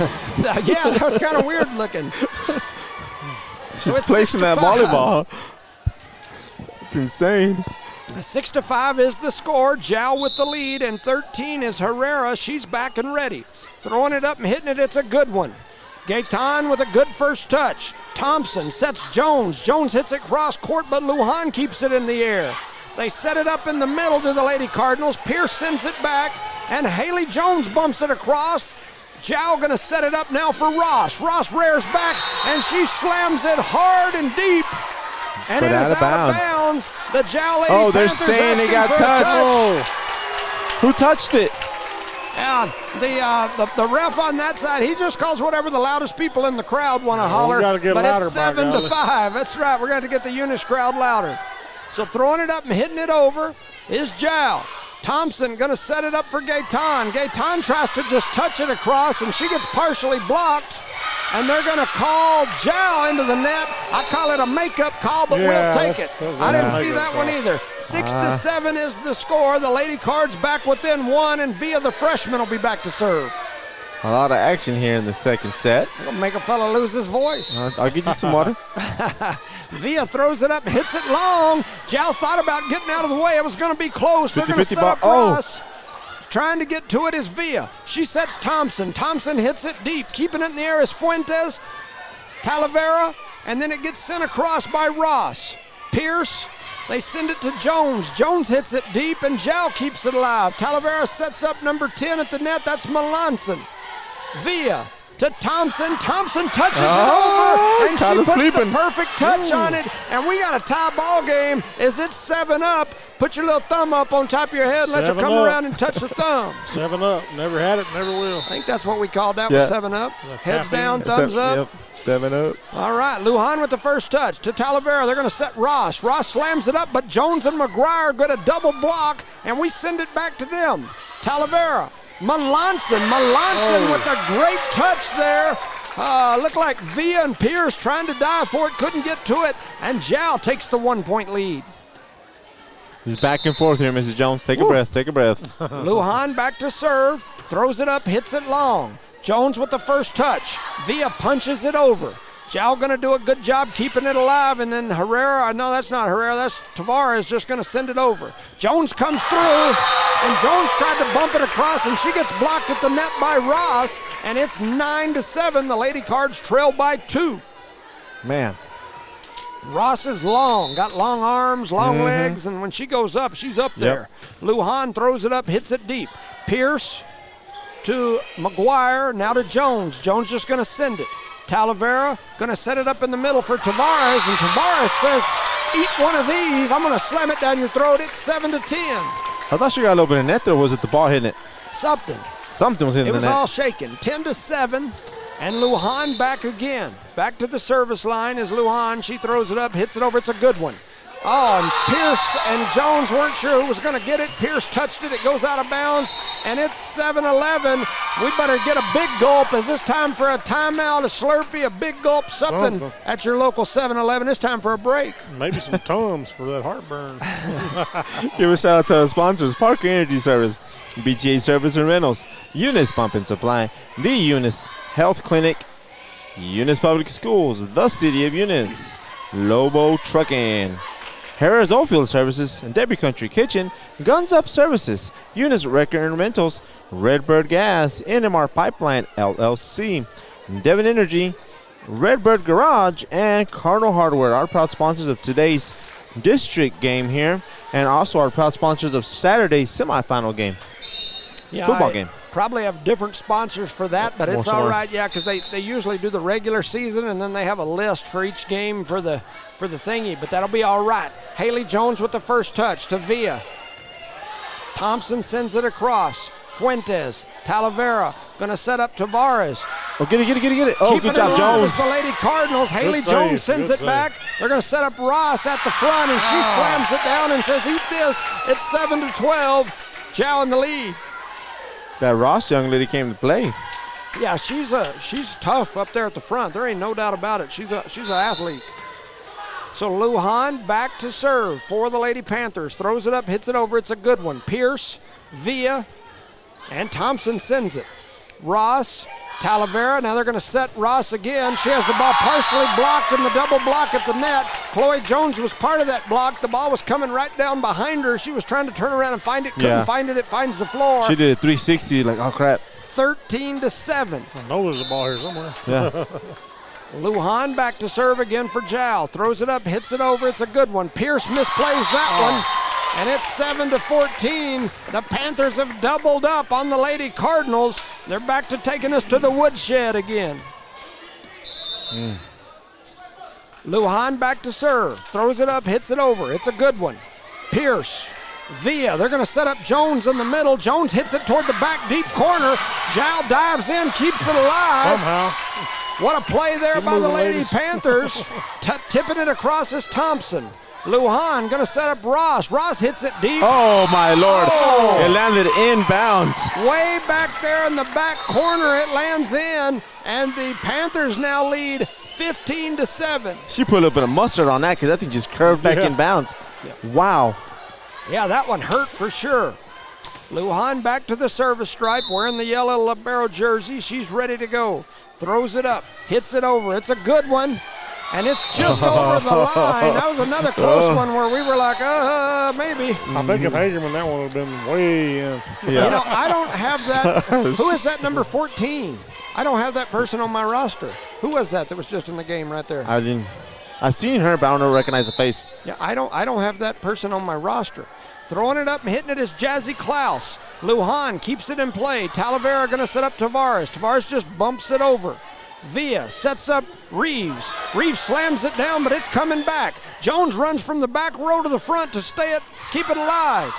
Yeah, that was kind of weird looking. She's it's placing that 6-5. volleyball. It's insane. 6-5 is the score. Jal with the lead, and 13 is Herrera. She's back and ready. Throwing it up and hitting it. It's a good one. Gaetan with a good first touch. Thompson sets Jones. Jones hits it cross court, but Lujan keeps it in the air. They set it up in the middle to the Lady Cardinals. Pierce sends it back, and Haley Jones bumps it across. Jal going to set it up now for Ross. Ross rears back, and she slams it hard and deep. And But it is out of out of bounds. The Jal Lady Oh, they're Panthers saying they asking got for a touched. touch. Who touched it? Yeah, the ref on that side, he just calls whatever the loudest people in the crowd want to holler. gotta get but louder, it's by 7-5. golly. That's right. We're going to get the Eunice crowd louder. So throwing it up and hitting it over is Jal. Thompson going to set it up for Gaetan. Gaetan tries to just touch it across, and she gets partially blocked. And they're going to call Jal into the net. I call it a makeup call, but Yeah, we'll take that's- it. that's I a didn't see makeup that one call. either. 6-7 is the score. The Lady Cards back within 1, and Via the freshman will be back to serve. A lot of action here in the second set. It'll make a fella lose his voice. I'll get you some water. Via throws it up and hits it long. Jal thought about getting out of the way. It was going to be close. They're going to 50-50 set up ball. Oh. Ross. Trying to get to it is Via. She sets Thompson. Thompson hits it deep. Keeping it in the air is Fuentes. Talavera. And then it gets sent across by Ross. Pierce. They send it to Jones. Jones hits it deep, and Jal keeps it alive. Talavera sets up number 10 at the net. That's Melanson. Via to Thompson. Thompson touches it over, and she kinda puts sleeping. the perfect touch on it. And we got a tie ball game. Is it 7-up? Put your little thumb up on top of your head and let you 7 come up. around and touch the thumb. 7-up. Never had it, never will. I think that's what we called that. Yeah. Was 7-up. Heads caffeine. down, thumbs up. Yep. 7-up. All right, Lujan with the first touch to Talavera. They're going to set Ross. Ross slams it up, but Jones and McGuire get a double block, and we send it back to them. Talavera, Melanson with a great touch there. Looked like Via and Pierce trying to dive for it, couldn't get to it, and Jal takes the 1-point lead. Just back and forth here, Mrs. Jones. Take a breath. Take a breath. Lujan back to serve, throws it up, hits it long. Jones with the first touch. Via punches it over. Jal going to do a good job keeping it alive, and then Herrera, no, that's not Herrera, that's Tavares just going to send it over. Jones comes through, and Jones tried to bump it across, and she gets blocked at the net by Ross, and it's 9-7. The Lady Cards trail by 2. Man. Ross is long, got long arms, long legs, and when she goes up, she's up there. Lujan throws it up, hits it deep. Pierce to McGuire, now to Jones. Jones just going to send it. Talavera going to set it up in the middle for Tavares, and Tavares says, eat one of these. I'm going to slam it down your throat. It's 7-10. I thought she got a little bit of net there. Or was it the ball hitting it? Something. Something was hitting It the was net. all shaken. 10-7, and Lujan back again. Back to the service line is Lujan. She throws it up, hits it over. It's a good one. Oh, and Pierce and Jones weren't sure who was going to get it. Pierce touched it. It goes out of bounds, and it's 7-11. We better get a big gulp. Is this time for a timeout, a Slurpee, a big gulp, something at your local 7-Eleven? It's time for a break. Maybe some Tums for that heartburn. Give a shout out to our sponsors: Parker Energy Service, BTA Service and Rentals, Eunice Pump and Supply, the Eunice Health Clinic, Eunice Public Schools, the City of Eunice, Lobo Trucking, Harris Oilfield Services, and Debbie Country Kitchen, Guns Up Services, Eunice Record and Rentals, Redbird Gas, NMR Pipeline LLC, Devon Energy, Redbird Garage, and Cardinal Hardware, our proud sponsors of today's district game here, and also our proud sponsors of Saturday's semifinal game, football game. Probably have different sponsors for that, but it's all right, yeah, because they usually do the regular season, and then they have a list for each game for the thingy, but that'll be all right. Haley Jones with the first touch to Villa. Thompson sends it across. Fuentes, Talavera, going to set up Tavares. Oh, get it. Oh, Keeping good job, it alive Jones. is the Lady Cardinals. Haley Jones sends it back. They're going to set up Ross at the front, and she slams it down and says, eat this. It's 7-12. Chow in the lead. That Ross young lady came to play. Yeah, she's tough up there at the front. There ain't no doubt about it. She's an athlete. So Lujan back to serve for the Lady Panthers. Throws it up, hits it over. It's a good one. Pierce, Villa, and Thompson sends it. Ross, Talavera. Now they're going to set Ross again. She has the ball partially blocked in the double block at the net. Chloe Jones was part of that block. The ball was coming right down behind her. She was trying to turn around and find it. Couldn't find it. It finds the floor. She did a 360 like, oh, crap. 13-7. I know there's a ball here somewhere. Yeah. Lujan back to serve again for Jow. Throws it up, hits it over. It's a good one. Pierce misplays that one, and it's 7-14. The Panthers have doubled up on the Lady Cardinals. They're back to taking us to the woodshed again. Lujan back to serve. Throws it up, hits it over. It's a good one. Pierce, Villa. They're going to set up Jones in the middle. Jones hits it toward the back deep corner. Jow dives in, keeps it alive. Somehow. What a play there by the Lady Panthers. Tipping it across is Thompson. Lujan going to set up Ross. Ross hits it deep. Oh, my Lord. Oh. It landed inbounds. Way back there in the back corner, it lands in, and the Panthers now lead 15-7. She put a little bit of mustard on that because that thing just curved back in bounds. Yeah. Wow. Yeah, that one hurt for sure. Lujan back to the service stripe, wearing the yellow libero jersey. She's ready to go. Throws it up, hits it over. It's a good one, and it's just over the line. That was another close one where we were like, maybe. I think if Hagerman, that one would have been way in. Yeah. You know, I don't have that. Who is that number 14? I don't have that person on my roster. Who was that was just in the game right there? I seen her, but I don't recognize the face. Yeah, I don't have that person on my roster. Throwing it up and hitting it is Jazzy Klaus. Lujan keeps it in play. Talavera going to set up Tavares. Tavares just bumps it over. Villa sets up Reeves. Reeves slams it down, but it's coming back. Jones runs from the back row to the front to keep it alive.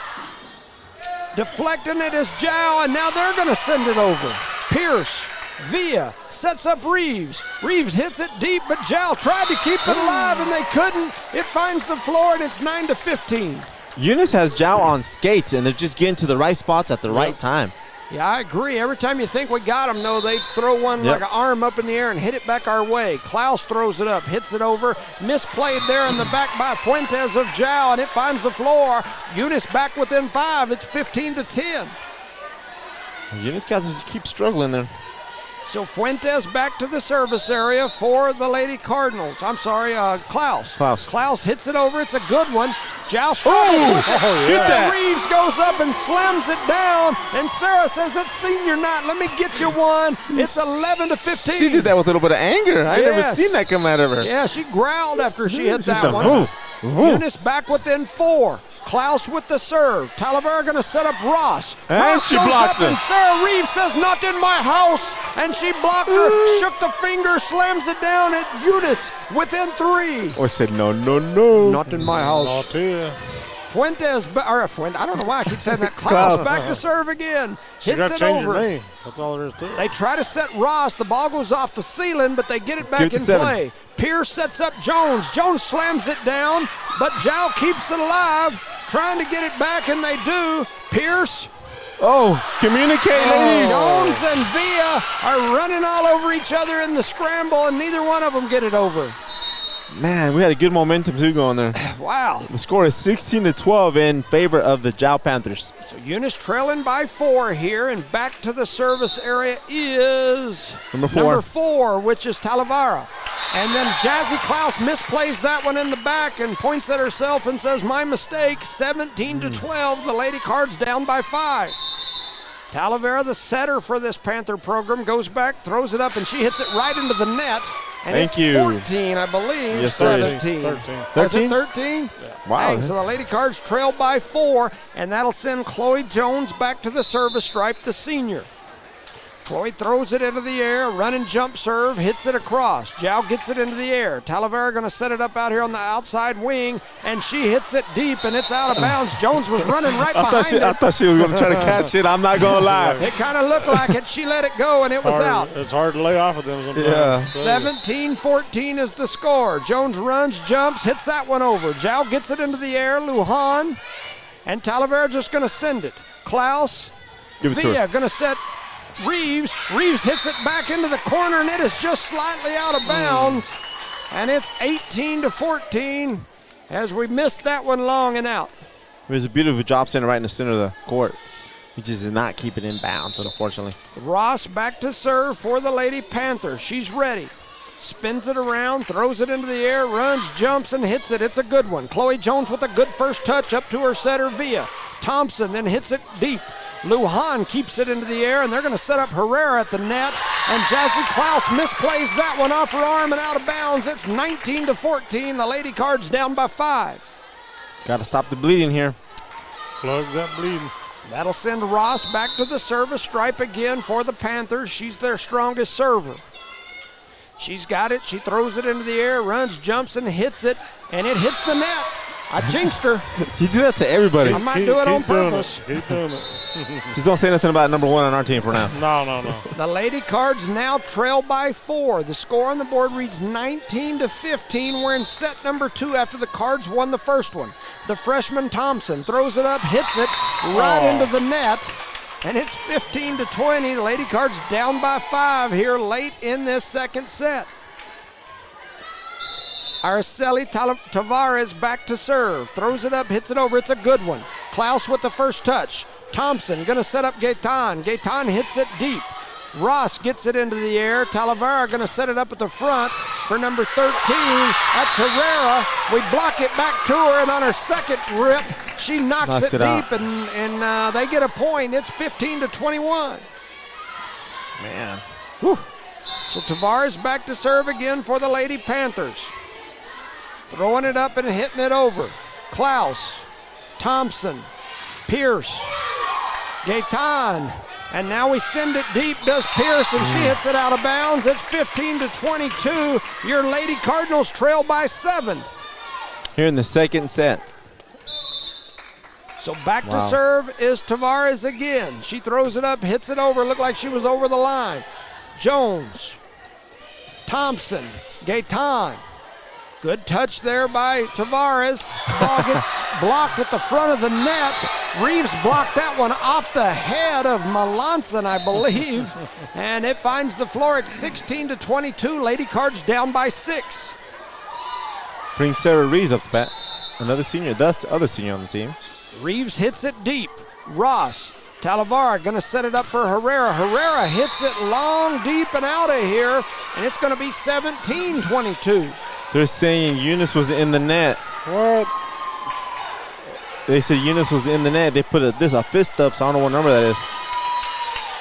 Deflecting it is Jow, and now they're going to send it over. Pierce, Villa sets up Reeves. Reeves hits it deep, but Jow tried to keep it alive, and they couldn't. It finds the floor, and it's 9-15. Eunice has Jow on skates, and they're just getting to the right spots at the right time. Yeah, I agree. Every time you think we got them, though, they throw one like an arm up in the air and hit it back our way. Klaus throws it up, hits it over. Misplayed there in the back by Fuentes of Jow, and it finds the floor. Eunice back within 5. It's 15-10. Eunice guys just keep struggling there. So Fuentes back to the service area for the Lady Cardinals. I'm sorry, Klaus. Klaus hits it over. It's a good one. Jow struggles with it. Get that. Reeves goes up and slams it down. And Sarah says, it's senior night. Let me get you one. It's 11-15. She did that with a little bit of anger. I never seen that come out of her. Yeah, she growled after she hit that one. Eunice back within 4. Klaus with the serve. Talavera going to set up Ross. And Ross she goes blocks up it. and Sarah Reeves says, not in my house. And she blocked her, shook the finger, slams it down at Eunice within 3. Or said, no. Not in my house. Not here. Fuentes, I don't know why I keep saying that. Klaus back to serve again. She Hits got to it change over. her name. That's all there is to it. They try to set Ross. The ball goes off the ceiling, but they get it back Give it in to 7. play. Pierce sets up Jones. Jones slams it down. but Jow keeps it alive, trying to get it back, and they do. Pierce. Oh, communicate, ladies. Jones and Villa are running all over each other in the scramble, and neither one of them get it over. Man, we had a good momentum too going there. Wow. The score is 16-12 in favor of the Jow Panthers. So Eunice trailing by 4 here, and back to the service area is Number 4, which is Talavera. And then Jazzy Klaus misplays that one in the back and points at herself and says, my mistake, 17-12. The Lady Cards down by 5. Talavera, the setter for this Panther program, goes back, throws it up, and she hits it right into the net. And Thank it's you. 14, I believe. Yes, sir. 17. 13. Oh, is it 13? Wow. Dang, so the Lady Cards trail by 4, and that'll send Chloe Jones back to the service stripe, the senior. Chloe throws it into the air, running jump serve, hits it across. Jow gets it into the air. Talavera going to set it up out here on the outside wing, and she hits it deep, and it's out of bounds. Jones was running right behind it. I thought she was going to try to catch it. I'm not going to lie. It kind of looked like it. She let it go, and it was out. It's hard to lay off of them sometimes. Yeah. 17-14 is the score. Jones runs, jumps, hits that one over. Jow gets it into the air. Lujan and Talavera just going to send it. Klaus, Give it to Villa her. going to set Reeves. Reeves hits it back into the corner, and it is just slightly out of bounds. And it's 18-14 as we missed that one long and out. It was a beautiful job center right in the center of the court. He just did not keep it in bounds, unfortunately. Ross back to serve for the Lady Panthers. She's ready. Spins it around, throws it into the air, runs, jumps, and hits it. It's a good one. Chloe Jones with a good first touch up to her setter, Villa. Thompson then hits it deep. Lujan keeps it into the air, and they're going to set up Herrera at the net. And Jazzy Klaus misplays that one off her arm and out of bounds. It's 19-14. The Lady Cards down by 5. Got to stop the bleeding here. Plug that bleeding. That'll send Ross back to the service stripe again for the Panthers. She's their strongest server. She's got it. She throws it into the air, runs, jumps, and hits it. And it hits the net. I jinxed her. You do that to everybody. I might do it on purpose. Keep doing it. Just don't say nothing about number 1 on our team for now. No. The Lady Cards now trail by 4. The score on the board reads 19-15. We're in set number 2 after the Cards won the first one. The freshman Thompson throws it up, hits it right into the net, and it's 15-20. The Lady Cards down by 5 here late in this second set. Araceli Tavares back to serve. Throws it up, hits it over. It's a good one. Klaus with the first touch. Thompson going to set up Gaetan. Gaetan hits it deep. Ross gets it into the air. Talavera going to set it up at the front for number 13. That's Herrera. We block it back to her, and on her second rip, she knocks it deep, and they get a point. It's 15-21. Man. Whew. So Tavares back to serve again for the Lady Panthers. Throwing it up and hitting it over. Klaus, Thompson, Pierce, Gaetan, and now we send it deep, does Pierce, and she hits it out of bounds. It's 15-22. Your Lady Cardinals trail by 7. Here in the second set. So back to serve is Tavares again. She throws it up, hits it over, looked like she was over the line. Jones, Thompson, Gaetan. Good touch there by Tavares. Ball gets blocked at the front of the net. Reeves blocked that one off the head of Melanson, I believe. And it finds the floor at 16-22. Lady Cards down by 6. Bring Sarah Reeves up the bat. Another senior. That's the other senior on the team. Reeves hits it deep. Ross, Talavera going to set it up for Herrera. Herrera hits it long, deep, and out of here. And it's going to be 17-22. They're saying Eunice was in the net. What? They said Eunice was in the net. They put a fist up, so I don't know what number that is.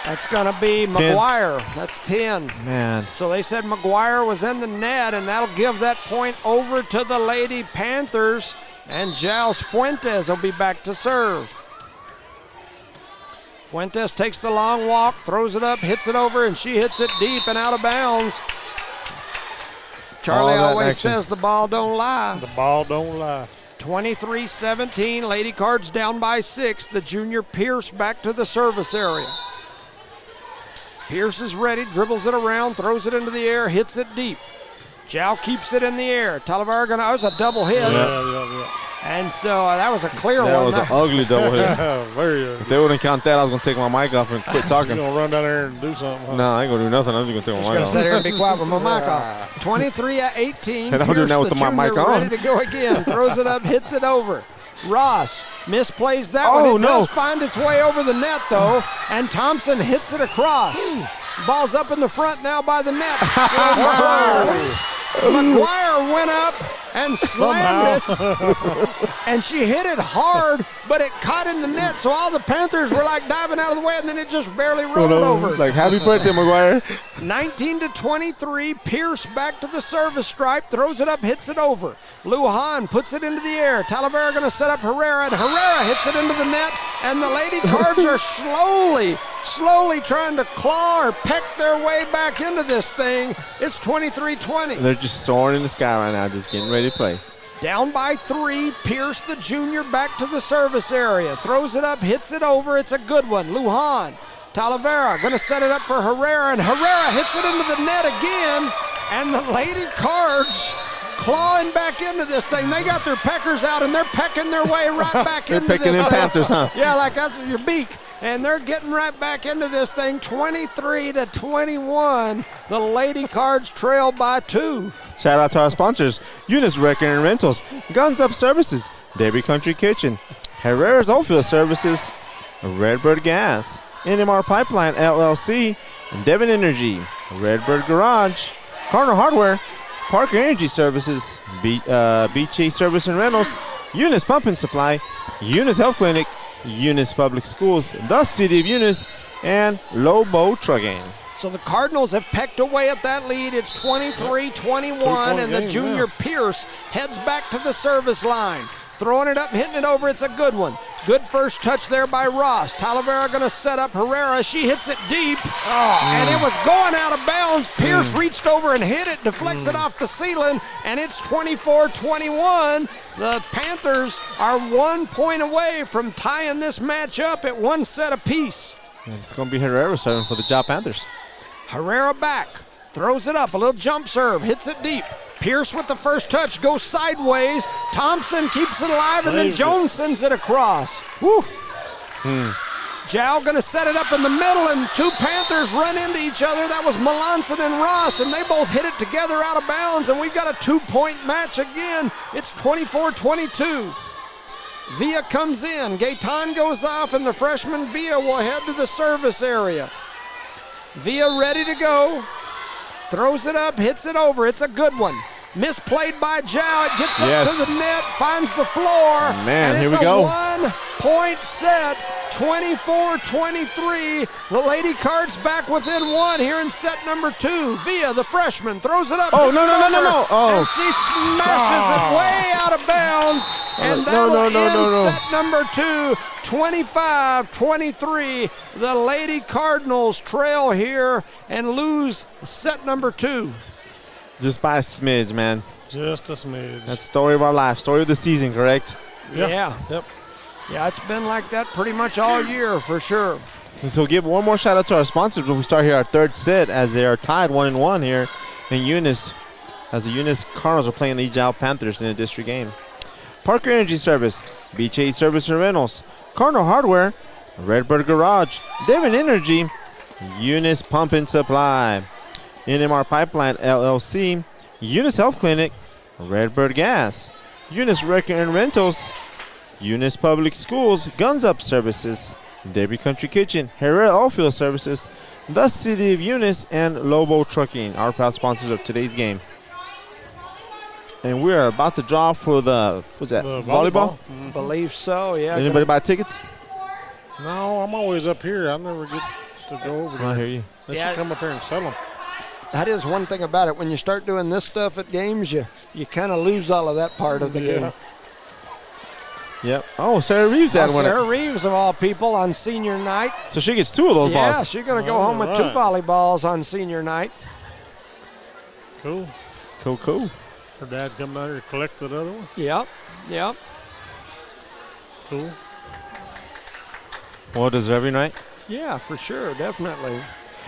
That's going to be 10. McGuire. That's 10. Man. So they said McGuire was in the net, and that'll give that point over to the Lady Panthers. And Giles Fuentes will be back to serve. Fuentes takes the long walk, throws it up, hits it over, and she hits it deep and out of bounds. Charlie always says the ball don't lie. The ball don't lie. 23-17, Lady Cards down by 6. The junior Pierce back to the service area. Pierce is ready, dribbles it around, throws it into the air, hits it deep. Jow keeps it in the air. Talavera gonna, that was a double hit. Yeah. And so that was a clear That one. was an ugly double hit. Very If they wouldn't count that, I was going to take my mic off and quit You talking. gonna run down there and do something? Huh? No, I ain't going to do nothing. I'm just going to take my Gonna mic sit off. here and be quiet with my mic off. 23-18. And I'm doing Pierce, that with the my mic junior, on. ready to go again. Throws it up, hits it over. Ross misplays that Oh, one. It no. does find its way over the net, though, and Thompson hits it across. Ball's up in the front now by the net. McGuire went up and slammed it, and she hit it hard, but it caught in the net, so all the Panthers were like diving out of the way, and then it just barely rolled over. Like, happy birthday, McGuire. 19-23, Pierce back to the service stripe, throws it up, hits it over. Lujan puts it into the air. Talavera going to set up Herrera, and Herrera hits it into the net, and the Lady Cards are slowly trying to claw or peck their way back into this thing. It's 23-20. They're just soaring in the sky right now, just getting ready to play. Down by 3, Pierce the junior back to the service area. Throws it up, hits it over. It's a good one. Lujan. Talavera going to set it up for Herrera, and Herrera hits it into the net again. And the Lady Cards clawing back into this thing. They got their peckers out, and they're pecking their way right back into this thing. They're picking in Panthers, huh? Yeah, like that's your beak. And they're getting right back into this thing, 23-21. The Lady Cards trail by 2. Shout out to our sponsors, Eunice Wrecking and Rentals, Guns Up Services, Dairy Country Kitchen, Herrera's Oilfield Services, Redbird Gas, NMR Pipeline LLC, Devon Energy, Redbird Garage, Cardinal Hardware, Parker Energy Services, BC Service and Rentals, Eunice Pump and Supply, Eunice Health Clinic, Eunice Public Schools, the City of Eunice, and Lobo Trucking. So the Cardinals have pecked away at that lead. It's 23-21, and the game, junior Pierce heads back to the service line. Throwing it up, hitting it over. It's a good one. Good first touch there by Ross. Talavera going to set up Herrera. She hits it deep, and it was going out of bounds. Pierce reached over and hit it, deflects it off the ceiling, and it's 24-21. The Panthers are 1 point away from tying this match up at 1 set apiece. And it's going to be Herrera serving for the Job Panthers. Herrera back, throws it up, a little jump serve, hits it deep. Pierce with the first touch, goes sideways. Thompson keeps it alive, and then Saved Jones sends it across. Woo. Jow going to set it up in the middle, and 2 Panthers run into each other. That was Melanson and Ross, and they both hit it together out of bounds, and we've got a 2-point match again. It's 24-22. Villa comes in. Gaetan goes off, and the freshman Villa will head to the service area. Villa ready to go. Throws it up, hits it over. It's a good one. Misplayed by Jow. It gets up to the net, finds the floor. Man, and here it's we go. a 1-point set, 24-23. The Lady Cards back within 1 here in set number 2. Villa, the freshman, throws it up. Oh, hits no, it no, no, no, over, no. Oh. And she smashes it way out of bounds. And No, that'll no, no, end set number 2, 25-23. The Lady Cardinals trail here and lose set number 2. Just by a smidge, man. Just a smidge. That's story of our life, story of the season, correct? Yeah. Yep. Yeah, it's been like that pretty much all year for sure. So give one more shout out to our sponsors when we start here our 3rd set, as they are tied 1-1 here in Eunice, as the Eunice Cardinals are playing the Jow Panthers in a district game. Parker Energy Service, BJ Service and Rentals, Cardinal Hardware, Redbird Garage, Devon Energy, Eunice Pump and Supply, NMR Pipeline LLC, Eunice Health Clinic, Redbird Gas, Eunice Wrecking and Rentals, Eunice Public Schools, Guns Up Services, Dairy Country Kitchen, Herrera Oilfield Services, the City of Eunice, and Lobo Trucking, our proud sponsors of today's game. And we are about to draw for the, what's that, The volleyball? Believe so, yeah. Anybody buy tickets? No, I'm always up here. I never get to go over I there. hear you. They Yeah. should come up here and sell them. That is one thing about it. When you start doing this stuff at games, you kind of lose all of that part of the game. Yep. Oh, Sarah Reeves that one. Sarah Reeves, of all people, on senior night. So she gets 2 of those Yeah, balls. she's going to go home with 2 right. volleyballs on senior night. Cool. Cool. Her dad come down here to collect that other one. Yep. Cool. Well deserving, right? Yeah, for sure, definitely.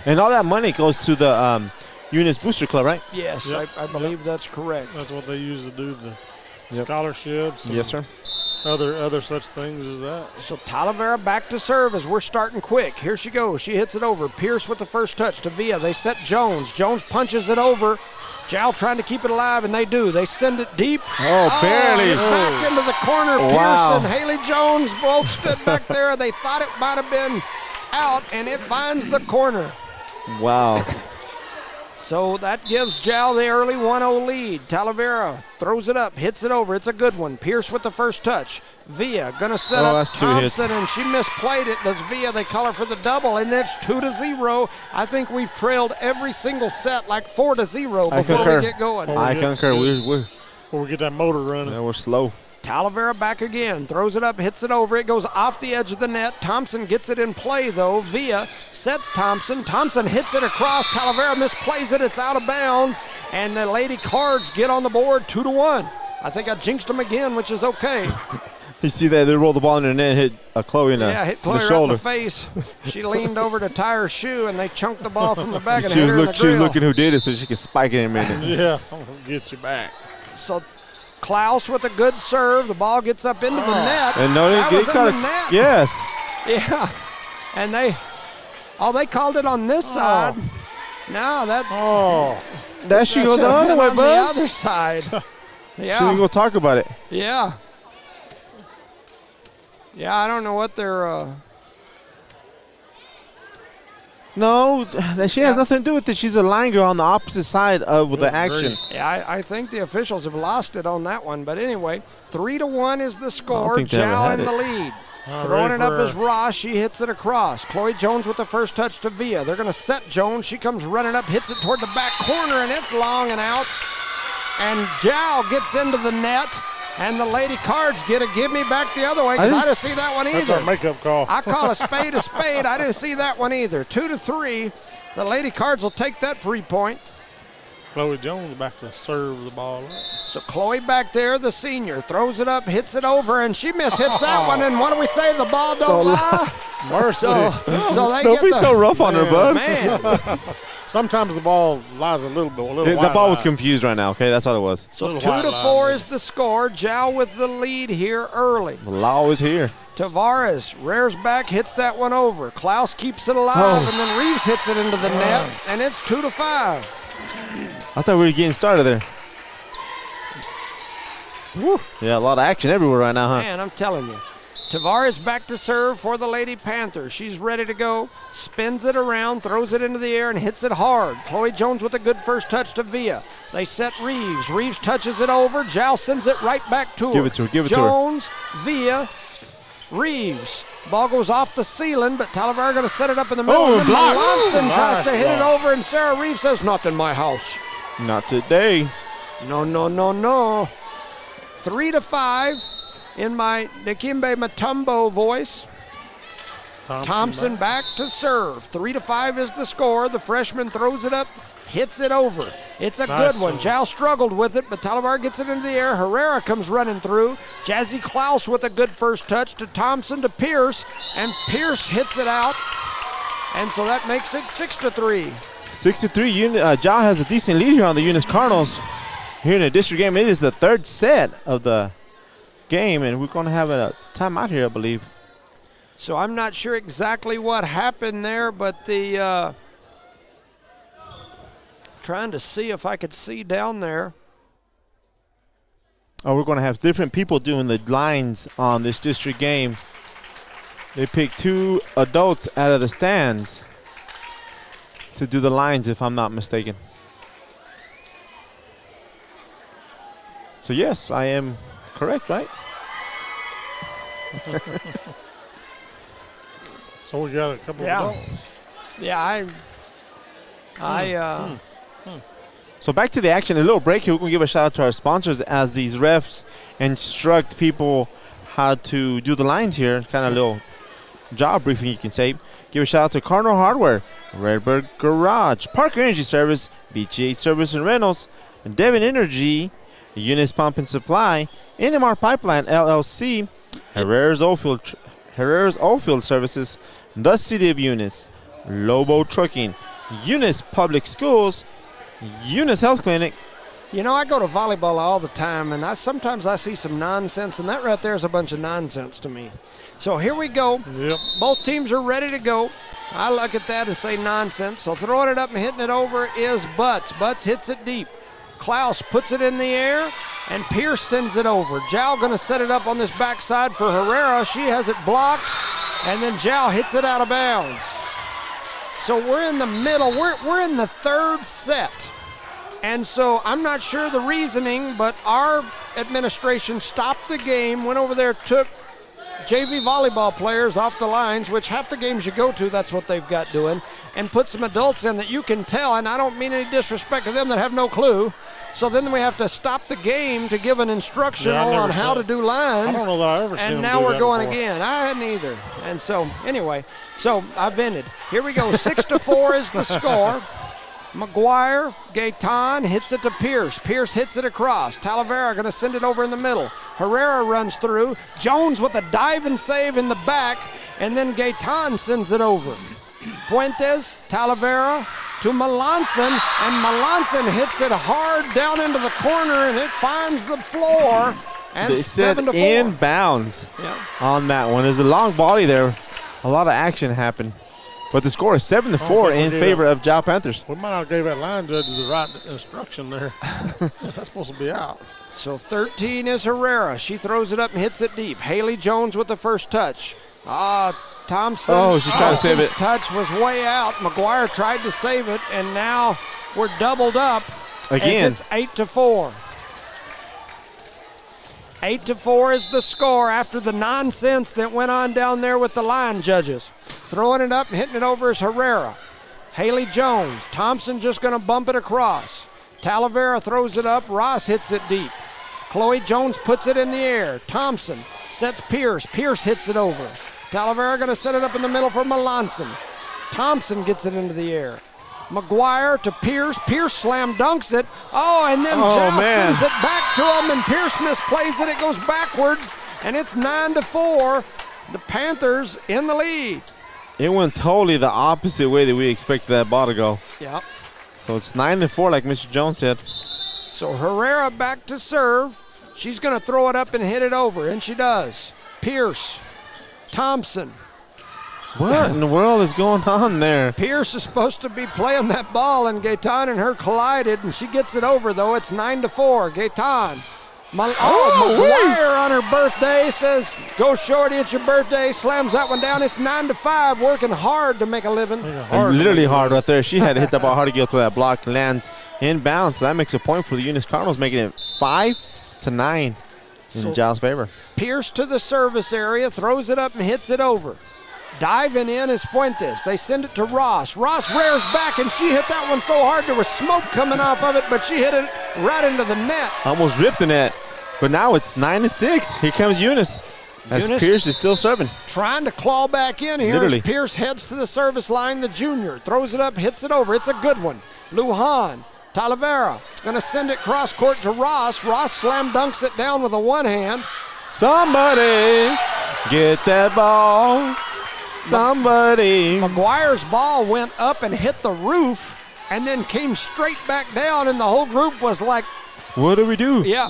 And all that money goes to the Eunice Booster Club, right? Yes, Yep. I believe that's correct. That's what they usually do, the Yep. scholarships. And Yes, sir. Other such things as that. So Talavera back to serve as we're starting quick. Here she goes. She hits it over. Pierce with the first touch to Villa. They set Jones. Jones punches it over. Jow trying to keep it alive, and they do. They send it deep. Oh, barely. And back into the corner. Wow. Pierce and Haley Jones both stood back there. They thought it might have been out, and it finds the corner. Wow. So that gives Jow the early 1-0 lead. Talavera throws it up, hits it over. It's a good one. Pierce with the first touch. Villa gonna set up that's 2 hits. Thompson, and she misplayed it. Does Villa? They call her for the double, and it's 2-0. I think we've trailed every single set like 4-0 I before concur. we get going. I concur. We're Before we get that motor running. we're slow. Talavera back again, throws it up, hits it over. It goes off the edge of the net. Thompson gets it in play, though. Villa sets Thompson. Thompson hits it across. Talavera misplays it. It's out of bounds. And the Lady Cards get on the board 2-1. I think I jinxed them again, which is okay. You see that? They rolled the ball in the net and hit Chloe in the, Yeah, hit Chloe the right in shoulder. the face. She leaned over to tie her shoe, and they chunked the ball from the back and She hit was, her in the she was grill. looking who did it so she could spike it in a minute. Yeah, I'm going to get you back. So Klaus with a good serve. The ball gets up into the net. And no, that they was in caught the it. net. Yes. Yeah. And they called it on this side. No, that That should go should the have other been way, on the bud. other side. Shouldn't Yeah. go talk about it. Yeah. Yeah, I don't know what they're No, that she has Yeah. nothing to do with it. She's a line girl on the opposite side of the action. Yeah, I think the officials have lost it on that one. But anyway, 3-1 is the score. think they ever Jow had in it. the lead. All Throwing ready it up for is Ross. She hits it across. Chloe Jones with the first touch to Villa. They're going to set Jones. She comes running up, hits it toward the back corner, and it's long and out. And Jow gets into the net, and the Lady Cards get a give me back the other way because I didn't see that one That's our either. makeup call. I call a spade a spade. I didn't see that one either. 2-3. The Lady Cards will take that free point. Chloe Jones back to serve the ball up. So Chloe back there, the senior, throws it up, hits it over, and she mishits that one. And what do we say? The ball don't lie. Mercy. So they Don't get be the, so rough on her, bud. Man. Sometimes the ball lies a little bit. The ball was confused right now, okay? That's all it was. So Little 2-4 white is the score. Jow with the lead here early. The law is here. Tavares rears back, hits that one over. Klaus keeps it alive, and then Reeves hits it into the net, and it's 2-5. I thought we were getting started there. Woo. Yeah, a lot of action everywhere right now, huh? Man, I'm telling you. Tavares back to serve for the Lady Panthers. She's ready to go. Spins it around, throws it into the air, and hits it hard. Chloe Jones with a good first touch to Villa. They set Reeves. Reeves touches it over. Jow sends it right back to her. Give it to her, give it to her. Jones, Villa, Reeves. Ball goes off the ceiling, but Talavera going to set it up in the middle. Oh, and then block. Melanson tries Nice to hit it block. over, and Sarah Reeves says, "Not in my house." Not today. No, no, no, no. 3-5 in my Dikembe Mutombo voice. Thompson back to serve. 3-5 is the score. The freshman throws it up, hits it over. It's a Nice good one. one. Jow struggled with it, but Talavera gets it into the air. Herrera comes running through. Jazzy Klaus with a good first touch to Thompson to Pierce, and Pierce hits it out. And so that makes it 6-3. 6-3. Jow has a decent lead here on the Eunice Cardinals. Here in the district game, it is the third set of the game, and we're going to have a timeout here, I believe. So I'm not sure exactly what happened there, but the trying to see if I could see down there. Oh, we're going to have different people doing the lines on this district game. They picked 2 adults out of the stands to do the lines, if I'm not mistaken. So, yes, I am correct, right? So we got a couple Yeah. of adults. Yeah, So back to the action, a little break here. We're going to give a shout out to our sponsors as these refs instruct people how to do the lines here. Kind of a little job briefing, you can say. Give a shout out to Cardinal Hardware, Redbird Garage, Parker Energy Service, BGH Service and Rentals, Devon Energy, Eunice Pump and Supply, NMR Pipeline LLC, Herrera's Oilfield Services, the City of Eunice, Lobo Trucking, Eunice Public Schools, Eunice Health Clinic. You know, I go to volleyball all the time, and sometimes I see some nonsense, and that right there is a bunch of nonsense to me. So here we go. Yep. Both teams are ready to go. I look at that and say nonsense. So throwing it up and hitting it over is Butts. Butts hits it deep. Klaus puts it in the air, and Pierce sends it over. Jow going to set it up on this backside for Herrera. She has it blocked, and then Jow hits it out of bounds. So we're in the middle. We're in the third set. And so I'm not sure the reasoning, but our administration stopped the game, went over there, took JV volleyball players off the lines, which half the games you go to, that's what they've got doing, and put some adults in that you can tell, and I don't mean any disrespect to them that have no clue. So then we have to stop the game to give an instruction on how to do lines. I don't know that I ever seen And them now do we're that going before. again. I hadn't either. And so anyway, so I vented. Here we go. 6-4 is the score. McGuire, Gaetan hits it to Pierce. Pierce hits it across. Talavera going to send it over in the middle. Herrera runs through. Jones with a dive and save in the back, and then Gaetan sends it over. Fuentes, Talavera to Melanson, and Melanson hits it hard down into the corner, and it finds the floor. And They said 7-4. inbounds Yeah. on that one. There's a long volley there. A lot of action happened. But the score is 7-4 in favor of Jow Panthers. We might not have gave that line judge the right instruction there. That's supposed to be out. So 13 is Herrera. She throws it up and hits it deep. Haley Jones with the first touch. Thompson. Oh, she tried to save Thompson's it. touch was way out. McGuire tried to save it, and now we're doubled up. Again. As it's 8-4. 8-4 is the score after the nonsense that went on down there with the line judges. Throwing it up and hitting it over is Herrera. Haley Jones. Thompson just going to bump it across. Talavera throws it up. Ross hits it deep. Chloe Jones puts it in the air. Thompson sets Pierce. Pierce hits it over. Talavera going to set it up in the middle for Melanson. Thompson gets it into the air. McGuire to Pierce. Pierce slam dunks it. Oh, and then Jow sends it back to him, and Pierce misplays it. It goes backwards, and it's 9-4. The Panthers in the lead. It went totally the opposite way that we expected that ball to go. Yep. So it's 9-4, like Mr. Jones said. So Herrera back to serve. She's going to throw it up and hit it over, and she does. Pierce, Thompson. What in the world is going on there? Pierce is supposed to be playing that ball, and Gaetan and her collided, and she gets it over, though. It's 9-4. Gaetan. McGuire on her birthday says, go shorty, it's your birthday. Slams that one down. It's 9-5, working hard to make a living. Literally hard right there. She had to hit that ball hard to get through that block. Lands inbounds. So that makes a point for the Eunice Cardinals, making it 5-9 in Jow's favor. Pierce to the service area, throws it up and hits it over. Diving in is Fuentes. They send it to Ross. Ross rears back, and she hit that one so hard there was smoke coming off of it, but she hit it right into the net. Almost ripped the net. But now it's 9-6. Here comes Eunice. As Eunice Pierce is still serving. Trying to claw back in here. Literally. As Pierce heads to the service line, the junior. Throws it up, hits it over. It's a good one. Lujan. Talavera. Going to send it cross court to Ross. Ross slam dunks it down with a one hand. Somebody get that ball. Somebody. McGuire's ball went up and hit the roof and then came straight back down, and the whole group was like, what do we do? yeah.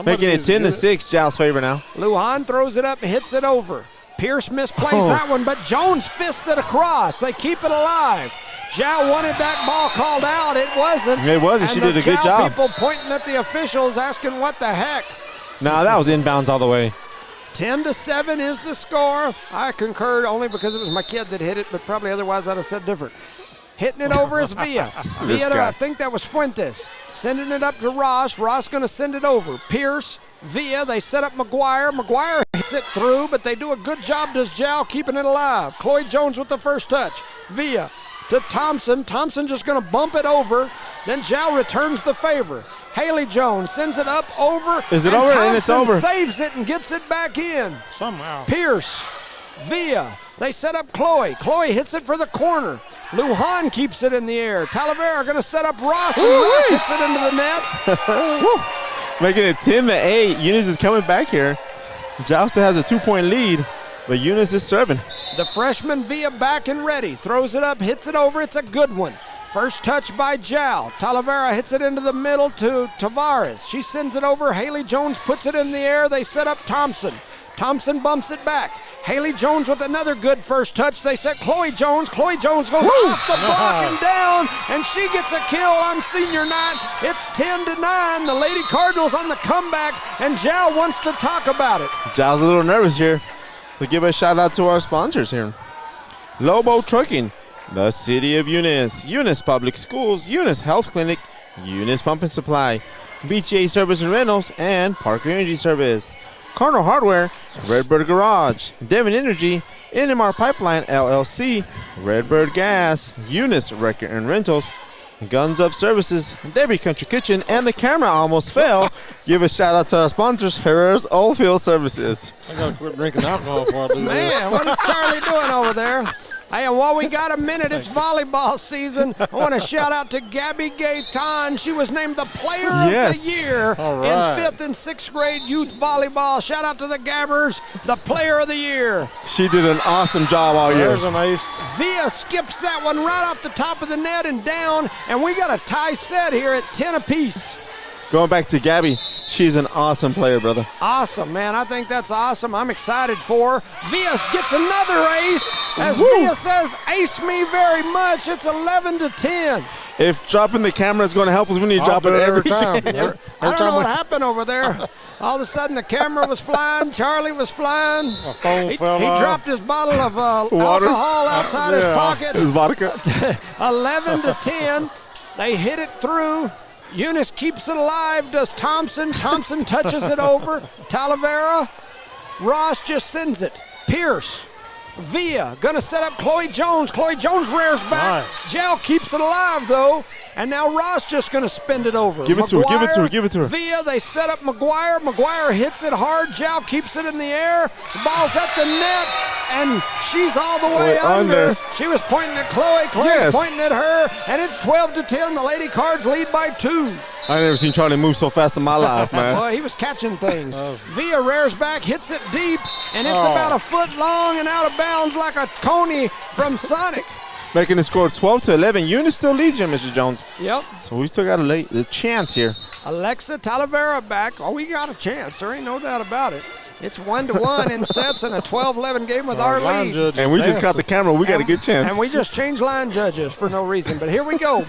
Making it 10-6, Jow's favor now. Lujan throws it up and hits it over. Pierce misplays that one, but Jones fists it across. They keep it alive. Jow wanted that ball called out. It wasn't. It wasn't. She did a good job. People pointing at the officials asking what the heck. No, that was inbounds all the way. 10-7 is the score. I concurred only because it was my kid that hit it, but probably otherwise I'd have said different. Hitting it over is Villa. Villa, I think that was Fuentes. Sending it up to Ross. Ross going to send it over. Pierce, Villa, they set up McGuire. McGuire hits it through, but they do a good job, does Jow, keeping it alive. Chloe Jones with the first touch. Villa to Thompson. Thompson just going to bump it over. Then Jow returns the favor. Haley Jones sends it up over. Is it and over? Thompson And it's over. Saves it and gets it back in. Somehow. Pierce, Villa, they set up Chloe. Chloe hits it for the corner. Lujan keeps it in the air. Talavera going to set up Ross, and Ross hits it into the net. Making it 10-8. Eunice is coming back here. Jow still has a 2-point lead, but Eunice is serving. The freshman Villa back and ready. Throws it up, hits it over. It's a good one. First touch by Jal. Talavera hits it into the middle to Tavares. She sends it over. Haley Jones puts it in the air. They set up Thompson. Thompson bumps it back. Haley Jones with another good first touch. They set Chloe Jones. Chloe Jones goes off the block and down, and she gets a kill on senior night. It's 10-9. The Lady Cardinals on the comeback, and Jal wants to talk about it. Jal's a little nervous here. We'll give a shout out to our sponsors here. Lobo Trucking, the City of Eunice, Eunice Public Schools, Eunice Health Clinic, Eunice Pump and Supply, BTA Service and Rentals, and Parker Energy Service. Cardinal Hardware, Redbird Garage, Devon Energy, NMR Pipeline LLC, Redbird Gas, Eunice Record and Rentals, Guns Up Services, Debbie Country Kitchen, and the camera almost fell. Give a shout out to our sponsors, Herrera's Oilfield Services. I gotta quit drinking alcohol before I do this. Man, what is Charlie doing over there? Hey, and while we got a minute, it's volleyball season. I want to shout out to Gabby Gayton. She was named the Player of the Year All right. in 5th and 6th grade youth volleyball. Shout out to the Gabbers, the Player of the Year. She did an awesome job all year. There's an ace. Via skips that one right off the top of the net and down, and we got a tie set here at 10 apiece. Going back to Gabby, she's an awesome player, brother. Awesome, man. I think that's awesome. I'm excited for her. Via gets another ace. As Via says, ace me very much. It's 11-10. If dropping the camera is going to help us, we need to drop it every time. I don't know what happened over there. All of a sudden, the camera was flying. Charlie was flying. My phone fell He off. dropped his bottle of Water? alcohol outside his pocket. It's vodka. 11-10. They hit it through. Eunice keeps it alive. Does Thompson. Thompson touches it over. Talavera. Ross just sends it. Pierce. Via gonna set up Chloe Jones. Chloe Jones rears back. Nice. Jal keeps it alive though. And now Ross just gonna spin it over. Give it to her, give it to her, give it to her. Via, they set up McGuire. McGuire hits it hard. Jal keeps it in the air. The ball's at the net, and she's all the way under. She was pointing at Chloe. Chloe's pointing at her, and it's 12-10. The Lady Cards lead by 2. I never seen Charlie move so fast in my life, man. Boy, he was catching things. Via rears back, hits it deep, and it's about a foot long and out of bounds like a coney from Sonic. Making the score 12-11. Eunice still leads here, Mr. Jones. Yep. So we still got a chance here. Alexa Talavera back. Oh, we got a chance. There ain't no doubt about it. It's 1-1 in sets in a 12-11 game with our lead. And we just got the camera. We got a good chance. And we just changed line judges for no reason. But here we go.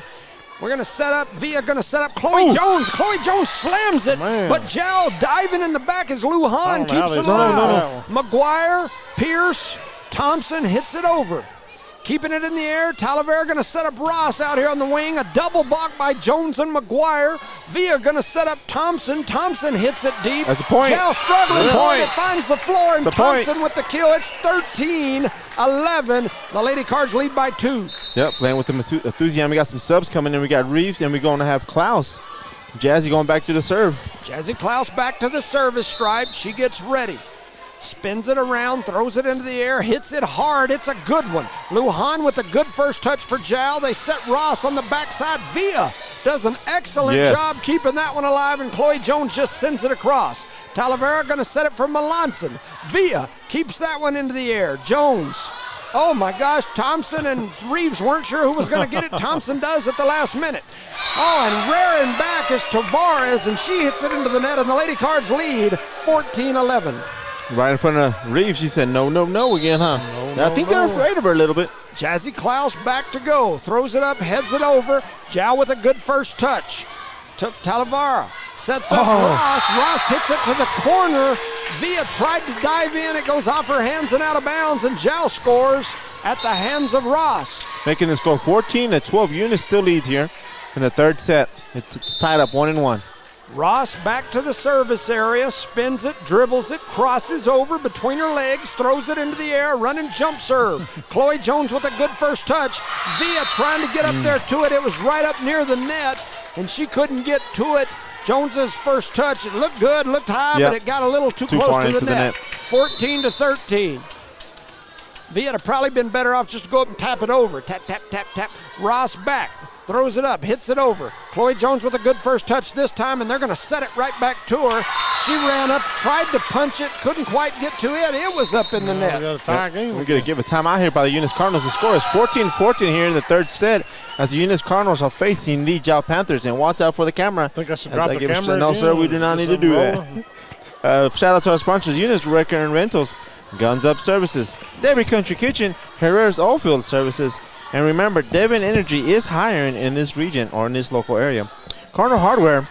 We're going to set up, Via going to set up Chloe Jones. Chloe Jones slams it, but Jal diving in the back as Lujan keeps it alive. McGuire, Pierce, Thompson hits it over. Keeping it in the air, Talavera going to set up Ross out here on the wing. A double block by Jones and McGuire. Via going to set up Thompson. Thompson hits it deep. That's a point. Jal struggling for it. It finds the floor, and Thompson point. with the kill. It's 13-11. The Lady Cards lead by 2. Yep, playing with the enthusiasm. We got some subs coming in. We got Reeves, and we're going to have Klaus. Jazzy going back to the serve. Jazzy Klaus back to the service stripe. She gets ready. Spins it around, throws it into the air, hits it hard. It's a good one. Lujan with a good first touch for Jal. They set Ross on the backside. Via does an excellent job keeping that one alive, and Chloe Jones just sends it across. Talavera going to set it for Melanson. Via keeps that one into the air. Jones. Oh my gosh, Thompson and Reeves weren't sure who was going to get it. Thompson does at the last minute. Oh, and rearing back is Tavares, and she hits it into the net, and the Lady Cards lead 14-11. Right in front of Reeves, she said no, no, no again, huh? I think they're afraid of her a little bit. Jazzy Klaus back to go. Throws it up, heads it over. Jal with a good first touch. To Talavera. Sets up Ross. Ross hits it to the corner. Via tried to dive in. It goes off her hands and out of bounds, and Jal scores at the hands of Ross. Making the score 14-12. Eunice still leads here in the third set. It's tied up 1-1. Ross back to the service area, spins it, dribbles it, crosses over between her legs, throws it into the air, running jump serve. Chloe Jones with a good first touch. Via trying to get up there to it. It was right up near the net, and she couldn't get to it. Jones's first touch, it looked good, looked high, but it got a little too close to the net. 14-13. Via'd have probably been better off just to go up and tap it over. Tap, tap, tap, tap. Ross back. throws it up, hits it over. Chloe Jones with a good first touch this time, and they're going to set it right back to her. She ran up, tried to punch it, couldn't quite get to it. It was up in the net. We got a tie game. We're going to give a timeout here by the Eunice Cardinals. The score is 14-14 here in the third set as the Eunice Cardinals are facing the Jow Panthers. And watch out for the camera. I think I should As drop I the give a camera No, again. sir, we do not need to do that. Shout out to our sponsors, Eunice Wrecker and Rentals, Guns Up Services, Dairy Country Kitchen, Herrera's Oilfield Services, and remember, Devon Energy is hiring in this region or in this local area. Cardinal Hardware,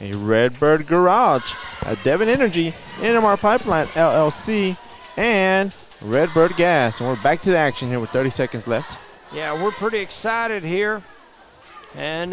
a Redbird Garage, a Devon Energy, NMR Pipeline LLC, and Redbird Gas. And we're back to the action here with 30 seconds left. Yeah, we're pretty excited here. And,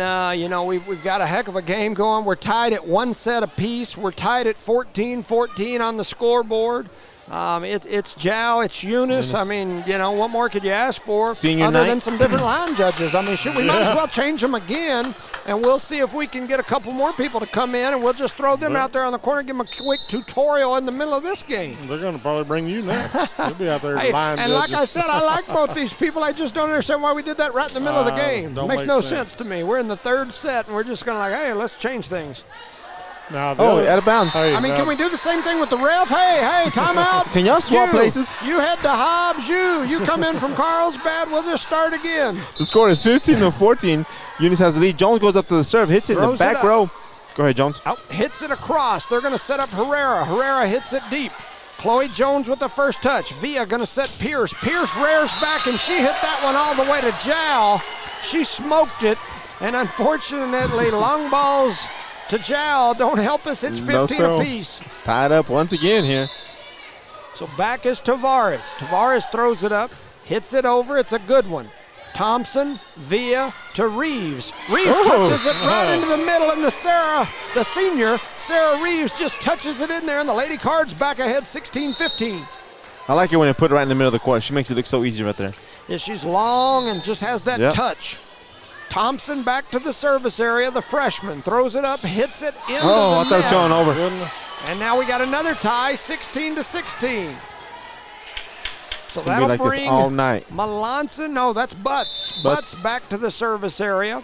we've got a heck of a game going. We're tied at 1 set apiece. We're tied at 14-14 on the scoreboard. It's Jow, it's Eunice. I mean, what more could you ask for Senior other night. than some different line judges? I mean, we might as well change them again, and we'll see if we can get a couple more people to come in, and we'll just throw them out there on the corner and give them a quick tutorial in the middle of this game. They're going to probably bring you next. You'll be out there line And judges. like I said, I like both these people. I just don't understand why we did that right in the middle of the game. Don't Makes make no sense. sense to me. We're in the third set, and we're just going to hey, let's change things. Now, Out of bounds. Hey, I mean, now- can we do the same thing with the ref? Hey, timeout. Can y'all swap You, places? You head to Hobbs. You come in from Carlsbad. We'll just start again. The score is 15-14. Eunice has the lead. Jones goes up to the serve, hits it in the Throws it back up. row. Go ahead, Jones. Out, hits it across. They're going to set up Herrera. Herrera hits it deep. Chloe Jones with the first touch. Villa going to set Pierce. Pierce rears back, and she hit that one all the way to Jow. She smoked it, and unfortunately, long balls to Jow don't help us. It's 15 apiece. It's tied up once again here. So back is Tavares. Tavares throws it up, hits it over. It's a good one. Thompson, Villa to Reeves. Reeves touches it right into the middle, and the senior, Sarah Reeves, just touches it in there, and the Lady Cards back ahead 16-15. I like it when they put it right in the middle of the court. She makes it look so easy right there. Yeah, she's long and just has that touch. Thompson back to the service area. The freshman throws it up, hits it into the I thought it was net. going over. And now we got another tie, 16-16. So It's gonna be that'll like this bring all night. Melanson. No, that's Butts. Butts back to the service area.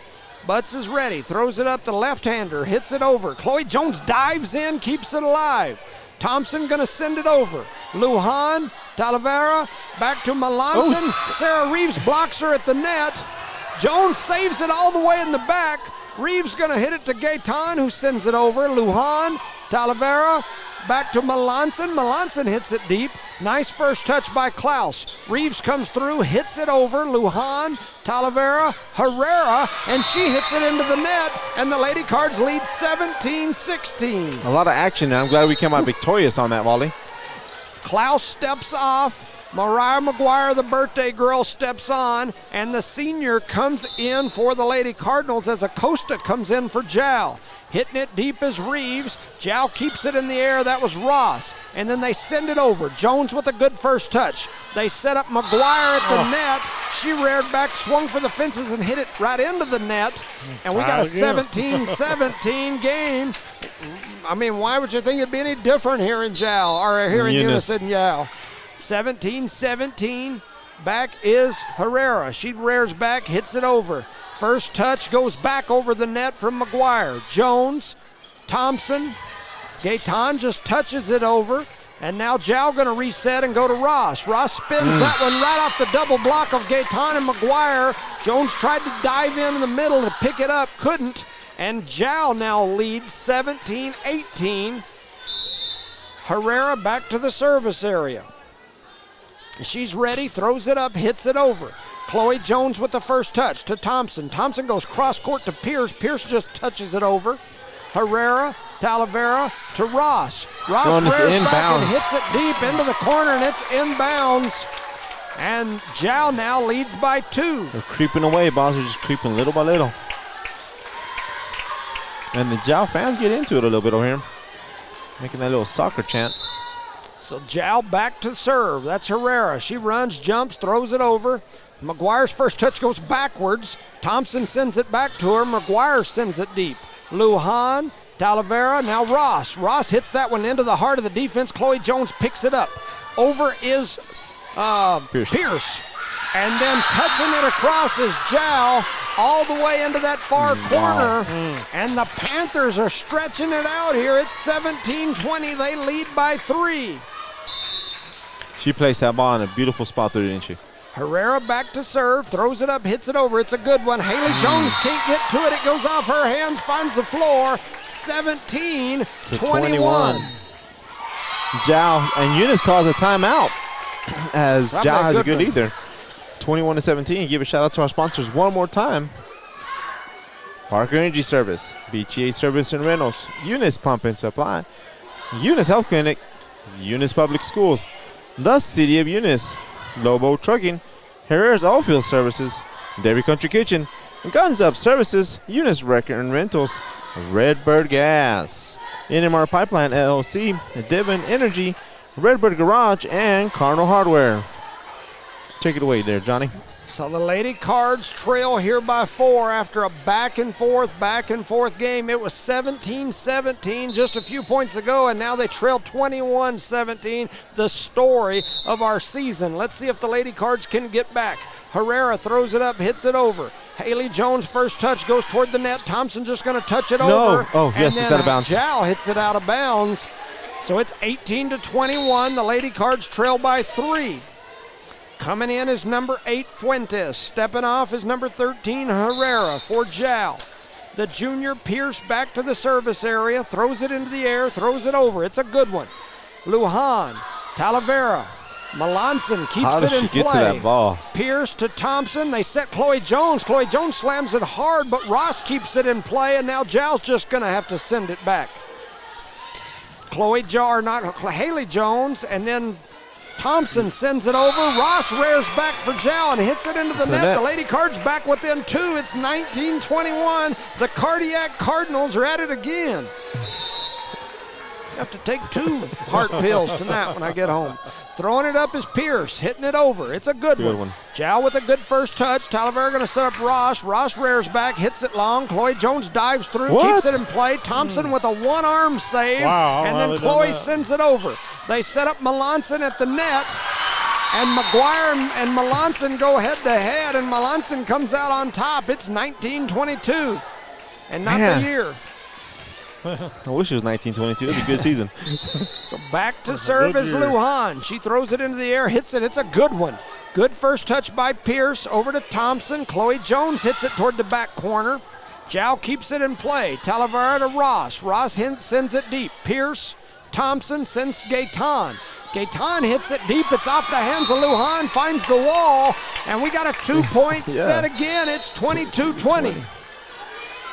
Butts is ready. Throws it up to left-hander. Hits it over. Chloe Jones dives in, keeps it alive. Thompson going to send it over. Lujan, Talavera, back to Melanson. Sarah Reeves blocks her at the net. Jones saves it all the way in the back. Reeves going to hit it to Gaetan, who sends it over. Lujan, Talavera, back to Melanson. Melanson hits it deep. Nice first touch by Klaus. Reeves comes through, hits it over. Lujan, Talavera, Herrera, and she hits it into the net, and the Lady Cards lead 17-16. A lot of action, and I'm glad we came out victorious on that, Wally. Klaus steps off. Mariah McGuire, the birthday girl, steps on, and the senior comes in for the Lady Cardinals as Acosta comes in for Jow. Hitting it deep is Reeves. Jow keeps it in the air. That was Ross. And then they send it over. Jones with a good first touch. They set up McGuire at the net. She reared back, swung for the fences, and hit it right into the net. And we got a 17-17 game. I mean, why would you think it'd be any different here in Jow, or here in Unison Jow? 17-17. Back is Herrera. She rears back, hits it over. First touch goes back over the net from McGuire. Jones, Thompson, Gaetan just touches it over. And now Jow going to reset and go to Ross. Ross spins that one right off the double block of Gaetan and McGuire. Jones tried to dive in the middle to pick it up, couldn't. And Jow now leads 17-18. Herrera back to the service area. She's ready, throws it up, hits it over. Chloe Jones with the first touch to Thompson. Thompson goes cross court to Pierce. Pierce just touches it over. Herrera, Talavera to Ross. Ross rears back and hits it deep into the corner, and it's inbounds. And Jow now leads by 2. They're creeping away, boss. They're just creeping little by little. And the Jow fans get into it a little bit over here, making that little soccer chant. So Jow back to serve. That's Herrera. She runs, jumps, throws it over. McGuire's first touch goes backwards. Thompson sends it back to her. McGuire sends it deep. Lujan, Talavera, now Ross. Ross hits that one into the heart of the defense. Chloe Jones picks it up. Over is Pierce. And then touching it across is Jow. all the way into that far corner. And the Panthers are stretching it out here. It's 17-20. They lead by 3. She placed that ball in a beautiful spot there, didn't she? Herrera back to serve, throws it up, hits it over. It's a good one. Haley Jones can't get to it. It goes off her hands, finds the floor. 17-21. Zhao and Eunice calls a timeout as Zhao has a good lead there. 21-17. Give a shout out to our sponsors one more time. Parker Energy Service, BTA Service and Rentals, Eunice Pump and Supply, Eunice Health Clinic, Eunice Public Schools, the City of Eunice, Lobo Trucking, Herrera's Oilfield Services, Dairy Country Kitchen, Guns Up Services, Eunice Record and Rentals, Redbird Gas, NMR Pipeline LLC, Devon Energy, Redbird Garage, and Cardinal Hardware. Take it away there, Johnny. So the Lady Cards trail here by 4 after a back and forth game. It was 17-17 just a few points ago, and now they trail 21-17, the story of our season. Let's see if the Lady Cards can get back. Herrera throws it up, hits it over. Haley Jones' first touch goes toward the net. Thompson just going to touch it over. Oh, yes, it's out of bounds. Zhao hits it out of bounds. So it's 18-21. The Lady Cards trail by 3. Coming in is number 8, Fuentes. Stepping off is number 13, Herrera for Zhao. The junior Pierce back to the service area, throws it into the air, throws it over. It's a good one. Lujan, Talavera, Melanson keeps it in play. Get to that ball? Pierce to Thompson. They set Chloe Jones. Chloe Jones slams it hard, but Ross keeps it in play, and now Zhao's just going to have to send it back. Haley Jones, and then Thompson sends it over. Ross rears back for Zhao and hits it into the net. The Lady Cards back within 2. It's 19-21. The Cardiac Cardinals are at it again. I have to take 2 heart pills tonight when I get home. Throwing it up is Pierce, hitting it over. It's a good one. Zhao with a good first touch. Talavera going to set up Ross. Ross rears back, hits it long. Chloe Jones dives through, keeps it in play. Thompson with a one-arm save, and then Chloe sends it over. They set up Melanson at the net, and McGuire and Melanson go head-to-head, and Melanson comes out on top. It's 19-22, and not the year. I wish it was 1922. It was a good season. So back to serve is Lujan. She throws it into the air, hits it. It's a good one. Good first touch by Pierce. Over to Thompson. Chloe Jones hits it toward the back corner. Zhao keeps it in play. Talavera to Ross. Ross sends it deep. Pierce, Thompson sends Gaetan. Gaetan hits it deep. It's off the hands of Lujan. Finds the wall. And we got a 2-point set again. It's 22-20.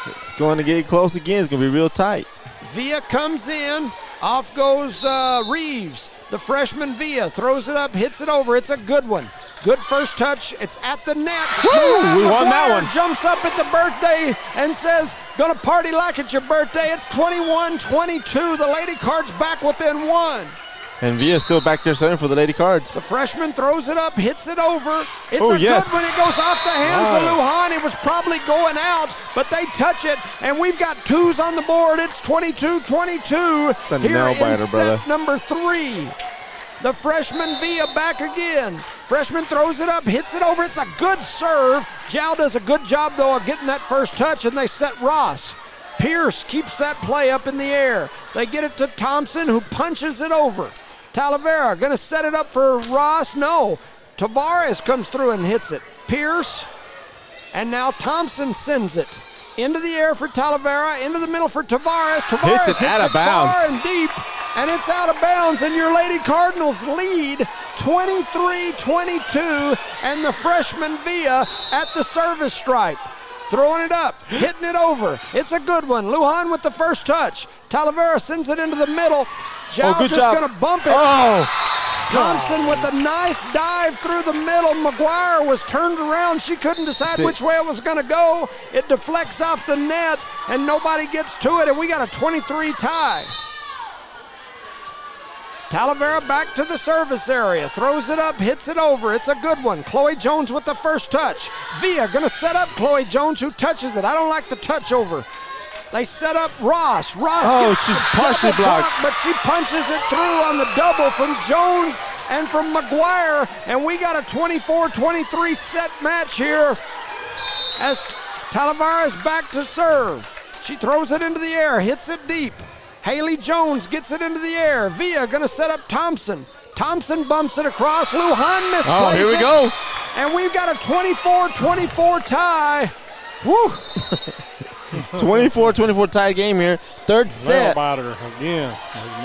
It's going to get close again. It's going to be real tight. Villa comes in. Off goes Reeves. The freshman Villa throws it up, hits it over. It's a good one. Good first touch. It's at the net. Woo! We won that one. Jumps up at the birthday and says, gonna party like it's your birthday. It's 21-22. The Lady Cards back within 1. And Villa's still back there serving for the Lady Cards. The freshman throws it up, hits it over. It's good when it goes off the hands of Lujan. It was probably going out, but they touch it, and we've got 2s on the board. It's 22-22 It's a here nail-biter, in set number 3. The freshman Villa back again. Freshman throws it up, hits it over. It's a good serve. Zhao does a good job, though, of getting that first touch, and they set Ross. Pierce keeps that play up in the air. They get it to Thompson, who punches it over. Talavera going to set it up for Ross. No. Tavares comes through and hits it. Pierce. And now Thompson sends it. Into the air for Talavera. Into the middle for Tavares. Tavares hits it out of bounds. Far and deep. And it's out of bounds. And your Lady Cardinals lead 23-22. And the freshman Villa at the service stripe. Throwing it up, hitting it over. It's a good one. Lujan with the first touch. Talavera sends it into the middle. Zhao just going to bump it. Thompson with a nice dive through the middle. McGuire was turned around. She couldn't decide which way it was going to go. It deflects off the net, and nobody gets to it, and we got a 23 tie. Talavera back to the service area, throws it up, hits it over. It's a good one. Chloe Jones with the first touch. Villa going to set up Chloe Jones, who touches it. I don't like the touch over. They set up Ross. She's partially blocked. But she punches it through on the double from Jones and from McGuire. And we got a 24-23 set match here as Talavera back to serve. She throws it into the air, hits it deep. Haley Jones gets it into the air. Villa going to set up Thompson. Thompson bumps it across. Lujan misplays Oh, here we it. go. And we've got a 24-24 tie. Woo! 24-24 tie game here. Third set. Nail-biter again.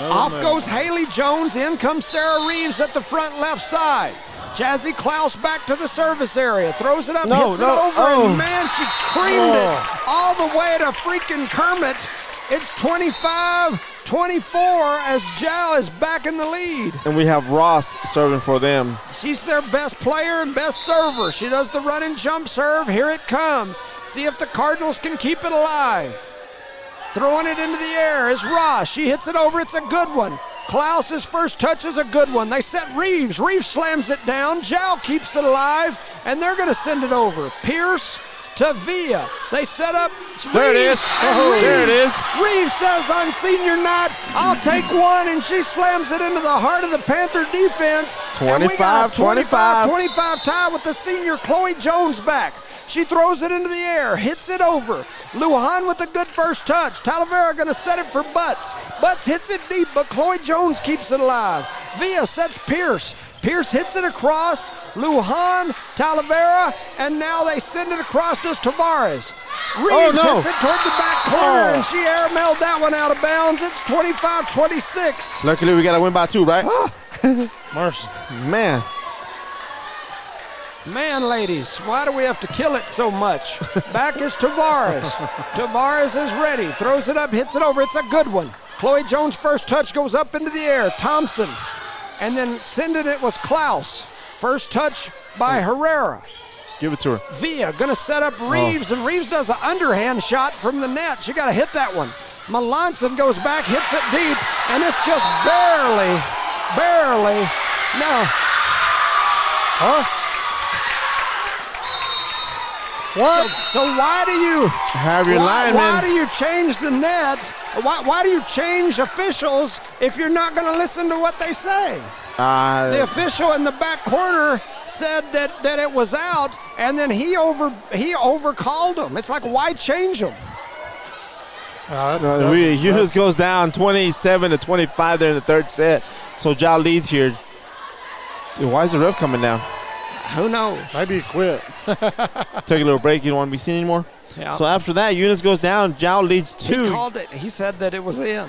Off goes Haley Jones. In comes Sarah Reeves at the front left side. Jazzy Klaus back to the service area. Throws it up, hits it over, and man, she creamed it all the way to freaking Kermit. It's 25-24 as Jal is back in the lead. And we have Ross serving for them. She's their best player and best server. She does the run and jump serve. Here it comes. See if the Cardinals can keep it alive. Throwing it into the air is Ross. She hits it over. It's a good one. Klaus's first touch is a good one. They set Reeves. Reeves slams it down. Jal keeps it alive, and they're going to send it over. Pierce to Villa. They set up Reeves. There it is. Reeves, There it is. Reeves says on senior night, I'll take one, and she slams it into the heart of the Panther defense. And we got a 25-25 tie with the senior Chloe Jones back. She throws it into the air, hits it over. Lujan with a good first touch. Talavera going to set it for Butts. Butts hits it deep, but Chloe Jones keeps it alive. Villa sets Pierce. Pierce hits it across. Lujan, Talavera, and now they send it across to Tavares. Reeves hits it toward the back corner, and she airmailed that one out of bounds. It's 25-26. Luckily, we got to win by 2, right? Mercy. Man. Man, ladies, why do we have to kill it so much? Back is Tavares. Tavares is ready. Throws it up, hits it over. It's a good one. Chloe Jones' first touch goes up into the air. Thompson. And then sending it was Klaus. First touch by Herrera. Give it to her. Villa going to set up Reeves, and Reeves does an underhand shot from the net. She got to hit that one. Melanson goes back, hits it deep, and it's just barely. No. Huh? What? So why do you Have your lineman. Why do you change the net? Why do you change officials if you're not going to listen to what they say? The official in the back corner said that it was out, and then he overcalled him. It's like, why change them? Eunice goes down 27-25 there in the third set. So Jal leads here. Dude, why is the ref coming down? Who knows? Maybe he quit. Take a little break. You don't want to be seen anymore? Yeah. So after that, Eunice goes down. Jal leads 2. He called it. He said that it was in.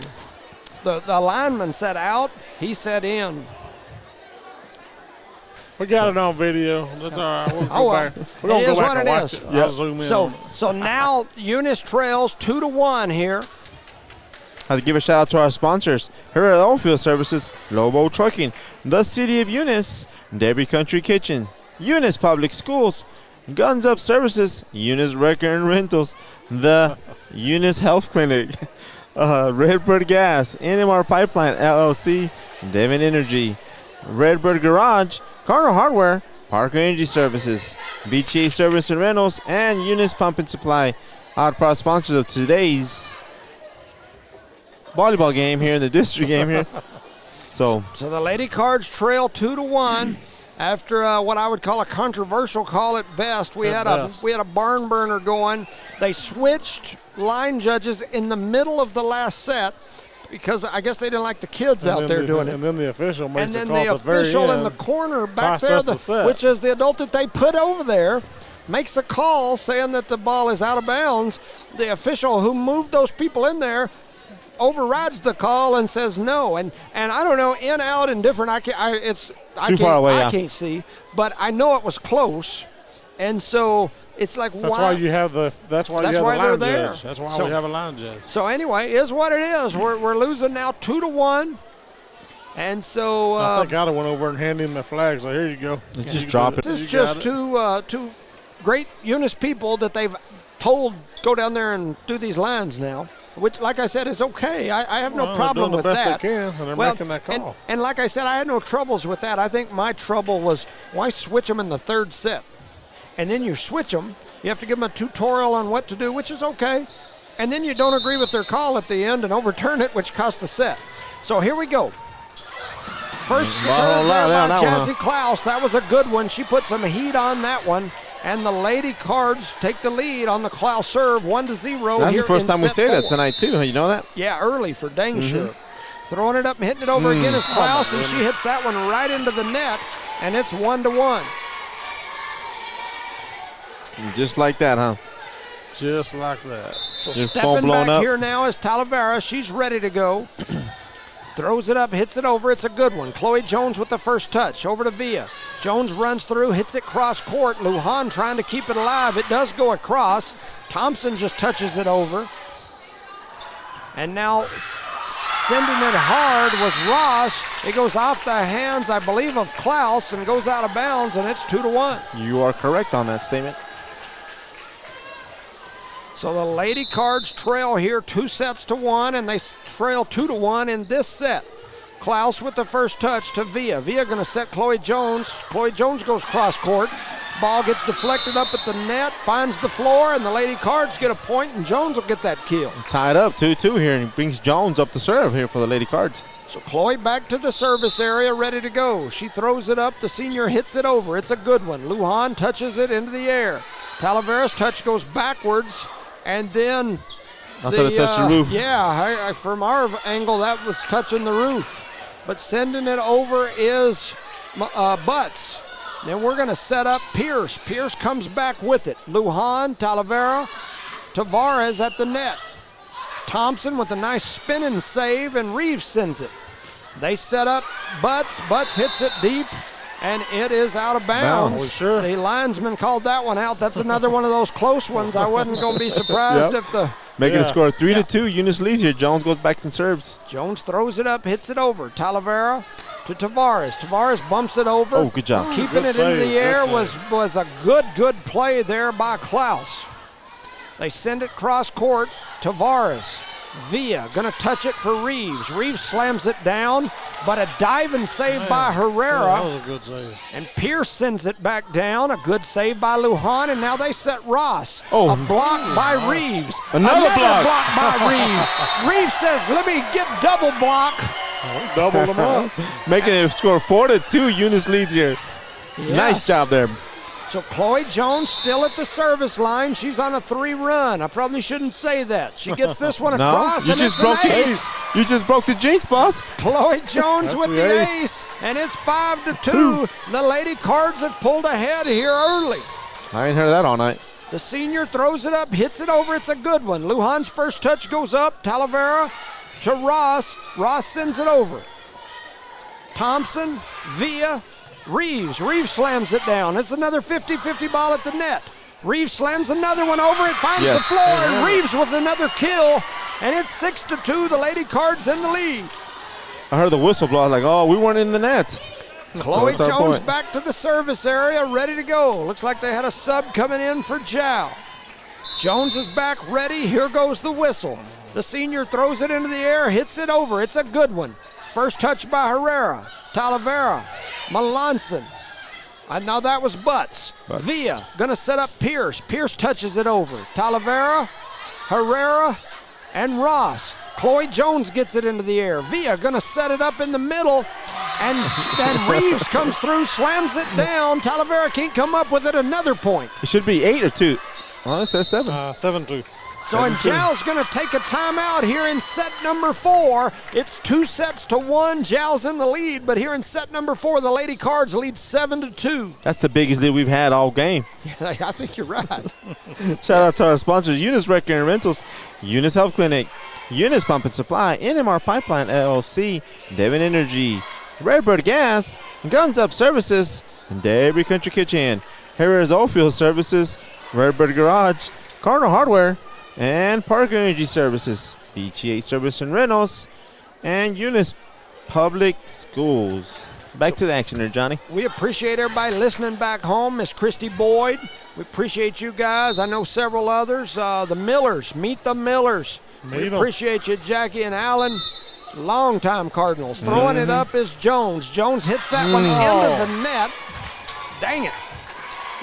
The lineman said out. He said in. We got it on video. That's all right. We'll go back. We're it gonna is go back what and it watch is. it. I'll zoom in. So now Eunice trails 2-1 here. I have to give a shout out to our sponsors: Herrera Oilfield Services, Lobo Trucking, the City of Eunice, Dairy Country Kitchen, Eunice Public Schools, Guns Up Services, Eunice Wrecker and Rentals, the Eunice Health Clinic, Redbird Gas, NMR Pipeline LLC, Devon Energy, Redbird Garage, Cardinal Hardware, Parker Energy Services, BTA Service and Rentals, and Eunice Pump and Supply. Our proud sponsors of today's volleyball game here in the district game here. So the Lady Cards trail 2-1 after what I would call a controversial call at best. We had a barn burner going. They switched line judges in the middle of the last set because I guess they didn't like the kids out there doing it. And then the official makes And then a call the at the very official in end. the corner back Cost there, us the set. which is the adult that they put over there, makes a call saying that the ball is out of bounds. The official who moved those people in there overrides the call and says no. And I don't know, in, out, and different. I can't see, but I know it was close, and so it's like That's why you have the. That's why you have why a they're line there. judge. That's why we have a line judge. So anyway, is what it is. We're losing now 2-1, and so I think I'd have went over and handed him the flag. So here you go. Just drop it. This is just two great Eunice people that they've told go down there and do these lines now. Which, like I said, is okay. I have no problem with that. They're doing the best they can, and they're making that call. And like I said, I had no troubles with that. I think my trouble was, why switch them in the third set? And then you switch them. You have to give them a tutorial on what to do, which is okay. And then you don't agree with their call at the end and overturn it, which cost the set. So here we go. First serve there by Jazzy Klaus. That was a good one. She put some heat on that one. And the Lady Cards take the lead on the Klaus serve, 1-0. That's here the first in time we set say that 4. tonight, too. You know that? Yeah, early for dang sure. Throwing it up and hitting it over again is Klaus, and she hits that one right into the net, and it's 1-1. Just like that, huh? Just like that. So Your phone stepping blown back up. here now is Talavera. She's ready to go. Throws it up, hits it over. It's a good one. Chloe Jones with the first touch. Over to Villa. Jones runs through, hits it cross court. Lujan trying to keep it alive. It does go across. Thompson just touches it over. And now sending it hard was Ross. It goes off the hands, I believe, of Klaus and goes out of bounds, and it's 2-1. You are correct on that statement. So the Lady Cards trail here 2-1, and they trail 2-1 in this set. Klaus with the first touch to Villa. Villa going to set Chloe Jones. Chloe Jones goes cross court. Ball gets deflected up at the net, finds the floor, and the Lady Cards get a point, and Jones will get that kill. Tied up 2-2 here, and brings Jones up to serve here for the Lady Cards. So Chloe back to the service area, ready to go. She throws it up. The senior hits it over. It's a good one. Lujan touches it into the air. Talavera's touch goes backwards. And then I thought it touched the roof. Yeah, from our angle, that was touching the roof. But sending it over is Butts. Then we're going to set up Pierce. Pierce comes back with it. Lujan, Talavera, Tavares at the net. Thompson with a nice spinning save, and Reeves sends it. They set up Butts. Butts hits it deep, and it is out of bounds. Oh, sure. The linesman called that one out. That's another one of those close ones. I wasn't going to be surprised if the Making the score 3-2. Eunice leads here. Jones goes back and serves. Jones throws it up, hits it over. Talavera to Tavares. Tavares bumps it over. Oh, good job. Keeping Good it into save, the air good was a good play there by Klaus. They send it cross court. Tavares. Villa gonna touch it for Reeves. Reeves slams it down, but a diving save by Herrera. That was a good save. And Pierce sends it back down. A good save by Lujan, and now they set Ross. Oh. A block by Reeves. Another block. by Reeves. Reeves says, let me get double block. Doubled them up. Making it score 4-2. Eunice leads here. Yes. Nice job there. So Chloe Jones still at the service line. She's on a 3-run. I probably shouldn't say that. She gets this one No, across, you and just it's broke an the ace. You just broke the jinx, boss. Chloe Jones That's with the the ace. ace, and it's 5-2. The Lady Cards have pulled ahead here early. I ain't heard that all night. The senior throws it up, hits it over. It's a good one. Lujan's first touch goes up. Talavera to Ross. Ross sends it over. Thompson, Villa, Reeves. Reeves slams it down. It's another 50-50 ball at the net. Reeves slams another one over. It finds the floor, and Reeves with another kill. And it's 6-2. The Lady Cards in the lead. I heard the whistle blow. I was like, oh, we weren't in the net. Chloe that's our Jones point. back to the service area, ready to go. Looks like they had a sub coming in for Zhao. Jones is back ready. Here goes the whistle. The senior throws it into the air, hits it over. It's a good one. First touch by Herrera. Talavera. Melanson. And now that was Butts. Villa gonna set up Pierce. Pierce touches it over. Talavera, Herrera, and Ross. Chloe Jones gets it into the air. Villa gonna set it up in the middle, and Reeves comes through, slams it down. Talavera can't come up with it. Another point. It should be 8 or 2. Oh, it says 7. 7-2. So and Zhao's going to take a timeout here in set number 4. It's 2-1. Zhao's in the lead, but here in set number 4, the Lady Cards lead 7-2. That's the biggest lead we've had all game. I think you're right. Shout out to our sponsors, Eunice Wrecker and Rentals, Eunice Health Clinic, Eunice Pump and Supply, NMR Pipeline LLC, Devon Energy, Redbird Gas, Guns Up Services, and Dairy Country Kitchen, Harris Oilfield Services, Redbird Garage, Cardinal Hardware, and Parker Energy Services, BGH Service and Rentals, and Eunice Public Schools. Back to the action there, Johnny. We appreciate everybody listening back home. Miss Christy Boyd, we appreciate you guys. I know several others. The Millers, meet the Millers. We appreciate you, Jackie and Alan. Longtime Cardinals. Throwing it up is Jones. Jones hits that one into the net. Dang it.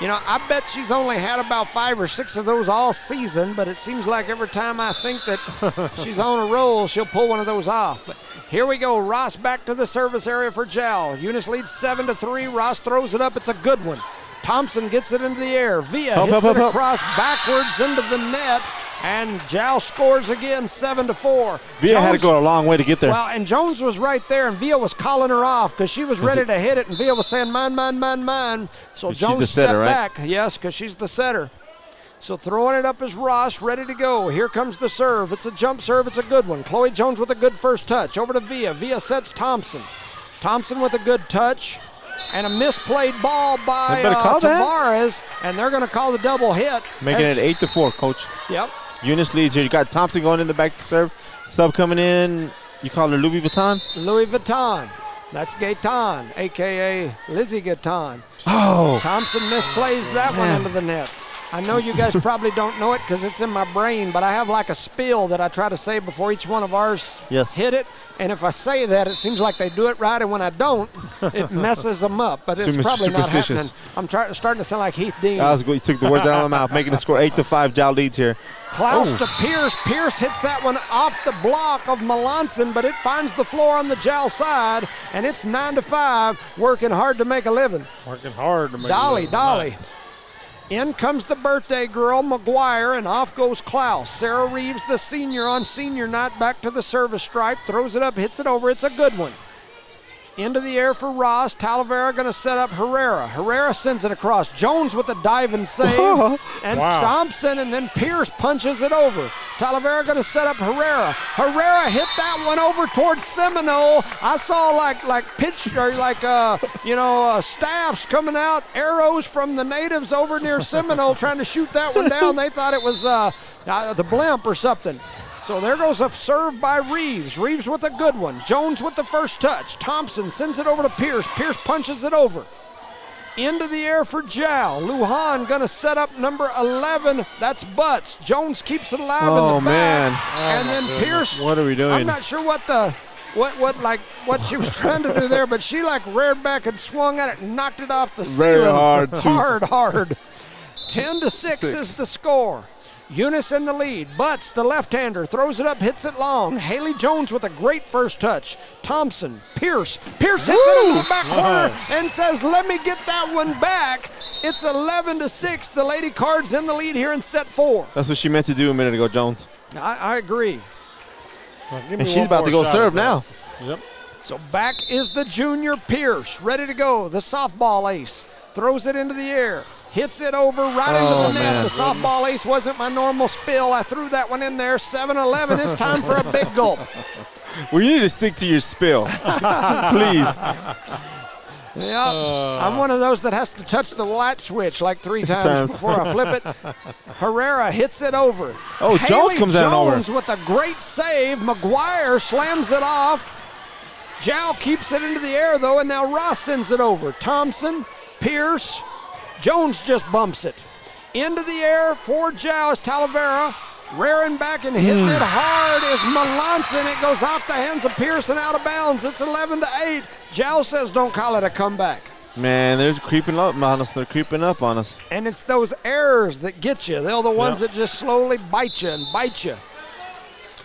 You know, I bet she's only had about 5 or 6 of those all season, but it seems like every time I think that she's on a roll, she'll pull one of those off. But here we go. Ross back to the service area for Zhao. Eunice leads 7-3. Ross throws it up. It's a good one. Thompson gets it into the air. Villa Help, hits help, it help, across backwards into the net, and Jal scores again, 7-4. Villa had to go a long way to get there. Well, and Jones was right there, and Villa was calling her off because she was ready to hit it, and Villa was saying, mine, mine, mine, mine. So Jones she's the setter, stepped right? back. Yes, because she's the setter. So throwing it up is Ross, ready to go. Here comes the serve. It's a jump serve. It's a good one. Chloe Jones with a good first touch. Over to Villa. Villa sets Thompson. Thompson with a good touch. And a misplayed ball by Tavares. And they're going to call the double hit. Making it 8-4, Coach. Yep. Eunice leads here. You got Thompson going in the back to serve. Sub coming in. You call her Louis Vuitton? Louis Vuitton. That's Gaetan, a.k.a. Lizzie Gaetan. Oh. Thompson misplays that one into the net. I know you guys probably don't know it because it's in my brain, but I have like a spiel that I try to say before each one of ours hit it. And if I say that, it seems like they do it right, and when I don't, it messes them up. But it's probably not happening. I'm starting to sound like Heath Dean. That was good. You took the words out of my mouth, making the score 8-5. Jal leads here. Klaus to Pierce. Pierce hits that one off the block of Melanson, but it finds the floor on the Jal side, and it's 9-5, working hard to make a living. Working hard to make a living. Dolly. In comes the birthday girl, McGuire, and off goes Klaus. Sarah Reeves, the senior on senior night, back to the service stripe, throws it up, hits it over. It's a good one. Into the air for Ross. Talavera going to set up Herrera. Herrera sends it across. Jones with a dive and save. And Thompson, and then Pierce punches it over. Talavera going to set up Herrera. Herrera hit that one over towards Seminole. I saw like pitch or staffs coming out, arrows from the natives over near Seminole trying to shoot that one down. They thought it was the blimp or something. So there goes a serve by Reeves. Reeves with a good one. Jones with the first touch. Thompson sends it over to Pierce. Pierce punches it over. Into the air for Jal. Lujan going to set up number 11. That's Butts. Jones keeps it alive in the back. And then Pierce. What are we doing? I'm not sure what she was trying to do there, but she reared back and swung at it and knocked it off the ceiling. Very hard. 10-6 is the score. Eunice in the lead. Butts, the left-hander, throws it up, hits it long. Haley Jones with a great first touch. Thompson, Pierce hits it into the back corner and says, let me get that one back. It's 11-6. The Lady Cards in the lead here in set 4. That's what she meant to do a minute ago, Jones. I agree. And she's about to go serve now. Yep. So back is the junior Pierce, ready to go. The softball ace throws it into the air. Hits it over right into the net. Man. The softball ace wasn't my normal spill. I threw that one in there. 7-11. It's time for a big gulp. Well, you need to stick to your spill. Please. Yeah, I'm one of those that has to touch the light switch like 3 times before I flip it. Herrera hits it over. Oh, Jones comes out over. Jones with a great save. McGuire slams it off. Jal keeps it into the air, though, and now Ross sends it over. Thompson, Pierce, Jones just bumps it. Into the air for Jal is Talavera. Rearing back and hitting it hard is Melanson. It goes off the hands of Pierce and out of bounds. It's 11-8. Jal says don't call it a comeback. Man, they're creeping up on us. They're creeping up on us. And it's those errors that get you. They're the ones that just slowly bite you and bite you.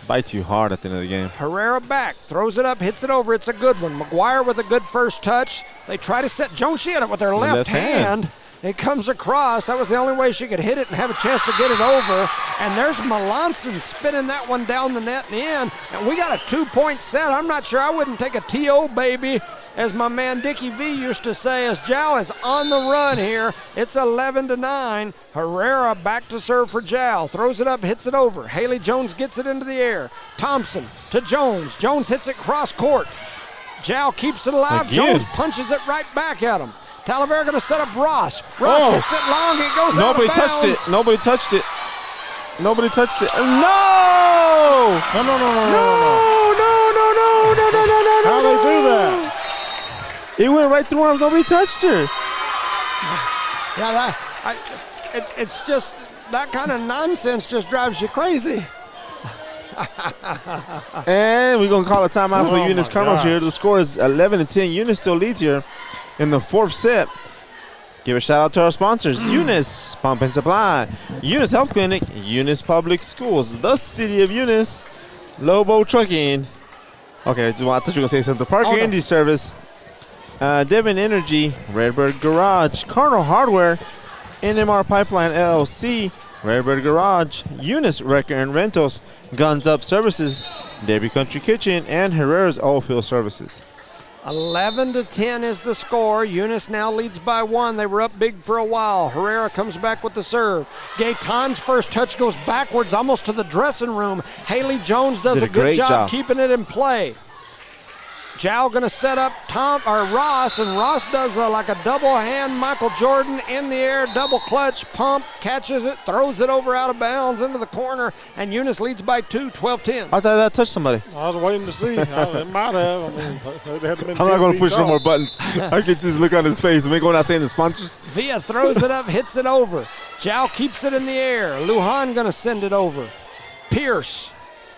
Bite you hard at the end of the game. Herrera back, throws it up, hits it over. It's a good one. McGuire with a good first touch. They try to set Jones. She hit it with her left hand. It comes across. That was the only way she could hit it and have a chance to get it over. And there's Melanson spinning that one down the net and in. And we got a 2-point set. I'm not sure I wouldn't take a T.O. baby, as my man Dickie V used to say, as Jal is on the run here. It's 11-9. Herrera back to serve for Jal. Throws it up, hits it over. Haley Jones gets it into the air. Thompson to Jones. Jones hits it cross court. Jal keeps it alive. Again. Jones punches it right back at him. Talavera going to set up Ross. Ross hits it long. It goes out of bounds. Nobody touched it. Nobody touched it. No! No. How'd they do that? It went right through her. Nobody touched her. Yeah, it's just that kind of nonsense just drives you crazy. And we're going to call a timeout for Eunice Cardinals here. The score is 11-10. Eunice still leads here in the 4th set. Give a shout out to our sponsors: Eunice Pump and Supply, Eunice Health Clinic, Eunice Public Schools, the City of Eunice, Lobo Trucking. Okay, I thought you were going to say something. Parker Indy Service, Devon Energy, Redbird Garage, Cardinal Hardware, NMR Pipeline LLC, Redbird Garage, Eunice Wrecker and Rentals, Guns Up Services, Debbie Country Kitchen, and Herrera's Oilfield Services. 11-10 is the score. Eunice now leads by 1. They were up big for a while. Herrera comes back with the serve. Gaetan's first touch goes backwards almost to the dressing room. Haley Jones does a good job keeping it in play. Jow going to set up Ross, and Ross does like a double hand Michael Jordan in the air, double clutch, pump, catches it, throws it over out of bounds into the corner, and Eunice leads by 2, 12-10. I thought that touched somebody. I was waiting to see. It might have. I mean, it had been. I'm not going to push no more buttons. I can just look on his face. We're going out saying the sponsors. Villa throws it up, hits it over. Jow keeps it in the air. Lujan going to send it over. Pierce,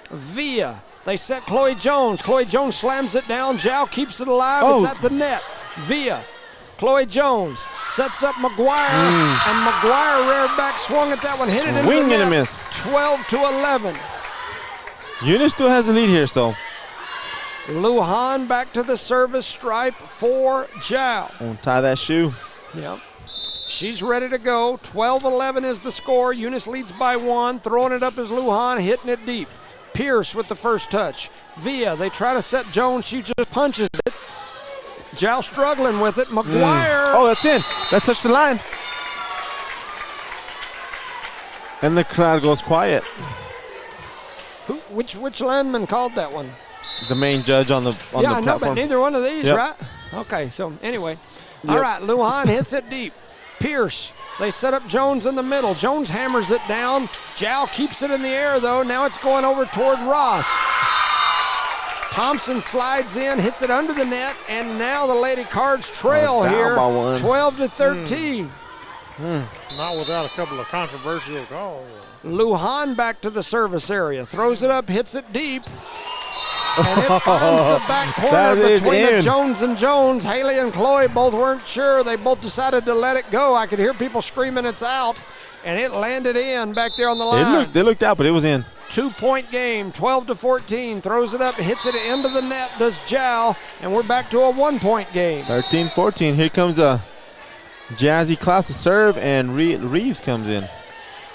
Villa. They set Chloe Jones. Chloe Jones slams it down. Jow keeps it alive. Oh. It's at the net. Villa. Chloe Jones sets up McGuire, and McGuire reared back, swung at that one, hit it into the Swing net. and a miss. 12-11. Eunice still has the lead here, so. Lujan back to the service stripe for Jow. Won't tie that shoe. Yep. She's ready to go. 12-11 is the score. Eunice leads by 1. Throwing it up is Lujan, hitting it deep. Pierce with the first touch. Villa, they try to set Jones. She just punches it. Jow struggling with it. McGuire. Oh, that's in. That touched the line. And the crowd goes quiet. Which lineman called that one? The main judge on the platform. Yeah, I know, but neither one of these, Yep. right? Okay, so anyway. Yep. All right, Lujan hits it deep. Pierce, they set up Jones in the middle. Jones hammers it down. Jow keeps it in the air, though. Now it's going over toward Ross. Thompson slides in, hits it under the net, and now the Lady Cards trail down here, by 1. 12-13. Not without a couple of controversial calls. Lujan back to the service area. Throws it up, hits it deep. And it finds the back corner between the Jones and Jones. Haley and Chloe both weren't sure. They both decided to let it go. I could hear people screaming it's out. And it landed in back there on the line. They looked out, but it was in. 2-point game, 12-14. Throws it up, hits it into the net, does Jow. And we're back to a 1-point game. 13-14. Here comes a Jazzy Klaus to serve, and Reeves comes in.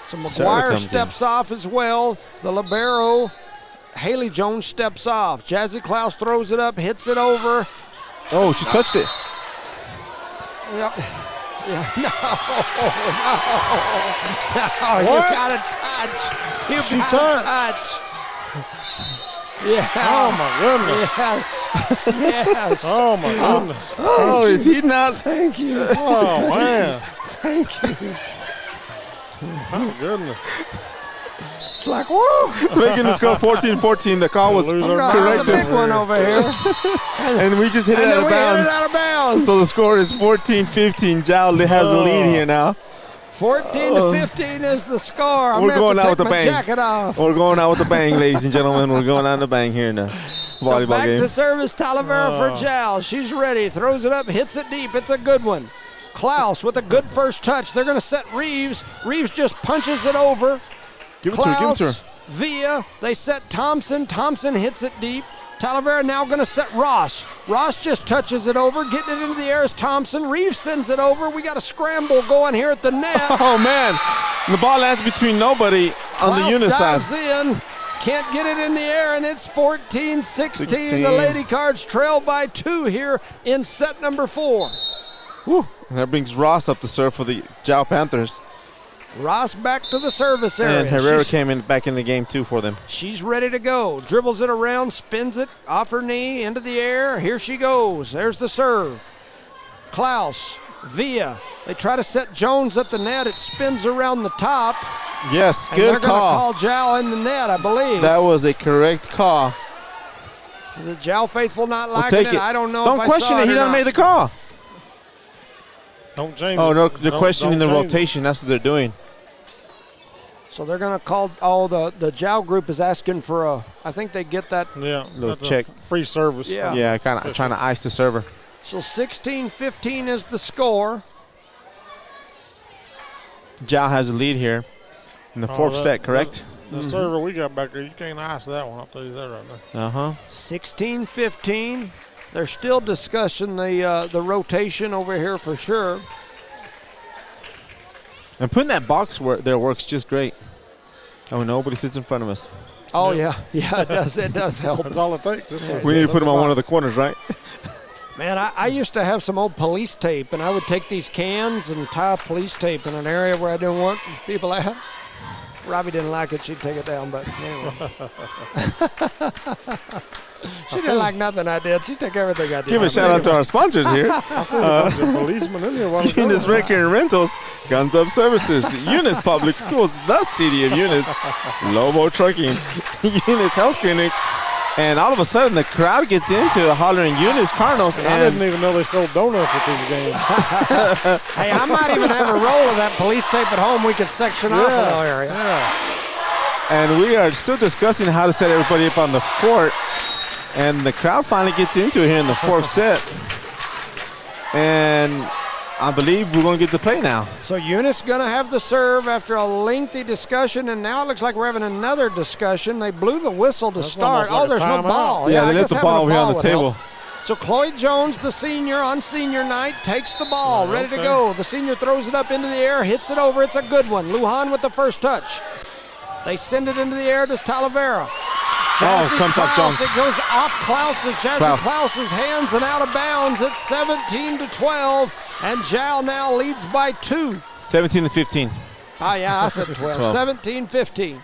So McGuire steps off as well. The libero, Haley Jones, steps off. Jazzy Klaus throws it up, hits it over. Oh, she touched it. Yep. Yeah. No. You got to touch. You got to touch. Yeah. Oh, my goodness. Yes. Yes. Oh, my goodness. Oh, is he not? Thank you. Oh, man. Thank you. Oh, goodness. It's like, woo. Making the score 14-14. The call was Lose our There's a corrected. big one over here. And we just hit it And out then of we hit bounds. it out of bounds. So the score is 14-15. Jow has the lead here now. 14-15 is the score. I'm We're going going to out have with to a take my bang. jacket off. We're going out with a bang, ladies and gentlemen. We're going out with a bang here in the So volleyball back game. to service, Talavera for Jow. She's ready. Throws it up, hits it deep. It's a good one. Klaus with a good first touch. They're going to set Reeves. Reeves just punches it over. Give it to her. Give it to her. Villa. They set Thompson. Thompson hits it deep. Talavera now going to set Ross. Ross just touches it over. Getting it into the air is Thompson. Reeves sends it over. We got a scramble going here at the net. Oh, man. The ball lands between nobody on the Eunice side. Dives in. Can't get it in the air, and it's 14-16. 16. The Lady Cards trail by 2 here in set number 4. Whew. And that brings Ross up to serve for the Jow Panthers. Ross back to the service area. And Herrera came in back in the game, too, for them. She's ready to go. Dribbles it around, spins it off her knee, into the air. Here she goes. There's the serve. Klaus, Villa. They try to set Jones at the net. It spins around the top. Yes, And good they're going to call. call Jow in the net, I believe. That was a correct call. The Jow faithful not We'll liking take it. it. I don't know Don't if I question saw it. it He or done not. made the call. Don't change Oh, it. no, they're questioning the Don't change it. rotation. That's what they're doing. So they're going to call, the Jow group is asking for a, I think they get that. Yeah, Little that's check. a free service. Yeah. Yeah, kind of trying to ice the server. So 16-15 is the score. Jow has the lead here in the fourth set, correct? The server we got back there, you can't ice that one. I'll tell you that right now. Uh-huh. 16-15. They're still discussing the rotation over here for sure. And putting that box there works just great. Oh, nobody sits in front of us. Oh, yeah, it does. It does help. That's all it takes. We need to put them on one of the corners, right? Man, I used to have some old police tape, and I would take these cans and tie police tape in an area where I didn't want people at. Robbie didn't like it. She'd take it down, but anyway. She didn't like nothing I did. She took everything I did. Give a shout out to our sponsors here. I see a bunch of policemen in here. Eunice Wrecker and Rentals, Guns Up Services, Eunice Public Schools, the City of Eunice, Lobo Trucking, Eunice Health Clinic, and all of a sudden the crowd gets into hollering Eunice Cardinals. I didn't even know they sold donuts at these games. Hey, I might even have a roll of that police tape at home. We could section off a little area. Yeah. And we are still discussing how to set everybody up on the court. And the crowd finally gets into it here in the fourth set. And I believe we're going to get to play now. So Eunice going to have the serve after a lengthy discussion, and now it looks like we're having another discussion. They blew the whistle to start. Like there's no ball. Yeah, I they left guess the ball having a here on the would table. help. So Chloe Jones, the senior on senior night, takes the ball, ready to go. The senior throws it up into the air, hits it over. It's a good one. Lujan with the first touch. They send it into the air to Talavera. Comes off Jones. It goes off Klaus's hands and out of bounds. It's 17-12, and Jal now leads by 2. 17-15. Oh, yeah, I said 12. 17-15.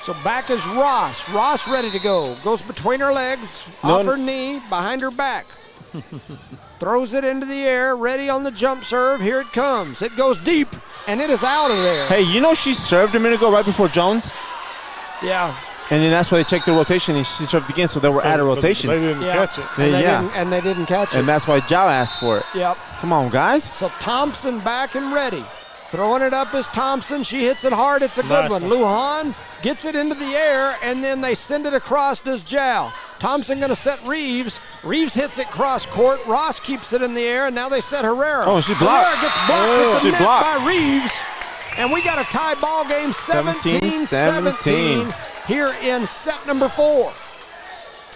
So back is Ross. Ross ready to go. Goes between her legs, off her knee, behind her back. Throws it into the air, ready on the jump serve. Here it comes. It goes deep, and it is out of there. Hey, you know she served a minute ago right before Jones? Yeah. And then that's why they checked the rotation, and she served again, so they were out of rotation. They didn't catch it. And they didn't catch it. And that's why Jao asked for it. Yep. Come on, guys. So Thompson back and ready. Throwing it up is Thompson. She hits it hard. It's a good one. Lujan gets it into the air, and then they send it across to Jal. Thompson going to set Reeves. Reeves hits it cross court. Ross keeps it in the air, and now they set Herrera. Oh, she blocked. Herrera gets blocked at the net by Reeves. And we got a tie ball game, 17-17 here in set number 4.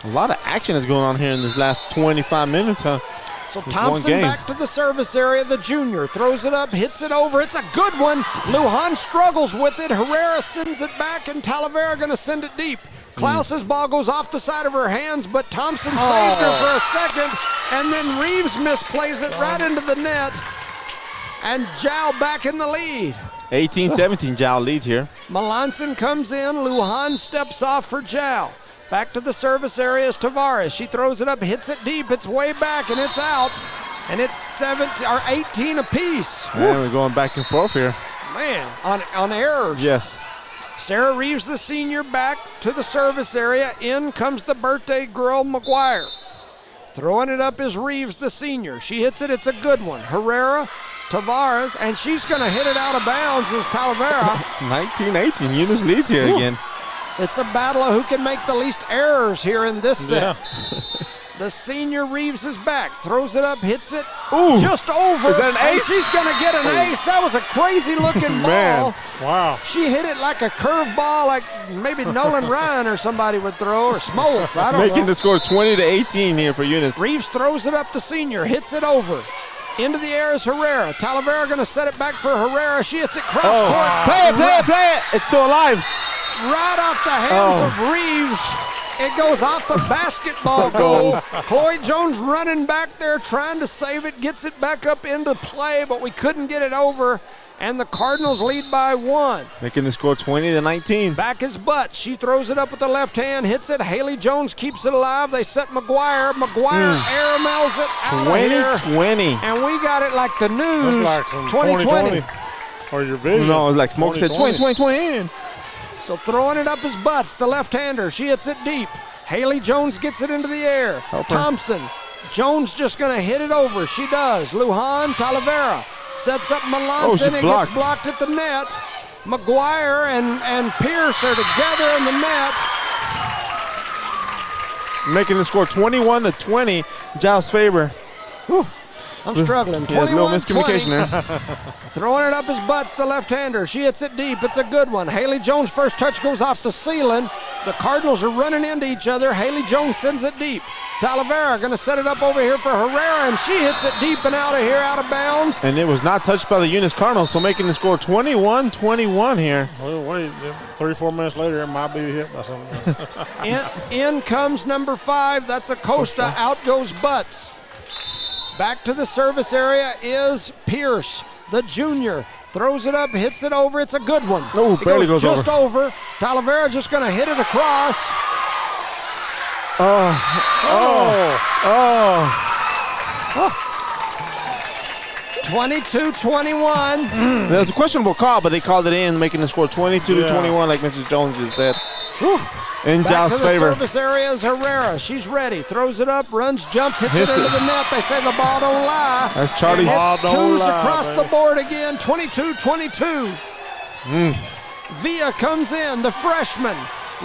A lot of action is going on here in this last 25 minutes, huh? So Thompson back to the service area. The junior throws it up, hits it over. It's a good one. Lujan struggles with it. Herrera sends it back, and Talavera going to send it deep. Klaus's ball goes off the side of her hands, but Thompson saved her for a second, and then Reeves misplays it right into the net, and Jal back in the lead. 18-17, Jao leads here. Melanson comes in. Lujan steps off for Jal. Back to the service area is Tavares. She throws it up, hits it deep. It's way back, and it's out. And it's 18 apiece. Man, we're going back and forth here. Man, on errors. Yes. Sarah Reeves, the senior, back to the service area. In comes the birthday girl, McGuire. Throwing it up is Reeves, the senior. She hits it. It's a good one. Herrera, Tavares, and she's going to hit it out of bounds as Talavera. 19-18, Eunice leads here again. It's a battle of who can make the least errors here in this set. Yeah. The senior Reeves is back, throws it up, hits it just over. Is that an ace? And she's going to get an ace. That was a crazy looking ball. Wow. She hit it like a curved ball, like maybe Nolan Ryan or somebody would throw, or Smoltz. I don't know. Making the score 20-18 here for Eunice. Reeves throws it up to senior, hits it over. Into the air is Herrera. Talavera going to set it back for Herrera. She hits it cross court. Play it. It's still alive. Right off the hands of Reeves. It goes off the basketball goal. Chloe Jones running back there trying to save it, gets it back up into play, but we couldn't get it over. And the Cardinals lead by 1. Making the score 20-19. Back is Butts. She throws it up with the left hand, hits it. Haley Jones keeps it alive. They set McGuire. McGuire airmails it out of here. 20-20. And we got it like the news. That's like some 2020. Or your vision. No, it was like Smoke said 20-20. So throwing it up is Butts, the left-hander. She hits it deep. Haley Jones gets it into the air. Thompson. Jones just going to hit it over. She does. Lujan, Talavera. Sets up Melanson. It gets blocked at the net. McGuire and Pierce are together in the net. Making the score 21-20. Giles' favor. Whew. I'm struggling. 21-20. No miscommunication there. Throwing it up is Butts, the left-hander. She hits it deep. It's a good one. Haley Jones' first touch goes off the ceiling. The Cardinals are running into each other. Haley Jones sends it deep. Talavera going to set it up over here for Herrera, and she hits it deep and out of here, out of bounds. And it was not touched by the Eunice Cardinals, so making the score 21-21 here. Well, wait, 3 or 4 minutes later, it might be hit by something. in comes number 5. That's Acosta. Out goes Butts. Back to the service area is Pierce, the junior. Throws it up, hits it over. It's a good one. Oh, barely goes just over. Talavera just going to hit it across. 22-21. There's a questionable call, but they called it in, making the score 22-21, like Mrs. Jones just said. In Jal's favor. Back to the service area is Herrera. She's ready. Throws it up, runs, jumps, hits it into the net. They say the ball don't lie. That's Charlie's. Twos across the board again, 22-22. Villa comes in, the freshman,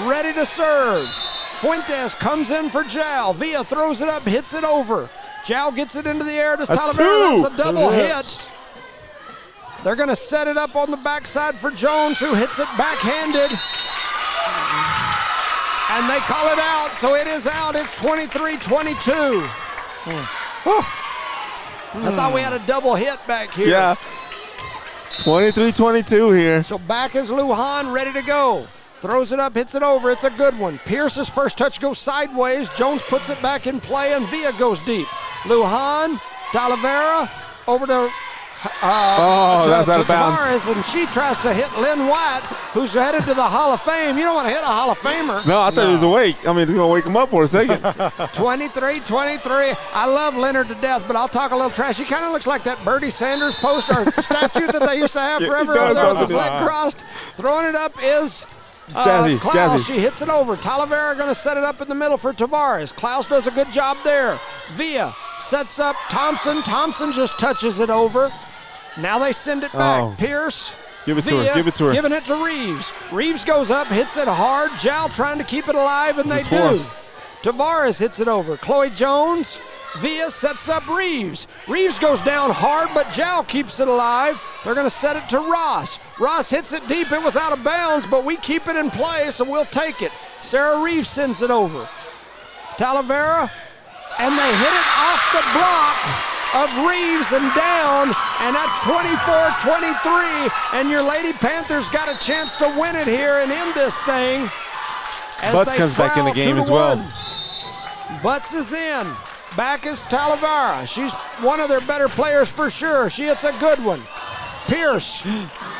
ready to serve. Fuentes comes in for Jal. Villa throws it up, hits it over. Jal gets it into the air to Talavera. That's a double hit. They're going to set it up on the backside for Jones, who hits it backhanded. And they call it out, so it is out. It's 23-22. I thought we had a double hit back here. Yeah. 23-22 here. So back is Lujan, ready to go. Throws it up, hits it over. It's a good one. Pierce's first touch goes sideways. Jones puts it back in play, and Villa goes deep. Lujan, Talavera, over to that's out of bounds. Tavares, and she tries to hit Lynn White, who's headed to the Hall of Fame. You don't want to hit a Hall of Famer. No, I thought he was awake. I mean, it's going to wake him up for a second. 23-23. I love Leonard to death, but I'll talk a little trash. He kind of looks like that Bertie Sanders poster statue that they used to have forever over there with his leg crossed. Throwing it up is Klaus. She hits it over. Talavera going to set it up in the middle for Tavares. Klaus does a good job there. Villa sets up Thompson. Thompson just touches it over. Now they send it back. Pierce. Give it to her. Give it to her. Giving it to Reeves. Reeves goes up, hits it hard. Jal trying to keep it alive, and they do. Tavares hits it over. Chloe Jones. Villa sets up Reeves. Reeves goes down hard, but Jal keeps it alive. They're going to set it to Ross. Ross hits it deep. It was out of bounds, but we keep it in play, so we'll take it. Sarah Reeves sends it over. Talavera, and they hit it off the block of Reeves and down, and that's 24-23, and your Lady Panthers got a chance to win it here and end this thing. Butts comes back in the game as well. Butts is in. Back is Talavera. She's one of their better players for sure. She hits a good one. Pierce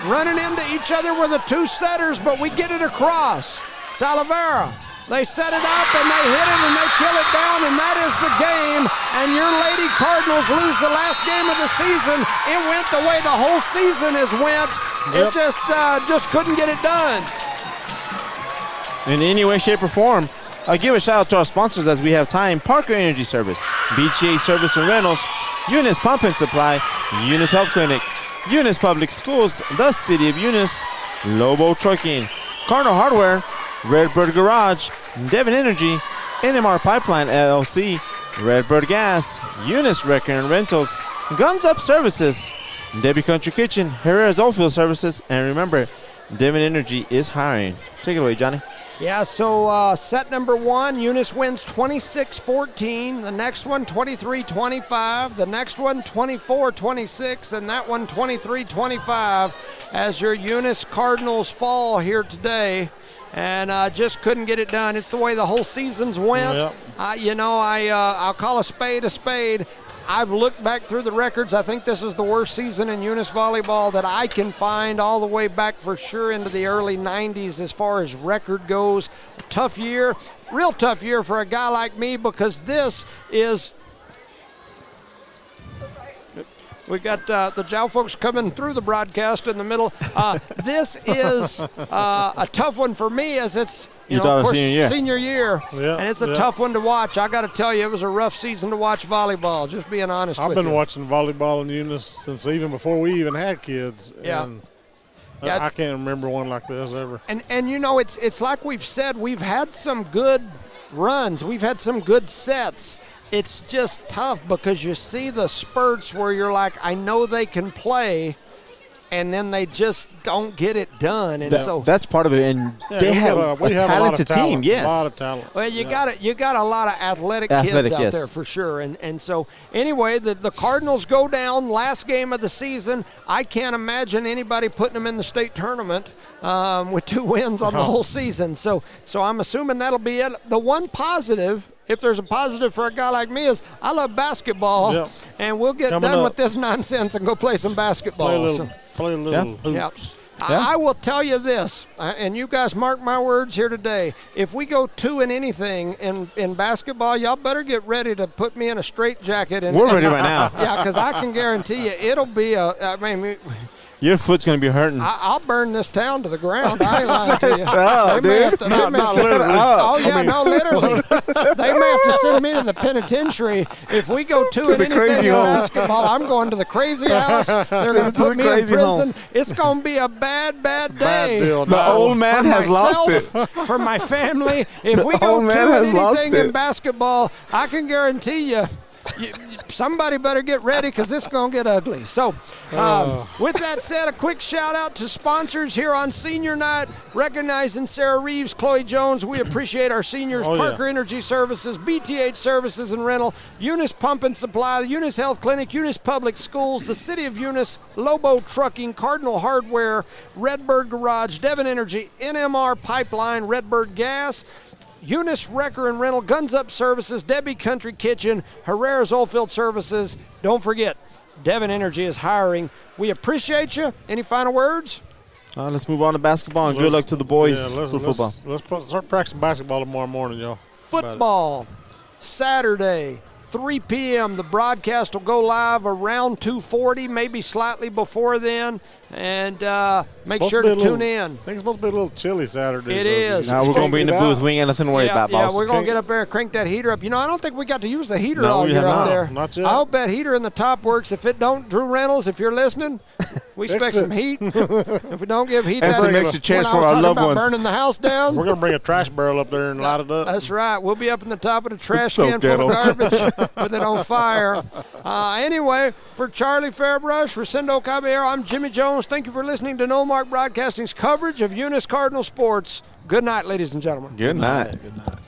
running into each other with the two setters, but we get it across. Talavera. They set it up, and they hit it, and they kill it down, and that is the game. And your Lady Cardinals lose the last game of the season. It went the way the whole season has went. It just couldn't get it done. In any way, shape, or form, I'll give a shout out to our sponsors as we have time. Parker Energy Service, BGA Service and Rentals, Eunice Pump and Supply, Eunice Health Clinic, Eunice Public Schools, the City of Eunice, Lobo Trucking, Cardinal Hardware, Redbird Garage, Devon Energy, NMR Pipeline LLC, Redbird Gas, Eunice Wrecker and Rentals, Guns Up Services, Debbie Country Kitchen, Herrera's Oilfield Services, and remember, Devon Energy is hiring. Take it away, Johnny. Yeah, so set number 1, Eunice wins 26-14. The next one, 23-25. The next one, 24-26. And that one, 23-25. As your Eunice Cardinals fall here today. And just couldn't get it done. It's the way the whole season's went. Yep. I'll call a spade a spade. I've looked back through the records. I think this is the worst season in Eunice volleyball that I can find, all the way back for sure into the early 90s as far as record goes. A tough year, real tough year for a guy like me, because this is... We got the Jow folks coming through the broadcast in the middle. This is a tough one for me, as it's of course, senior year, yeah, and it's a tough one to watch. I got to tell you, it was a rough season to watch volleyball, just being honest with you. I've been watching volleyball in Eunice since even before we even had kids. Yeah. And I can't remember one like this ever. And it's like we've said, we've had some good runs. We've had some good sets. It's just tough because you see the spurts where you're like, I know they can play, and then they just don't get it done. And so that's part of it. And they have a talented team. Yes, a lot of talent. Well, you got a lot of athletic kids out there for sure. And so anyway, the Cardinals go down last game of the season. I can't imagine anybody putting them in the state tournament with 2 wins on the whole season. So I'm assuming that'll be it. The one positive, if there's a positive for a guy like me, is I love basketball, and we'll get done with this nonsense and go play some basketball. Play a little hoops. I will tell you this, and you guys mark my words here today. If we go 2 in anything in basketball, y'all better get ready to put me in a straitjacket. We're ready right now. Yeah, because I can guarantee you it'll be your foot's going to be hurting. I'll burn this town to the ground. I ain't lying to you. Oh, dude. Not literally. Oh, yeah, no, literally. They may have to send me to the penitentiary. If we go 2 in anything in basketball, I'm going to the crazy house. They're going to put me in prison. It's going to be a bad day. The old man has lost it. For my family. If we go 2 in anything in basketball, I can guarantee you, somebody better get ready because it's going to get ugly. So, with that said, a quick shout-out to sponsors here on Senior Night, recognizing Sarah Reeves, Chloe Jones. We appreciate our seniors, Parker Energy Services, BTH Services and Rental, Eunice Pump and Supply, Eunice Health Clinic, Eunice Public Schools, the City of Eunice, Lobo Trucking, Cardinal Hardware, Redbird Garage, Devon Energy, NMR Pipeline, Redbird Gas, Eunice Wrecker and Rental, Guns Up Services, Debbie Country Kitchen, Herrera's Oilfield Services. Don't forget, Devon Energy is hiring. We appreciate you. Any final words? Let's move on to basketball, and good luck to the boys for football. Let's start practicing basketball tomorrow morning, y'all. Football, Saturday, 3 p.m. The broadcast will go live around 2:40, maybe slightly before then. And make sure to tune in. I think it's supposed to be a little chilly Saturday. It is. Now we're going to be in the booth. We ain't got nothing to worry about, boss. Yeah, we're going to get up there and crank that heater up. You know, I don't think we got to use the heater all year up there. Not yet. I hope that heater in the top works. If it don't, Drew Reynolds, if you're listening, we expect some heat. If we don't give heat, that's an extra chance for our loved ones. Burning the house down. We're going to bring a trash barrel up there and light it up. That's right. We'll be up in the top of the trash can full of garbage with it on fire. Anyway, for Charlie Fairbrush, Rosendo Caballero, I'm Jimmy Jones. Thank you for listening to No Mark Broadcasting's coverage of Eunice Cardinal sports. Good night, ladies and gentlemen. Good night. Good night.